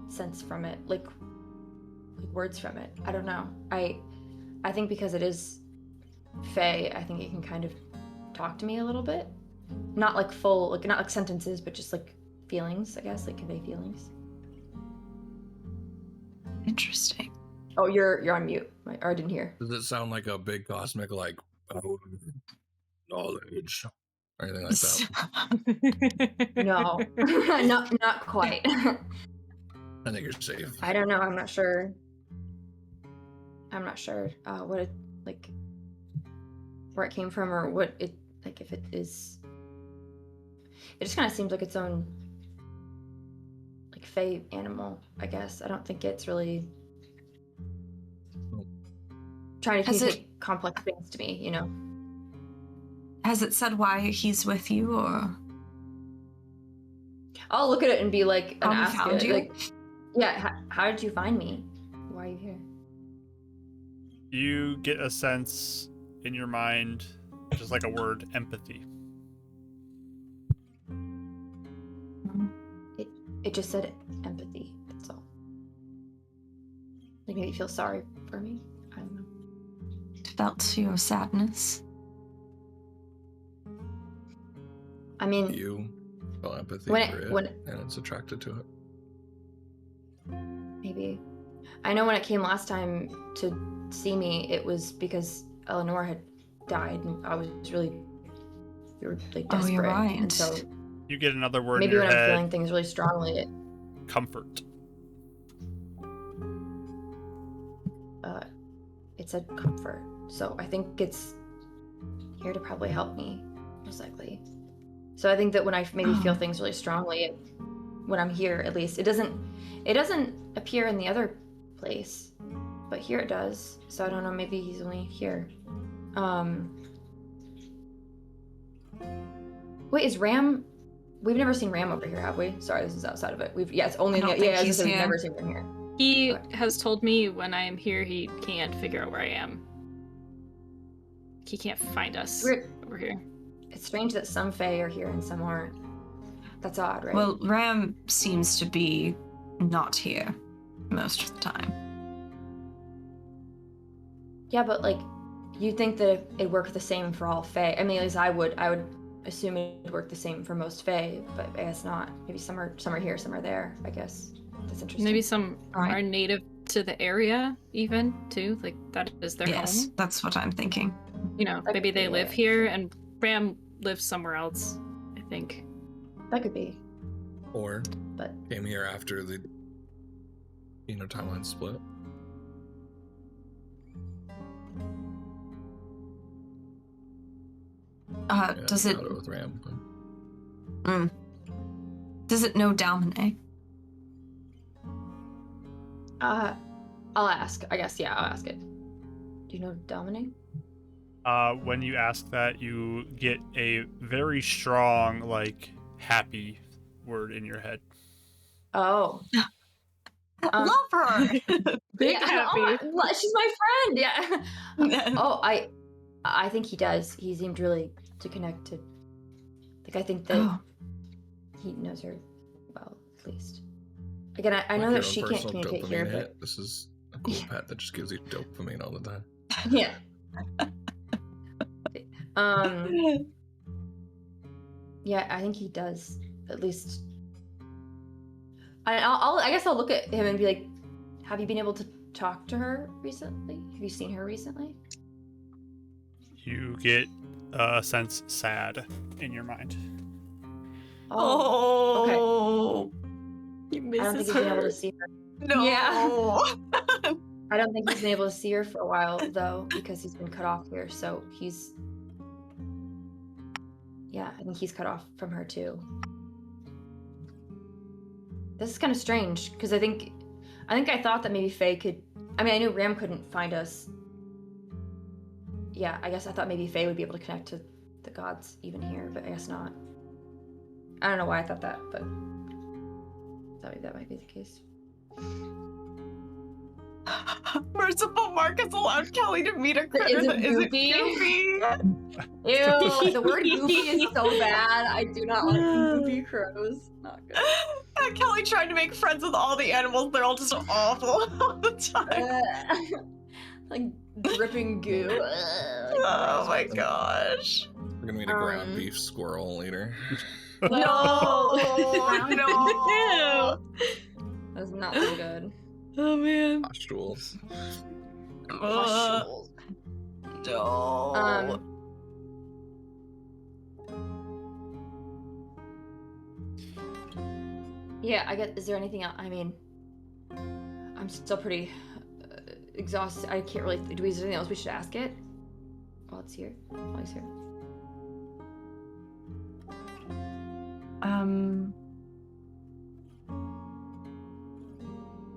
sense from it, like words from it. I don't know. I think because it is Fae, I think it can kind of talk to me a little bit. Not like full, like not like sentences, but just like feelings, I guess, like convey feelings. Interesting. Oh, you're on mute. Or I didn't hear. Does it sound like a big cosmic, like, knowledge or anything like that? No, not quite. I think you're safe. I don't know. I'm not sure. What it like, where it came from, or what it like. If it is, it just kind of seems like its own like Fae animal. I guess I don't think it's really trying to communicate complex things to me. You know. Has it said why he's with you, or? I'll look at it and be like, and ask found it, you? like, yeah, how did you find me? Why are you here? You get a sense in your mind, just like a word, empathy. It just said empathy. That's all. Like maybe you feel sorry for me. I don't know. It felt your sadness. I mean, You feel empathy When for it- it, when- and it's attracted to it. maybe. I know when it came last time to see me, it was because Eleanor had died, and I was really, we were like Oh, desperate. you're right. And so You get another word maybe in your when I'm head, feeling things really strongly, comfort. it said comfort. So I think it's here to probably help me, most likely. So I think that when I maybe feel things really strongly, when I'm here, at least it doesn't appear in the other place, but here it does. So I don't know. Maybe he's only here. Wait, is Ram? We've never seen Ram over here, have we? Sorry, this is outside of it. It's only I don't in think the, yeah. he's We've here. never seen him here. He Okay. has told me when I am here, he can't figure out where I am. He can't find us Weird. over here. It's strange that some Fae are here and some aren't. That's odd, right? Well, Ram seems to be not here most of the time. yeah, but like, you'd think that it worked the same for all Fae. I mean, at least I would assume it'd work the same for most Fae, but I guess not. Maybe some are here, some are there. I guess that's interesting. Maybe some Right. are native to the area, even too. Like that is their Yes, home. that's what I'm thinking. You know, That maybe could they be live it. here, and Ram lives somewhere else. I think. That could be, Or but came here after the, timeline split. Yeah, Does it got it with Ram. does it know Dominic? I'll ask. I guess I'll ask it. Do you know Dominic? When you ask that, you get a very strong, like, happy word in your head. Oh, Love her. Big yeah. happy. Oh, she's my friend. Yeah. Oh, I think he does. He seemed really to connect to. Like, I think that Oh, he knows her well, at least. Again, I know Like that your she own can't personal communicate dopamine here, hit. This is a cool Yeah. pet that just gives you dopamine all the time. but yeah. Yeah, I think he does. At least. I guess I'll look at him and be like, "Have you been able to talk to her recently? Have you seen her recently?" You get a sense sad in your mind. oh, He I don't think misses he's been able her. to see her. no. Yeah. I don't think he's been able to see her for a while though, because he's been cut off here. So he's, I think he's cut off from her too. This is kind of strange because I think I thought that maybe Faye could. I mean, I knew Ram couldn't find us. Yeah, I guess I thought maybe Faye would be able to connect to the gods even here, but I guess not. I don't know why I thought that, but that might be the case. Merciful Marcus allowed Kelly to meet a critter Is it that isn't goofy? goofy. Ew, the word goofy is so bad. I do not like goofy crows. Not good. Kelly tried to make friends with all the animals. They're all just awful all the time. Like dripping goo. Oh my gosh. We're gonna meet a ground beef squirrel later. No. No. That's not so good. Oh man. Pustules. Pustules. No. Yeah, I get. Is there anything else? I mean, I'm still pretty exhausted. I can't really. Is there anything else we should ask it? While it's here. While he's here.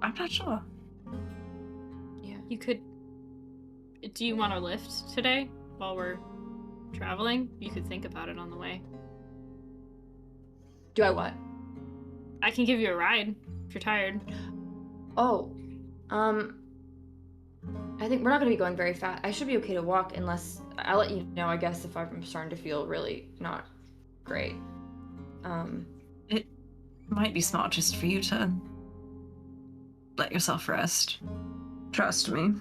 I'm not sure. Yeah. You could. Do you want a lift today while we're traveling? You could think about it on the way. Do I what? I can give you a ride if you're tired. Oh, I think we're not going to be going very fast. I should be okay to walk unless I'll let you know, I guess, if I'm starting to feel really not great. It might be smart just for you to let yourself rest. Trust me.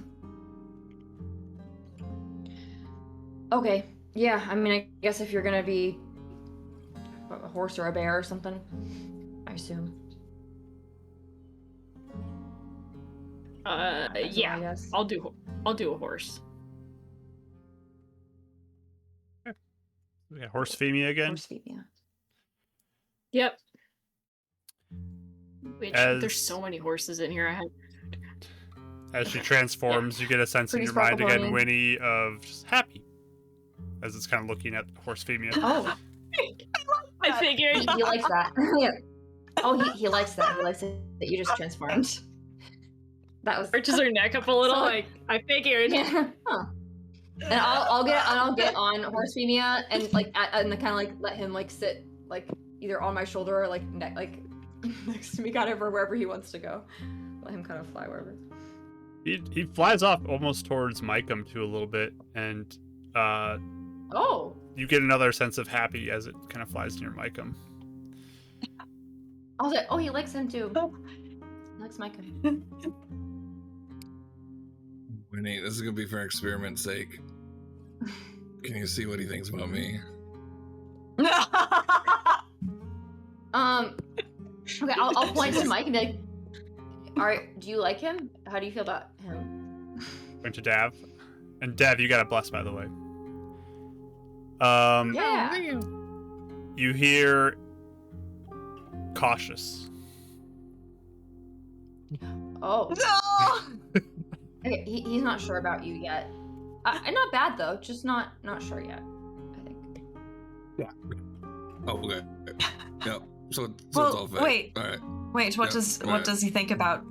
Okay. Yeah, I mean, I guess if you're going to be a horse or a bear or something, I assume. That's what I Yeah. guess. I'll do a horse. We got horse Femia again. Horse feet, yeah. Yep. Which As- there's so many horses in here. I have. As she transforms, you get a sense Pretty in your mind sparkle again, pony. Winnie, of just happy. As it's kind of looking at horse Femia. Oh, I figured. he likes that. Yeah. Oh, he likes that. He likes it that you just transformed. That was. Arches her neck up a little. So- Like I figured. Yeah. Huh. And I'll get on horse Femia and and kind of like let him like sit like either on my shoulder or like next to me, kind of, or wherever he wants to go. Let him kind of fly wherever. He flies off almost towards Micum too a little bit, and Oh. you get another sense of happy as it kind of flies near Micum. I was like, oh, he likes him too. He likes Micah. Winnie, this is gonna be for experiment's sake. Can you see what he thinks about me? Okay, I'll point to Mike and be like, all right, do you like him? How do you feel about him? Went to Dav. And Dav, you got a bless, by the way. Yeah. You hear cautious. Oh. No! Okay, he's not sure about you yet. Not bad though, just not sure yet. I think. Yeah. Oh, okay. Yeah. So it's Well, all fake. wait. All right. Wait, what Yeah, does he think about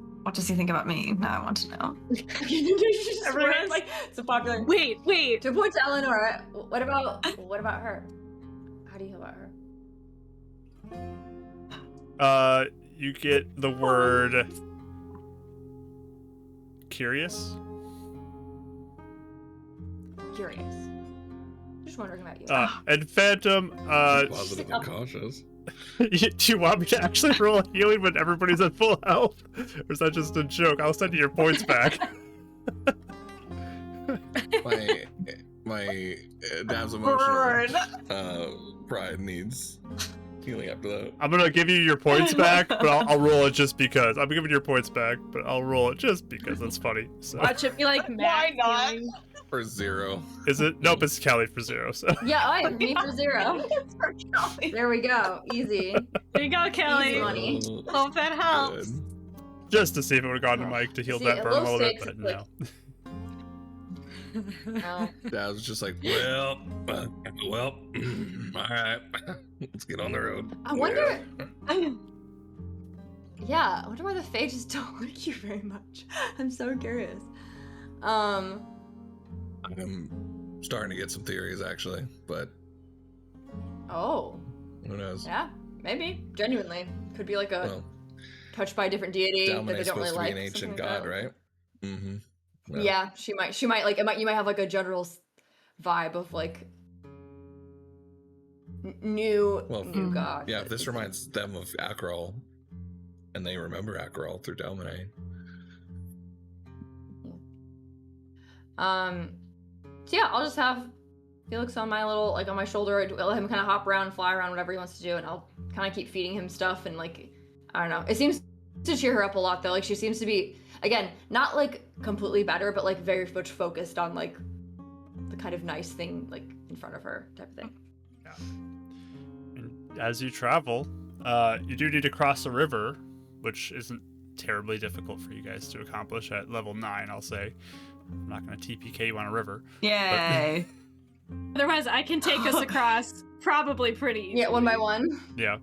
me? Now I want to know. Everyone's like, it's a popular. Wait. To point to Eleanor, what about her? How do you feel about her? You get the word curious. Curious. Just wondering about you. And Phantom, Positive and cautious. do you want me to actually roll a healing when everybody's at full health? Or is that just a joke? I'll send you your points back. My Dav's emotional pride needs healing after that. I'm gonna give you your points back, but I'll roll it just because. I'm giving you your points back, but I'll roll it just because that's funny. So Watch it be like Why not? healing. For 0. is it? Nope, it's Kelly for 0. So Yeah, me for 0. There we go. Easy. There you go, Kelly. Easy money. Hope that helps. Good. just to see if it would have gone to Mike to heal See, that a burn a low little bit, stakes, but it's no. No. Dad was just like, well, all right, let's get on the road. I wonder. Yeah, I wonder why the phages don't like you very much. I'm so curious. I'm starting to get some theories actually, but Oh, who knows? yeah, maybe. Genuinely. Could be like a Well, touched by a different deity that they Dominate's don't really supposed to be like. an ancient something like god, that. right? Mm-hmm. Yeah, she might like you might have like a general vibe of like new god. Yeah, if this reminds them of Akrol, and they remember Akrol through Dominate. So yeah, I'll just have Felix on my little on my shoulder. I'll let him kind of hop around, fly around, whatever he wants to do, and I'll kind of keep feeding him stuff and like I don't know. It seems to cheer her up a lot though. Like she seems to be again not like completely better, but like very much focused on like the kind of nice thing like in front of her type of thing. Yeah. And as you travel, you do need to cross a river, which isn't terribly difficult for you guys to accomplish at level 9, I'll say. I'm not going to TPK you on a river. Yay. Otherwise, I can take us across probably pretty easily. Yeah, one by one. Yeah.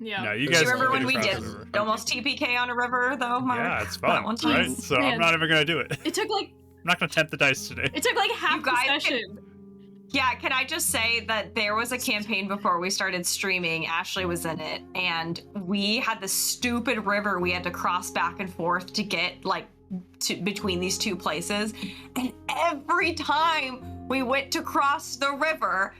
Yeah. No, you Do guys you Do you remember can when we cross did the river. almost TPK on a river, though, Mark? Yeah, it's That fun, one time? right? So I'm Man. not even going to do it. It took like I'm not going to tempt the dice today. half You the guys can- session. Yeah, can I just say that there was a campaign before we started streaming, Ashley was in it, and we had this stupid river we had to cross back and forth to get like between these two places. And every time we went to cross the river,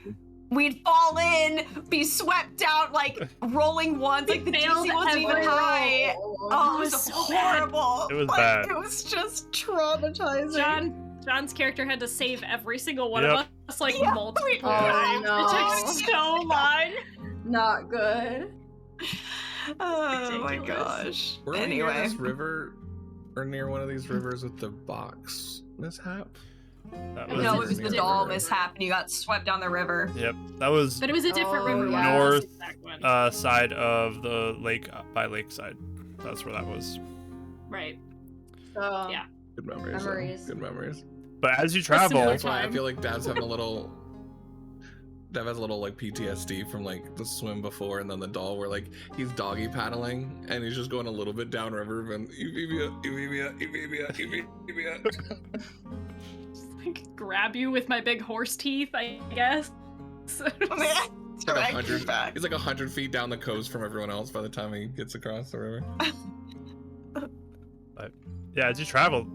we'd fall in, be swept out, like rolling ones, like the failed DC wasn't even every high. Oh, it was so bad. horrible. It was Like, bad. It was just traumatizing. John's character had to save every single one Yep. of us like Yeah, multiple we- times. Oh, It took so long. Not good. Oh my Ridiculous. gosh. Were we near Anyway. this river, or near one of these rivers with the box mishap? That No, was, No, it it was the different doll river. mishap and you got swept down the river. Yep, that was But it was a different Oh, river. yeah. one, North, that one. side of the lake by Lakeside. That's where that was. Right. So Yeah. Good memories. though. Memories. Good memories. But as you That's travel, similar That's why I time. feel like Dav's having a little. Dav has a little like PTSD from like the swim before, and then the doll where like he's doggy paddling and he's just going a little bit downriver and Just like grab you with my big horse teeth, I guess. Direct you back. He's like 100 feet down the coast from everyone else by the time he gets across the river. yeah, as you travel,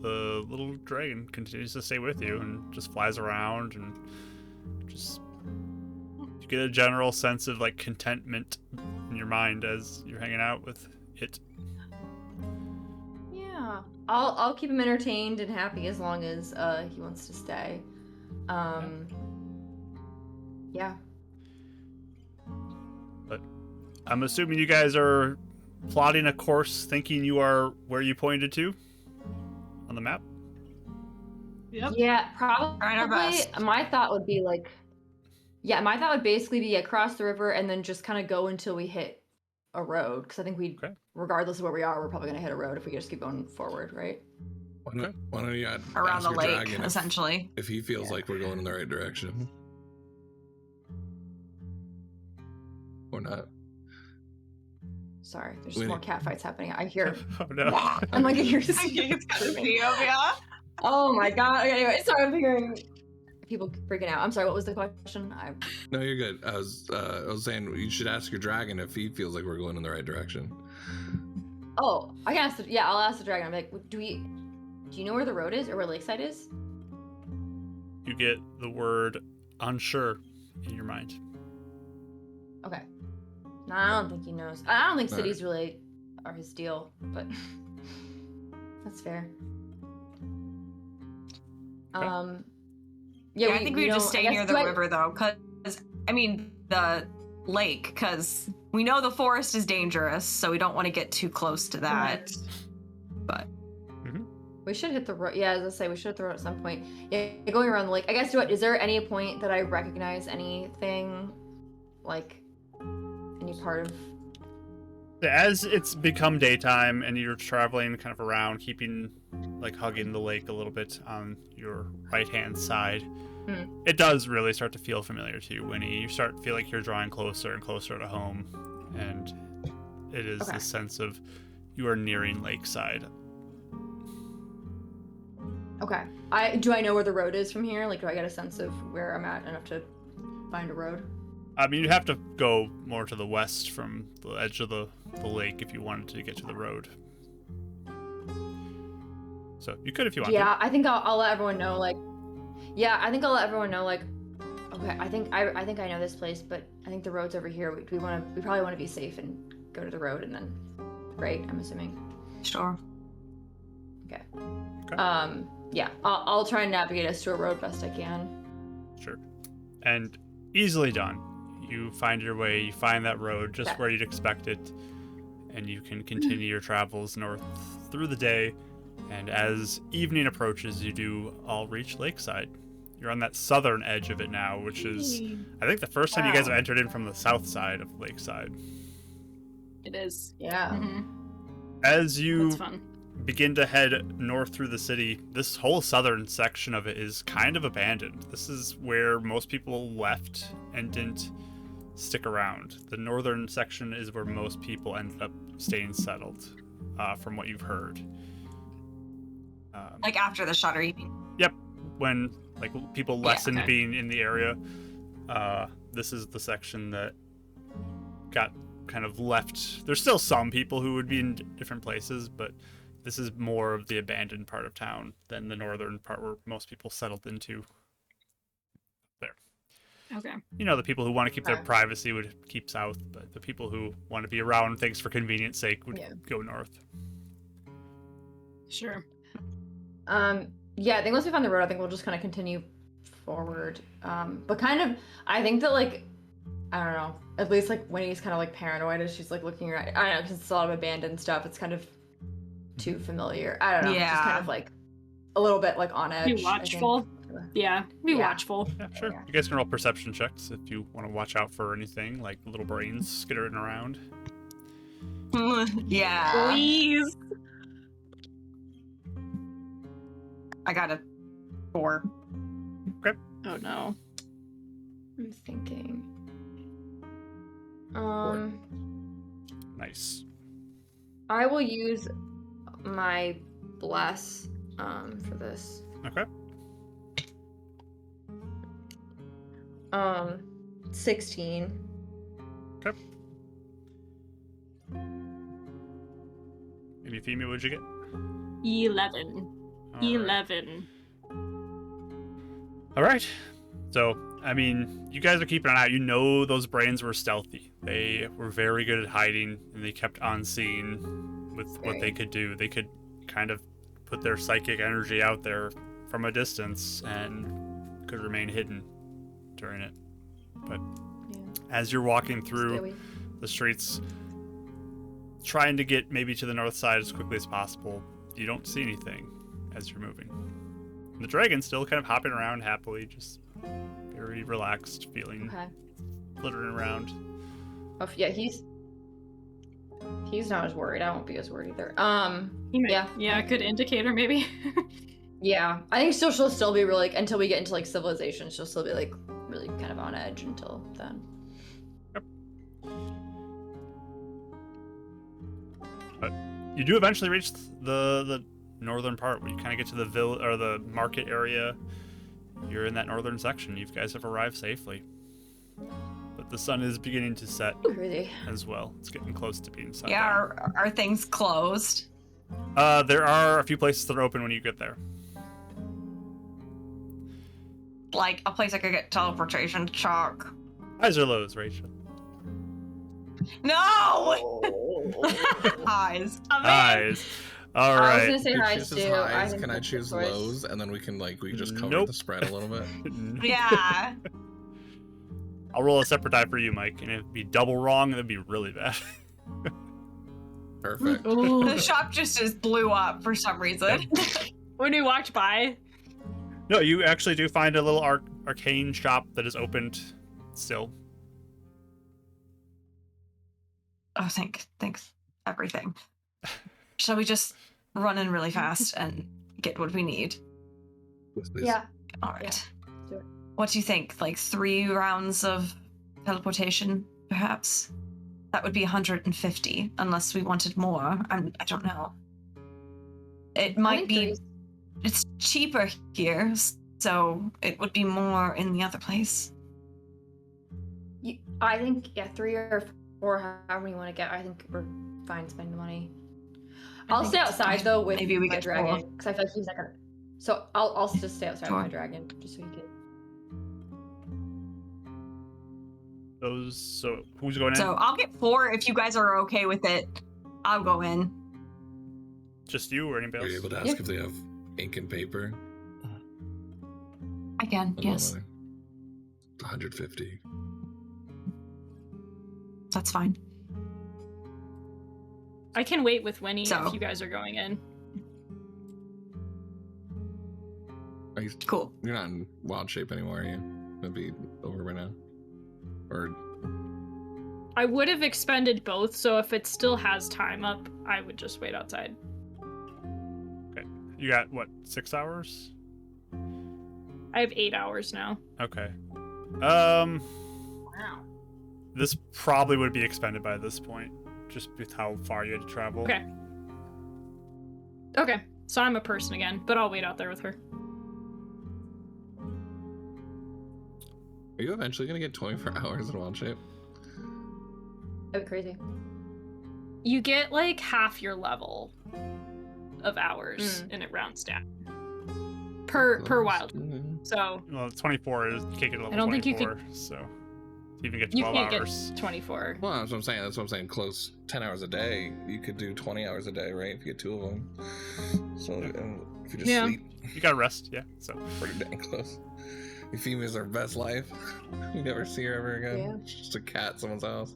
the little dragon continues to stay with you and just flies around and just you get a general sense of like contentment in your mind as you're hanging out with it. yeah, I'll keep him entertained and happy as long as he wants to stay. Yeah. But I'm assuming you guys are plotting a course thinking you are where you pointed to on the map. Yep. Yeah, probably. Trying our best. My thought would be like, yeah, my thought would basically be across the river and then just kind of go until we hit a road. Because I think we, Okay. regardless of where we are, we're probably gonna hit a road if we just keep going forward, right? Why don't you Around ask the your lake, dragon essentially. if he feels like we're going in the right direction or not? Sorry, there's just Winnie. more cat fights happening. I hear. Oh no. I'm like, I hear. I think it's gonna be yeah. Oh my god. Okay, anyway, sorry, I'm hearing people freaking out. I'm sorry. What was the question? No, you're good. I was saying you should ask your dragon if he feels like we're going in the right direction. Oh, I can ask. Yeah, I'll ask the dragon. I'm like, do you know where the road is or where Lakeside is? You get the word unsure in your mind. Okay. No, I don't think he knows. I don't think All cities really are his deal, but that's fair. Okay. Yeah, I think we would just stay near the do I- river though, because I mean the lake, because we know the forest is dangerous, so we don't want to get too close to that. But We should hit the road. Yeah, as I say, we should hit the road at some point. Yeah, going around the lake. I guess. Is there any point that I recognize anything, like any part of? As it's become daytime and you're traveling kind of around, keeping like hugging the lake a little bit on your right hand side, it does really start to feel familiar to you, Winnie. You start to feel like you're drawing closer and closer to home, and it is Okay. the sense of you are nearing Lakeside. Okay. Do I know where the road is from here? Like, do I get a sense of where I'm at enough to find a road? I mean, you'd have to go more to the west from the edge of the lake if you wanted to get to the road. So you could if you wanted. Yeah, I think I'll let everyone know. Like, yeah, I think I'll let everyone know. Like, okay, I think I know this place, but I think the road's over here. We probably want to be safe and go to the road, and then, right? I'm assuming. Sure. Okay. Okay. Yeah, I'll try and navigate us to a road best I can. Sure. And easily done. You find your way, you find that road just Okay. where you'd expect it, and you can continue your travels north through the day. And as evening approaches, you do all reach Lakeside. You're on that southern edge of it now, which is, I think, the first time you guys have entered in from the south side of Lakeside. It is. Yeah. Mm-hmm. As you That's fun. begin to head north through the city, this whole southern section of it is kind of abandoned. This is where most people left and didn't stick around. The northern section is where most people ended up staying settled, from what you've heard. Like after the shutter, you mean? Yep, when like people lessened okay. being in the area, this is the section that got kind of left. There's still some people who would be in different places, but this is more of the abandoned part of town than the northern part where most people settled into. There. Okay. You know, the people who want to keep their Okay. privacy would keep south, but the people who want to be around things for convenience sake would Yeah. go north. Sure. Yeah, I think once we find the road, I think we'll just kind of continue forward. But kind of, I think that, like, I don't know, at least like Winnie's kind of like paranoid as she's like looking around. I don't know, because it's a lot of abandoned stuff. It's kind of too familiar. I don't know. Just kind Yeah. of like a little bit like on edge. Be I think. watchful. Yeah. Be Yeah. watchful. Yeah, sure. Yeah. You guys can roll perception checks if you want to watch out for anything like little brains skittering around. Yeah. Please. I got a 4. Oh no. I'm thinking. Nice. I will use my bless for this. Okay. 16. Okay. And Euphemia, what'd you get? 11. All right. 11. All right. So, I mean, you guys are keeping an eye out. You know those brains were stealthy. They were very good at hiding, and they kept on scene with what they Right. could do. They could kind of put their psychic energy out there from a distance and could remain hidden during it. But Yeah. as you're walking through Scary. the streets, trying to get maybe to the north side as quickly as possible, you don't see anything as you're moving. And the dragon's still kind of hopping around happily, just very relaxed, feeling, Okay. flittering around. Oh, yeah, he's not as worried. I won't be as worried either. He might- Yeah. Yeah, good indicator maybe. Yeah, I think she'll still be really, until we get into like civilization, she'll still be like really kind of on edge until then. But you do eventually reach the northern part where you kind of get to the village or the market area. You're in that northern section. You guys have arrived safely. But the sun is beginning to set Crazy. as well. It's getting close to being sundown. Yeah, are things closed? There are a few places that are open when you get there. Like a place I could get teleportation to chalk. Highs or lows, Rachel? No! Highs. Highs. All I was right. gonna say Who highs chooses too. highs? think Can I that's a choose choice. lows, and then we can just cover Nope. the spread a little bit? Yeah. I'll roll a separate die for you, Mike, and if it'd be double wrong, that'd be really bad. Perfect. The shop just blew up for some reason. When we walked by. No, you actually do find a little arcane shop that is opened still. Oh, thanks, everything. Shall we just run in really fast and get what we need? Yes, please. Yeah. All right. do it. What do you think? Like 3 rounds of teleportation, perhaps? that would be 150, unless we wanted more. I don't know. It might be. It's cheaper here, so it would be more in the other place. I think 3 or 4, however you want to get. I think we're fine spending money. I'll stay outside though with maybe we my get dragon 4. because I feel like he's not gonna. So I'll just stay outside Sure. with my dragon just so he can. So who's going in? So I'll get 4 if you guys are okay with it. I'll go in. Just you or anybody Are you else? able to ask if they have ink and paper? I can, yes. 150. That's fine. I can wait with Winnie So- if you guys are going in. Are you, Cool. you're not in wild shape anymore, are you? That'd be over by now. Or I would have expended both, so if it still has time up, I would just wait outside. You got what, 6 hours? I have 8 hours now. Okay. Wow. This probably would be expended by this point, just with how far you had to travel. Okay. Okay, so I'm a person again, but I'll wait out there with her. are you eventually gonna get 24 hours in wild shape? That'd be crazy. You get like half your level of hours, and it rounds down per wild. So Well, 24 is, you can't get a level I don't think you 24, so to even get you 12 can't hours. get 24. Well, that's what I'm saying. That's what I'm saying. Close 10 hours a day. You could do 20 hours a day, right? If you get 2 of them. So if you just Yeah. sleep, You gotta rest, yeah. So pretty dang close. Euphemia's her best life. You never see her ever again. Yeah. She's just a cat in someone's house.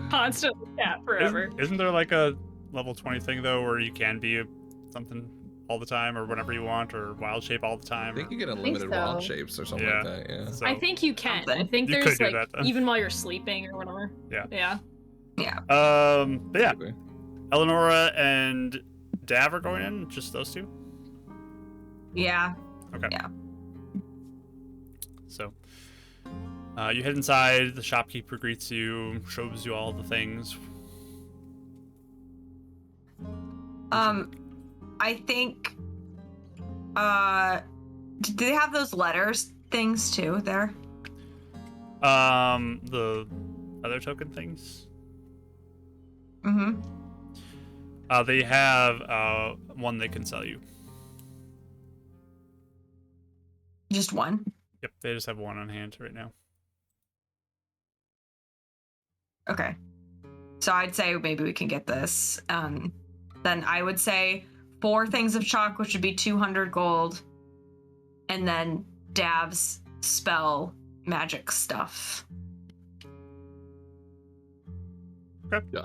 Constantly, yeah, forever. isn't there like a level 20 thing though, where you can be something all the time, or whenever you want, or wild shape all the I time? think you get think unlimited wild so. shapes or something Yeah. like that. Yeah. So, I think you can. I Something. think You there's could do like that, then. even while you're sleeping or whatever. Yeah. Yeah. but yeah, Maybe. Eleonora and Dav are going in. Just those two. Yeah. Okay. Yeah. So, you head inside. The shopkeeper greets you, shows you all the things. I think do they have those letters things too there? The other token things. Mm-hmm. They have one they can sell you. Just one? Yep, they just have one on hand right now. Okay. So I'd say maybe we can get this. Then I would say 4 things of chalk, which would be 200 gold. And then Dav's spell magic stuff. Yeah.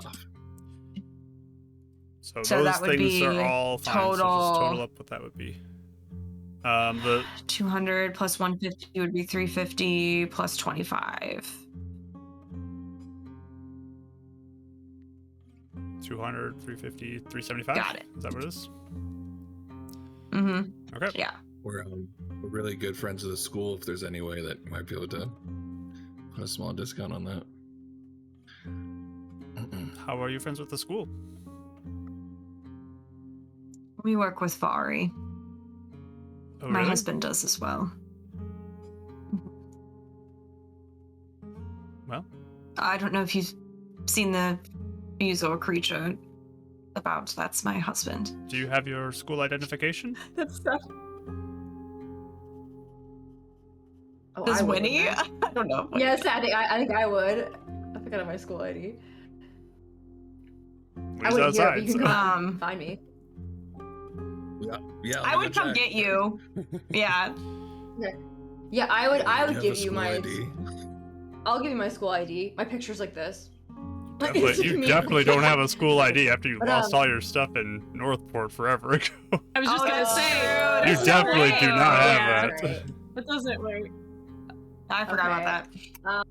So So those that would things be are all fine. So just total- total up what that would be. The 200 plus 150 would be 350 plus 25. 200, 350, 375. Got it. Is that what it is? Mm-hmm. Okay. Yeah. We're really good friends of the school. If there's any way that you might be able to put a small discount on that. How are you friends with the school? We work with Vari. Oh, My really? husband does as well. Well, I don't know if you've seen the usual creature about. That's my husband. do you have your school identification? That's stuff. Oh, Does I would, Winnie? wouldn't I? I don't know. Yes, I think I would. I forgot my school ID. I He's wouldn't hear it, outside. but you so- can come find me. Yeah. I would come get you. Yeah. Yeah, I would have give a you school my. ID? I'll give you my school ID. My picture's like this. Definitely, you Me. definitely don't have a school ID after you But, lost all your stuff in Northport forever ago. I was just Oh, gonna that's say true. You that's definitely not do right. not have Yeah, that. Right. That doesn't work. I forgot Okay. about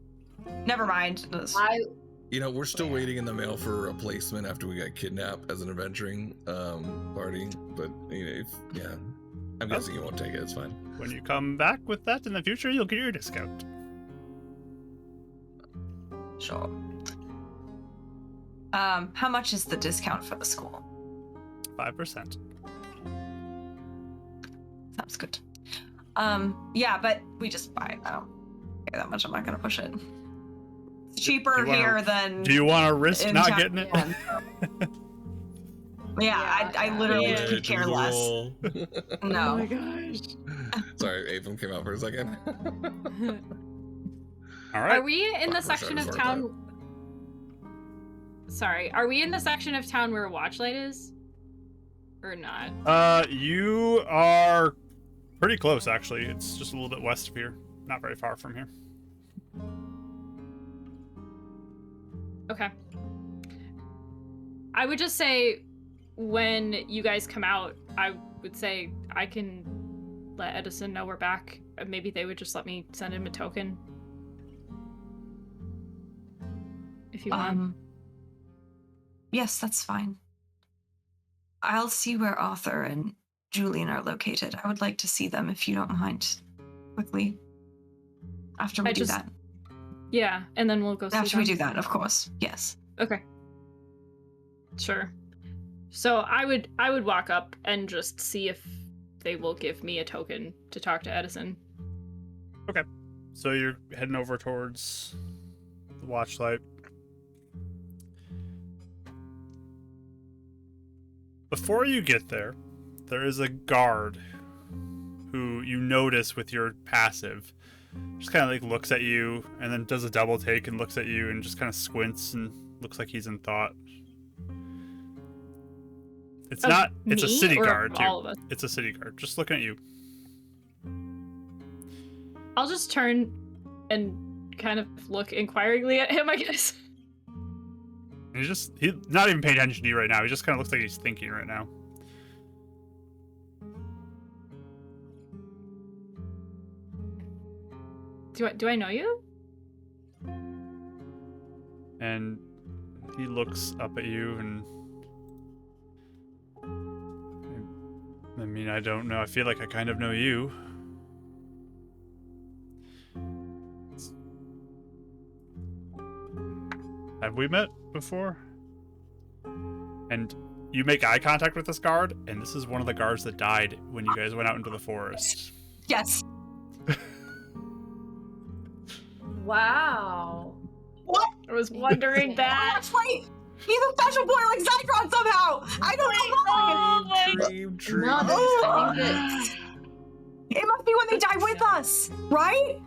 that. Never mind. I You know, we're still waiting in the mail for a replacement after we got kidnapped as an adventuring party. But you know, yeah, I'm guessing you won't take it. It's fine. When you come back with that in the future, you'll get your discount. Sure. How much is the discount for the school? 5%. Sounds good. Yeah, but we just buy it. I don't care that much. I'm not gonna push it. It's cheaper here than. Do you want to risk in not town. getting it? Yeah, I literally Yeah. could care less. Oh my No. gosh. Sorry, Avon came out for a second. All right. Are we in the 5% section is of worth town? Sorry, are we in the section of town where Watchlight is? Or not? You are pretty close, actually. It's just a little bit west of here. Not very far from here. Okay. I would just say when you guys come out, I would say I can let Edison know we're back. Maybe they would just let me send him a token. If you want. Yes, that's fine. I'll see where Arthur and Julian are located. I would like to see them if you don't mind. Quickly. After we do that. Yeah, and then we'll go see After them. we do that, of course. Yes. Okay. Sure. So I would walk up and just see if they will give me a token to talk to Edison. Okay. So you're heading over towards the Watchlight. Before you get there, there is a guard who you notice with your passive. Just kind of like looks at you and then does a double take and looks at you and just kind of squints and looks like he's in thought. It's Of not, it's a me city or guard too. all of us? It's a city guard. Just looking at you. I'll just turn and kind of look inquiringly at him, I guess. And he's not even paying attention to you right now. He just kind of looks like he's thinking right now. Do I know you? And he looks up at you and I mean, I don't know. I feel like I kind of know you. Have we met before? And you make eye contact with this guard, and this is one of the guards that died when you guys went out into the forest. Yes. Wow. What? I was wondering that. That's right. He's a special boy like Zydron somehow. I don't know why. Dream. No, I think that It must be when they die with us, right?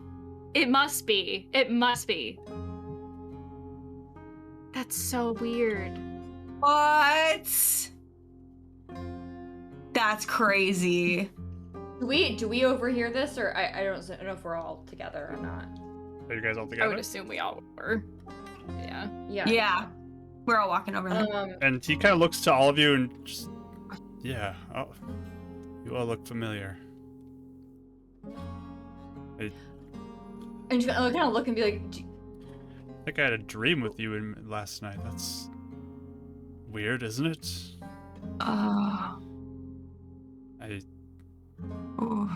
It must be. It must be. That's so weird. What? That's crazy. do we overhear this, or I don't know if we're all together or not. Are you guys all I together? would assume we all were. Yeah. Yeah. Yeah. We're all walking over there. And he kind of looks to all of you and just, yeah, oh, you all look familiar. And you kind of look and be like, I think I had a dream with you last night. That's weird, isn't it? Ooh.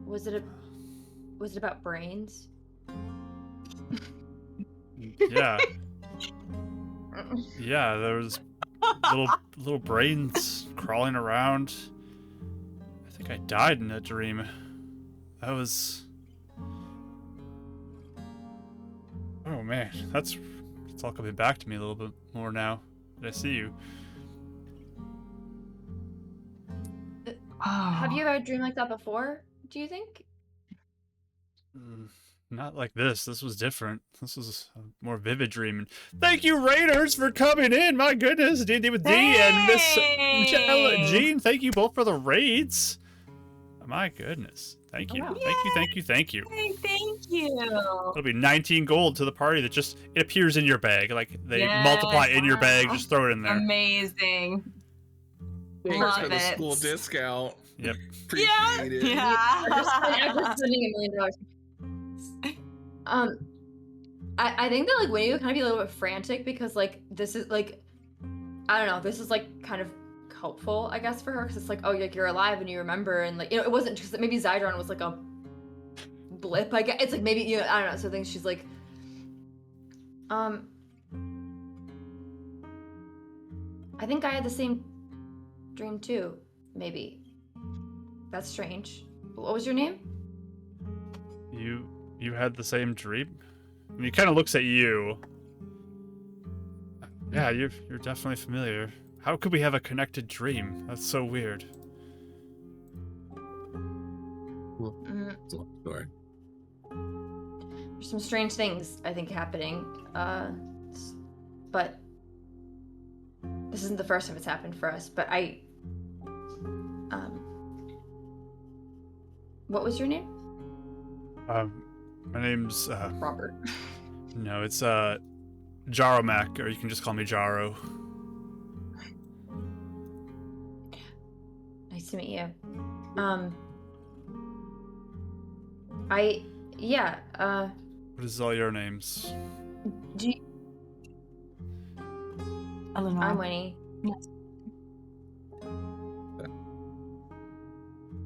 was it about brains? Yeah. Yeah, there was little brains crawling around. I think I died in that dream. That was... Oh man, it's all coming back to me a little bit more now that I see you. Have you ever had a dream like that before, do you think? Not like this. This was different. This was a more vivid dream. And thank you, Raiders, for coming in. My goodness, D&D with D and Miss Michelle and Jean. Thank you both for the raids. My goodness. Thank you. Oh, wow. Thank you. Hey, thank you. It'll be 19 gold to the party that just, it appears in your bag. Like, they Yes. multiply in your bag. Just throw it in there. Amazing. Thanks Love for the it. school discount. Yep. Appreciate it. Yeah. Ever spending $1 million. I think that like Winnie would kind of be a little bit frantic because like this is like, I don't know, this is like kind of helpful, I guess, for her, because it's like, oh, like you're alive and you remember, and like, you know, it wasn't just maybe Zydron was like a blip, I guess. It's like maybe, you know, I don't know. So I think she's like, I think I had the same dream too, maybe. That's strange. What was your name? You had the same dream? And he kind of looks at you. Yeah, you're definitely familiar. How could we have a connected dream? That's so weird. It's a long story. There's some strange things I think happening. But this isn't the first time it's happened for us. But what was your name? My name's Robert. No, it's Jaro Mac, or you can just call me Jaro. Nice to meet you. What is all your names? Eleanor. I'm Winnie. Yes.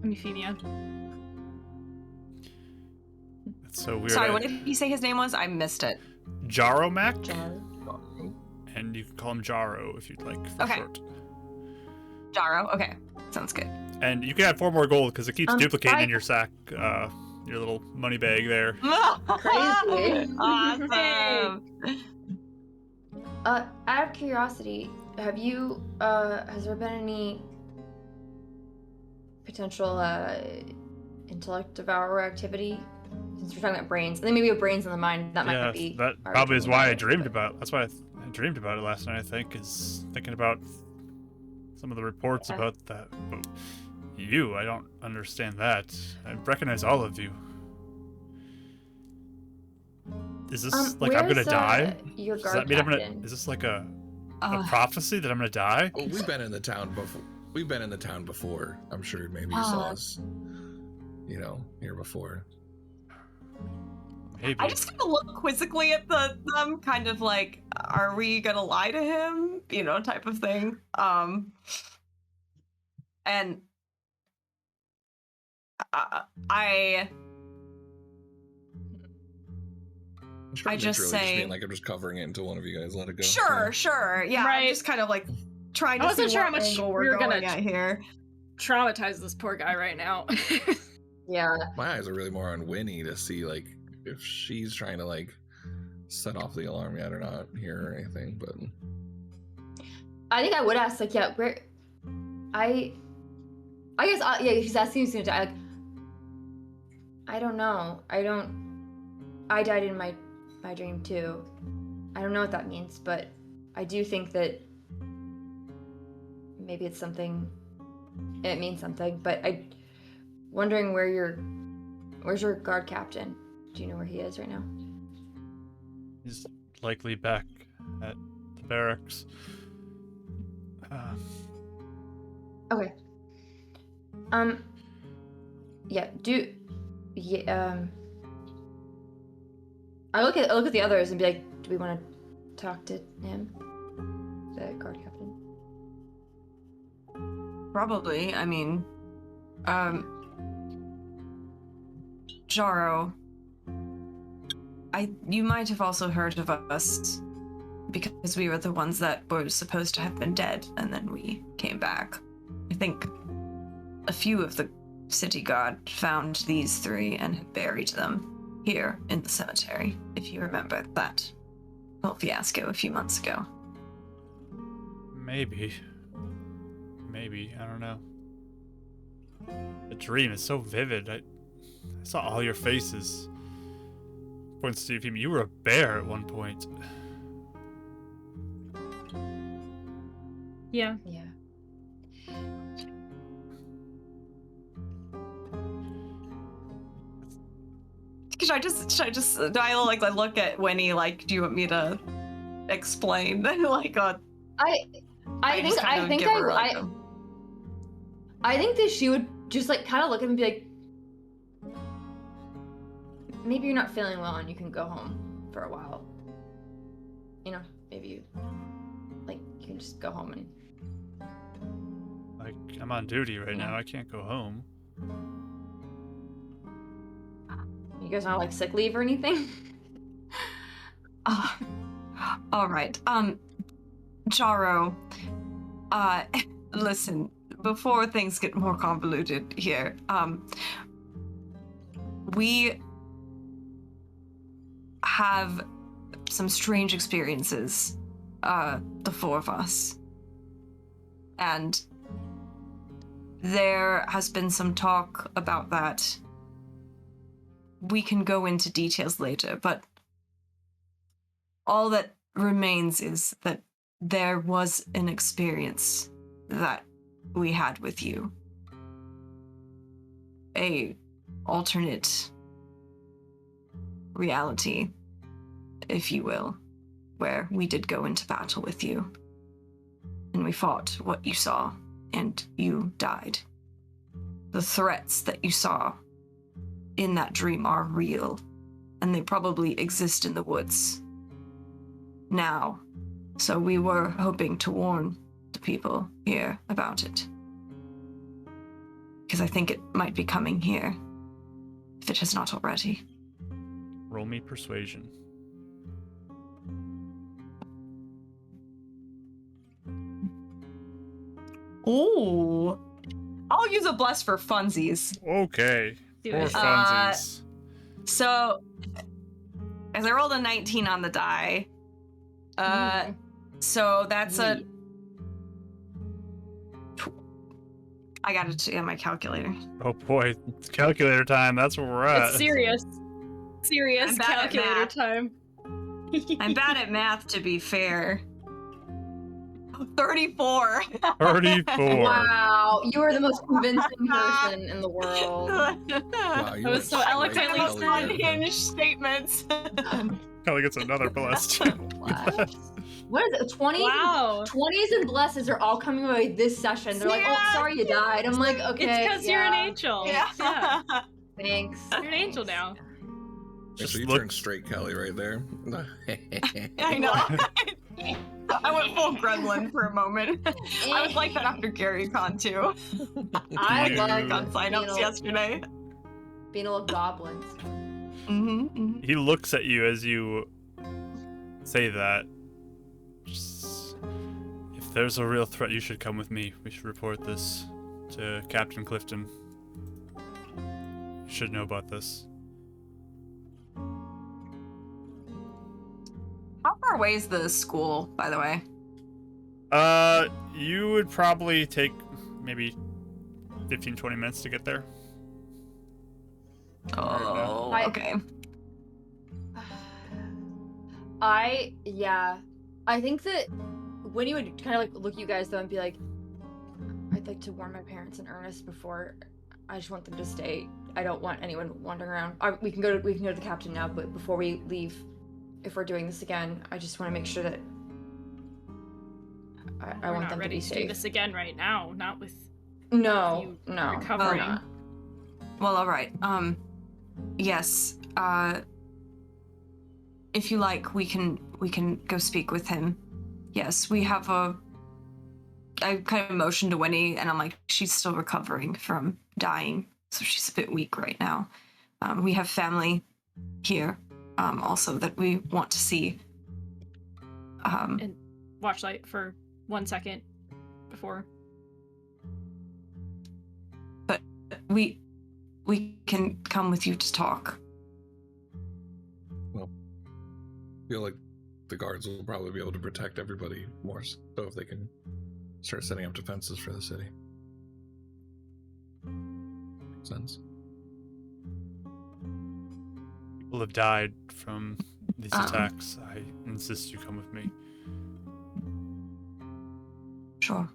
I'm Euphemia. That's so weird. Sorry, what did you say his name was? I missed it. Jaro Mac? Jaro. And you can call him Jaro if you'd like for Okay. short. Jaro. Okay, sounds good. And you can add 4 more gold because it keeps duplicating I- in your sack, your little money bag there. Crazy. Awesome. Out of curiosity, have you has there been any potential intellect devourer activity? Since we're talking about brains, I think maybe a brains in the mind that might Yeah, not be. that our probably is dream why I about it, dreamed but- about. That's why I dreamed about it last night. I think is thinking about some of the reports Okay. about that. But you, I don't understand that. I recognize all of you. Is this like I'm gonna where's, die? Your Does guard that mean I'm captain? gonna? Is this like a Uh, prophecy that I'm gonna die? Oh, we've been in the town before. We've been in the town before. I'm sure maybe you saw us, here before. Maybe. I just kind of look quizzically at them, kind of like, are we gonna lie to him? Type of thing. And I I'm just literally say- being like I'm just covering it until one of you guys let it go. sure, yeah. I'm Right. just kind of like trying I to wasn't see sure what how much angle we we're were gonna going at here. Traumatize this poor guy right now. Yeah. My eyes are really more on Winnie to see like if she's trying to like set off the alarm yet or not here or anything. But I think I would ask, like, yeah, where. I guess, yeah, she's asking who's gonna die. Like, I don't know. I died in my dream too. I don't know what that means, but I do think that maybe it's something. It means something, but wondering where's your guard captain? Do you know where he is right now? He's likely back at the barracks. Okay. Yeah. I look at the others and be like, do we want to talk to him, the guard captain? Probably. I mean, Jaro, you might have also heard of us because we were the ones that were supposed to have been dead, and then we came back. I think a few of the city guard found these 3 and had buried them here in the cemetery, if you remember that whole fiasco a few months ago. Maybe, I don't know. The dream is so vivid. I saw all your faces. Points to you. You were a bear at one point. Yeah. Yeah. Should I just do I look at Winnie like, do you want me to explain? like I think that she would just like kind of look at him and be like, maybe you're not feeling well and you can go home for a while. Maybe you can just go home and. Like, I'm on duty right now. I can't go home. You guys not like sick leave or anything? All right. Jaro, listen, before things get more convoluted here, we have some strange experiences, the four of us. And there has been some talk about that. We can go into details later, but all that remains is that there was an experience that we had with you. A alternate reality, if you will, where we did go into battle with you. And we fought what you saw, and you died. The threats that you saw in that dream are real, and they probably exist in the woods now. So we were hoping to warn the people here about it. Because I think it might be coming here, if it has not already. Roll me persuasion. Ooh. I'll use a bless for funsies. Okay. Do For it. funsies. So, as I rolled a 19 on the die, so that's a... I got it on my calculator. Oh boy, it's calculator time. That's where we're at. It's serious. Serious I'm bad at calculator math. time. I'm bad at math, to be fair. 34. 34. Wow, you are the most convincing person in the world. Wow, That you was went so straight eloquently to Most Kelly there. unhinged statements. Kelly gets another blessed. What is it? 20s? Wow. 20s and blesses are all coming away this session. They're like, oh, Yeah. sorry you died. I'm like, okay. It's because you're an yeah, angel. Yeah. Thanks. You're an angel thanks. now. Just So you look- turned straight Kelly right there. I know. I went full gremlin for a moment. I was like that after Gary Con too. I You- like On signups yesterday. being a little goblins. Mm-hmm. He looks at you as you say that. Just, if there's a real threat, you should come with me. We should report this to Captain Clifton. You should know about this. How far away is the school, by the way? You would probably take maybe 15, 20 minutes to get there. Oh, I- okay. I think that Winnie would kind of like look at you guys though and be like, I'd like to warn my parents and Ernest before. I just want them to stay. I don't want anyone wandering around. We can go to the captain now, but before we leave, if we're doing this again, I just want to make sure that I We're want not them to ready be to do safe. this again right now. Not with No, you no, recovering. we're not. Well, all right. Yes. If you like, we can go speak with him. Yes, we have a. I kind of motioned to Winnie, and I'm like, she's still recovering from dying, so she's a bit weak right now. We have family here, also that we want to see. And watchlight for 1 second before. But we can come with you to talk. I feel like the guards will probably be able to protect everybody more so if they can start setting up defenses for the city. Makes sense. People have died from these Um. attacks. I insist you come with me. Sure.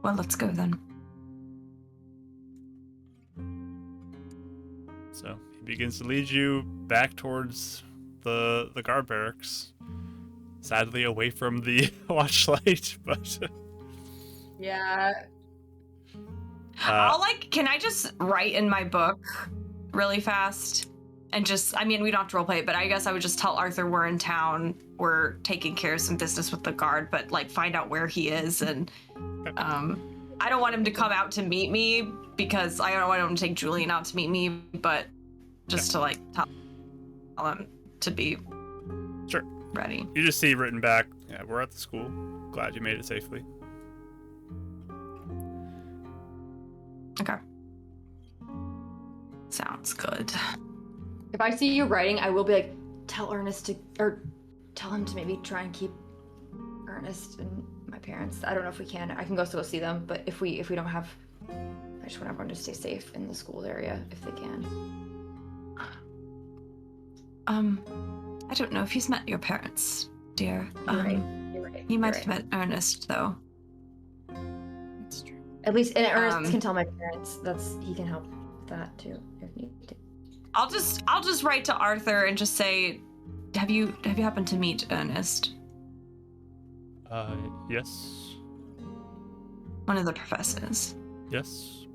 Well, let's go then. So he begins to lead you back towards the guard barracks. Sadly, away from the watchlight, but Yeah. I'll can I just write in my book really fast? And just, I mean, we don't have to roleplay it, but I guess I would just tell Arthur we're in town, we're taking care of some business with the guard, but find out where he is. And I don't want him to come out to meet me because I don't want him to take Julian out to meet me, but just to tell. tell him to be Sure. ready. You just see written back, yeah, we're at the school. Glad you made it safely. Okay. Sounds good. If I see you writing, I will be like, tell Ernest to, or tell him to maybe try and keep Ernest and my parents. I don't know if we can. I can go still see them, but if we don't have, I just want everyone to stay safe in the school area if they can. I don't know if he's met your parents, dear. You're right. You're right. He might You're have right. met Ernest, though. That's true. At least, and Ernest can tell my parents. He can help with that too if needed to. I'll just write to Arthur and just say, have you happened to meet Ernest? Yes. One of the professors. Yes.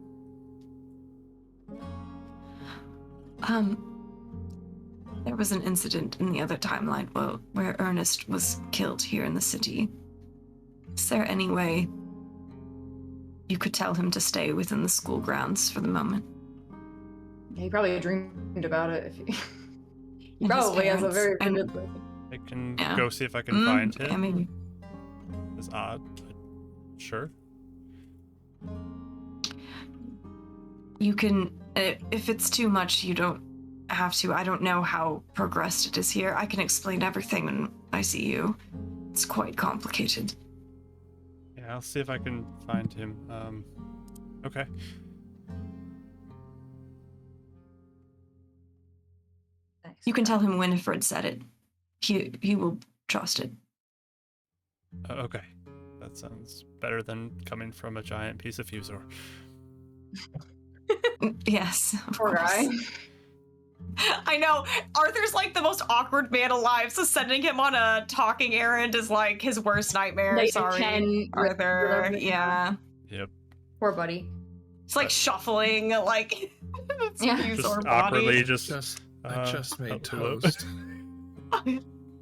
There was an incident in the other timeline where Ernest was killed here in the city. Is there any way you could tell him to stay within the school grounds for the moment? Yeah, he probably dreamed about it. If he And probably his has a very parents, vivid look. I can Yeah. go see if I can find him. Yeah, maybe. It's odd, but sure. You can, if it's too much, you don't have to. I don't know how progressed it is here. I can explain everything when I see you. It's quite complicated. Yeah, I'll see if I can find him. Okay. You can tell him Winifred said it. He will trust it. Okay. That sounds better than coming from a giant piece of fusor. Yes, of Poor course. guy. I know. Arthur's like the most awkward man alive, so sending him on a talking errand is like his worst nightmare. Like, Sorry, Ken, Arthur. whatever. Yeah. Yep. Poor buddy. It's like shuffling, like its Yeah. fuse Just or awkwardly, body. I just made hello. toast.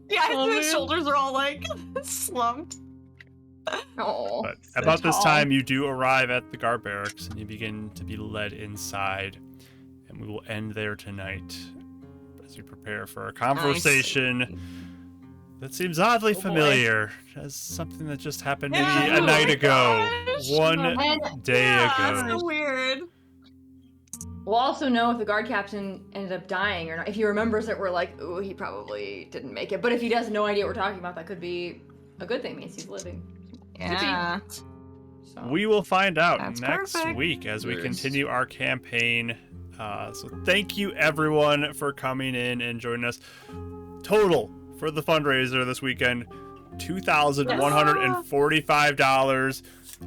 Yeah, Oh, his man. shoulders are all like slumped. Oh. But So about this tall. time, you do arrive at the guard barracks, and you begin to be led inside. And we will end there tonight as we prepare for a conversation that seems oddly Oh, boy. familiar, as something that just happened maybe Yeah, a oh night my ago, gosh. one And day Yeah, ago. that's so weird. we'll also know if the guard captain ended up dying or not. If he remembers it, we're like, ooh, he probably didn't make it. But if he has no idea what we're talking about, that could be a good thing. Means he's living. Yeah. So. We will find out That's next perfect. week as we Yes. continue our campaign. So thank you everyone for coming in and joining us. Total for the fundraiser this weekend, $2,145.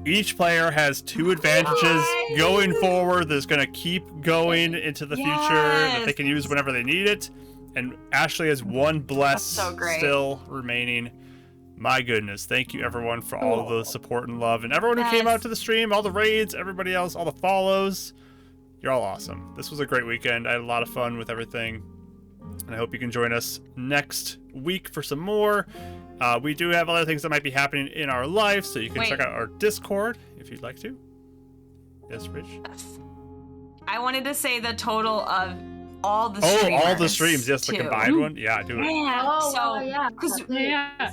Each player has 2 advantages Nice. going forward that's going to keep going into the future that they Yes. can use whenever they need it. And Ashley has 1 bless so great. still remaining. My goodness, thank you everyone for all of the support and love, and everyone who came Yes. out to the stream, all the raids, everybody else, all the follows. You're all awesome. This was a great weekend. I had a lot of fun with everything, and I hope you can join us next week for some more. We do have other things that might be happening in our life, so you can Wait. check out our Discord if you'd like to. Yes, Rich? Yes. I wanted to say the total of all the Oh, streamers, all the streams. Yes, the too. combined one. Yeah, do it. Yeah. Oh, so wow, yeah. 'cause Yeah.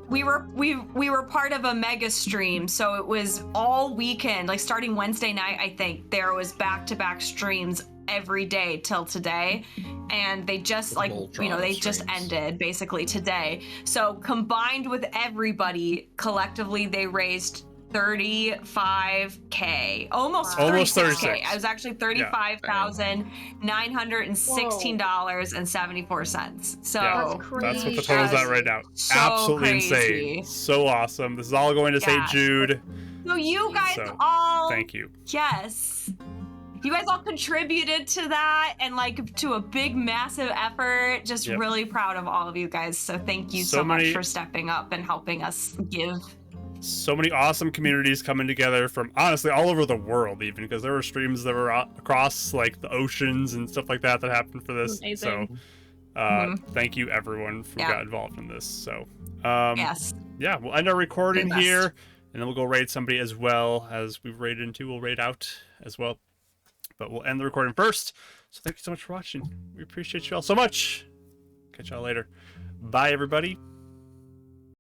we were part of a mega stream, so it was all weekend, like starting Wednesday night, I think. There was back-to-back streams every day till today, and they just The like Voltron they just streams. ended basically today. So combined with everybody, collectively they raised 35K, almost Wow. Almost 36K. 36. I was actually $35,916.74. So Yeah, That's That's what the crazy. total's at right now. So Absolutely crazy. insane. So awesome. This is all going to St. Yes. Jude. So you guys So, all Thank you. Yes. You guys all contributed to that and like to a big massive effort. Just Yep. really proud of all of you guys. So thank you So so much many- for stepping up and helping us give. So many awesome communities coming together from honestly all over the world, even because there were streams that were across like the oceans and stuff like that happened for this. Amazing. So, thank you everyone who Yeah. got involved in this. So, Yes. yeah, we'll end our recording The best. here, and then we'll go raid somebody as well as we've raided into. We'll raid out as well, but we'll end the recording first. So, thank you so much for watching. We appreciate you all so much. catch y'all later. Bye, everybody.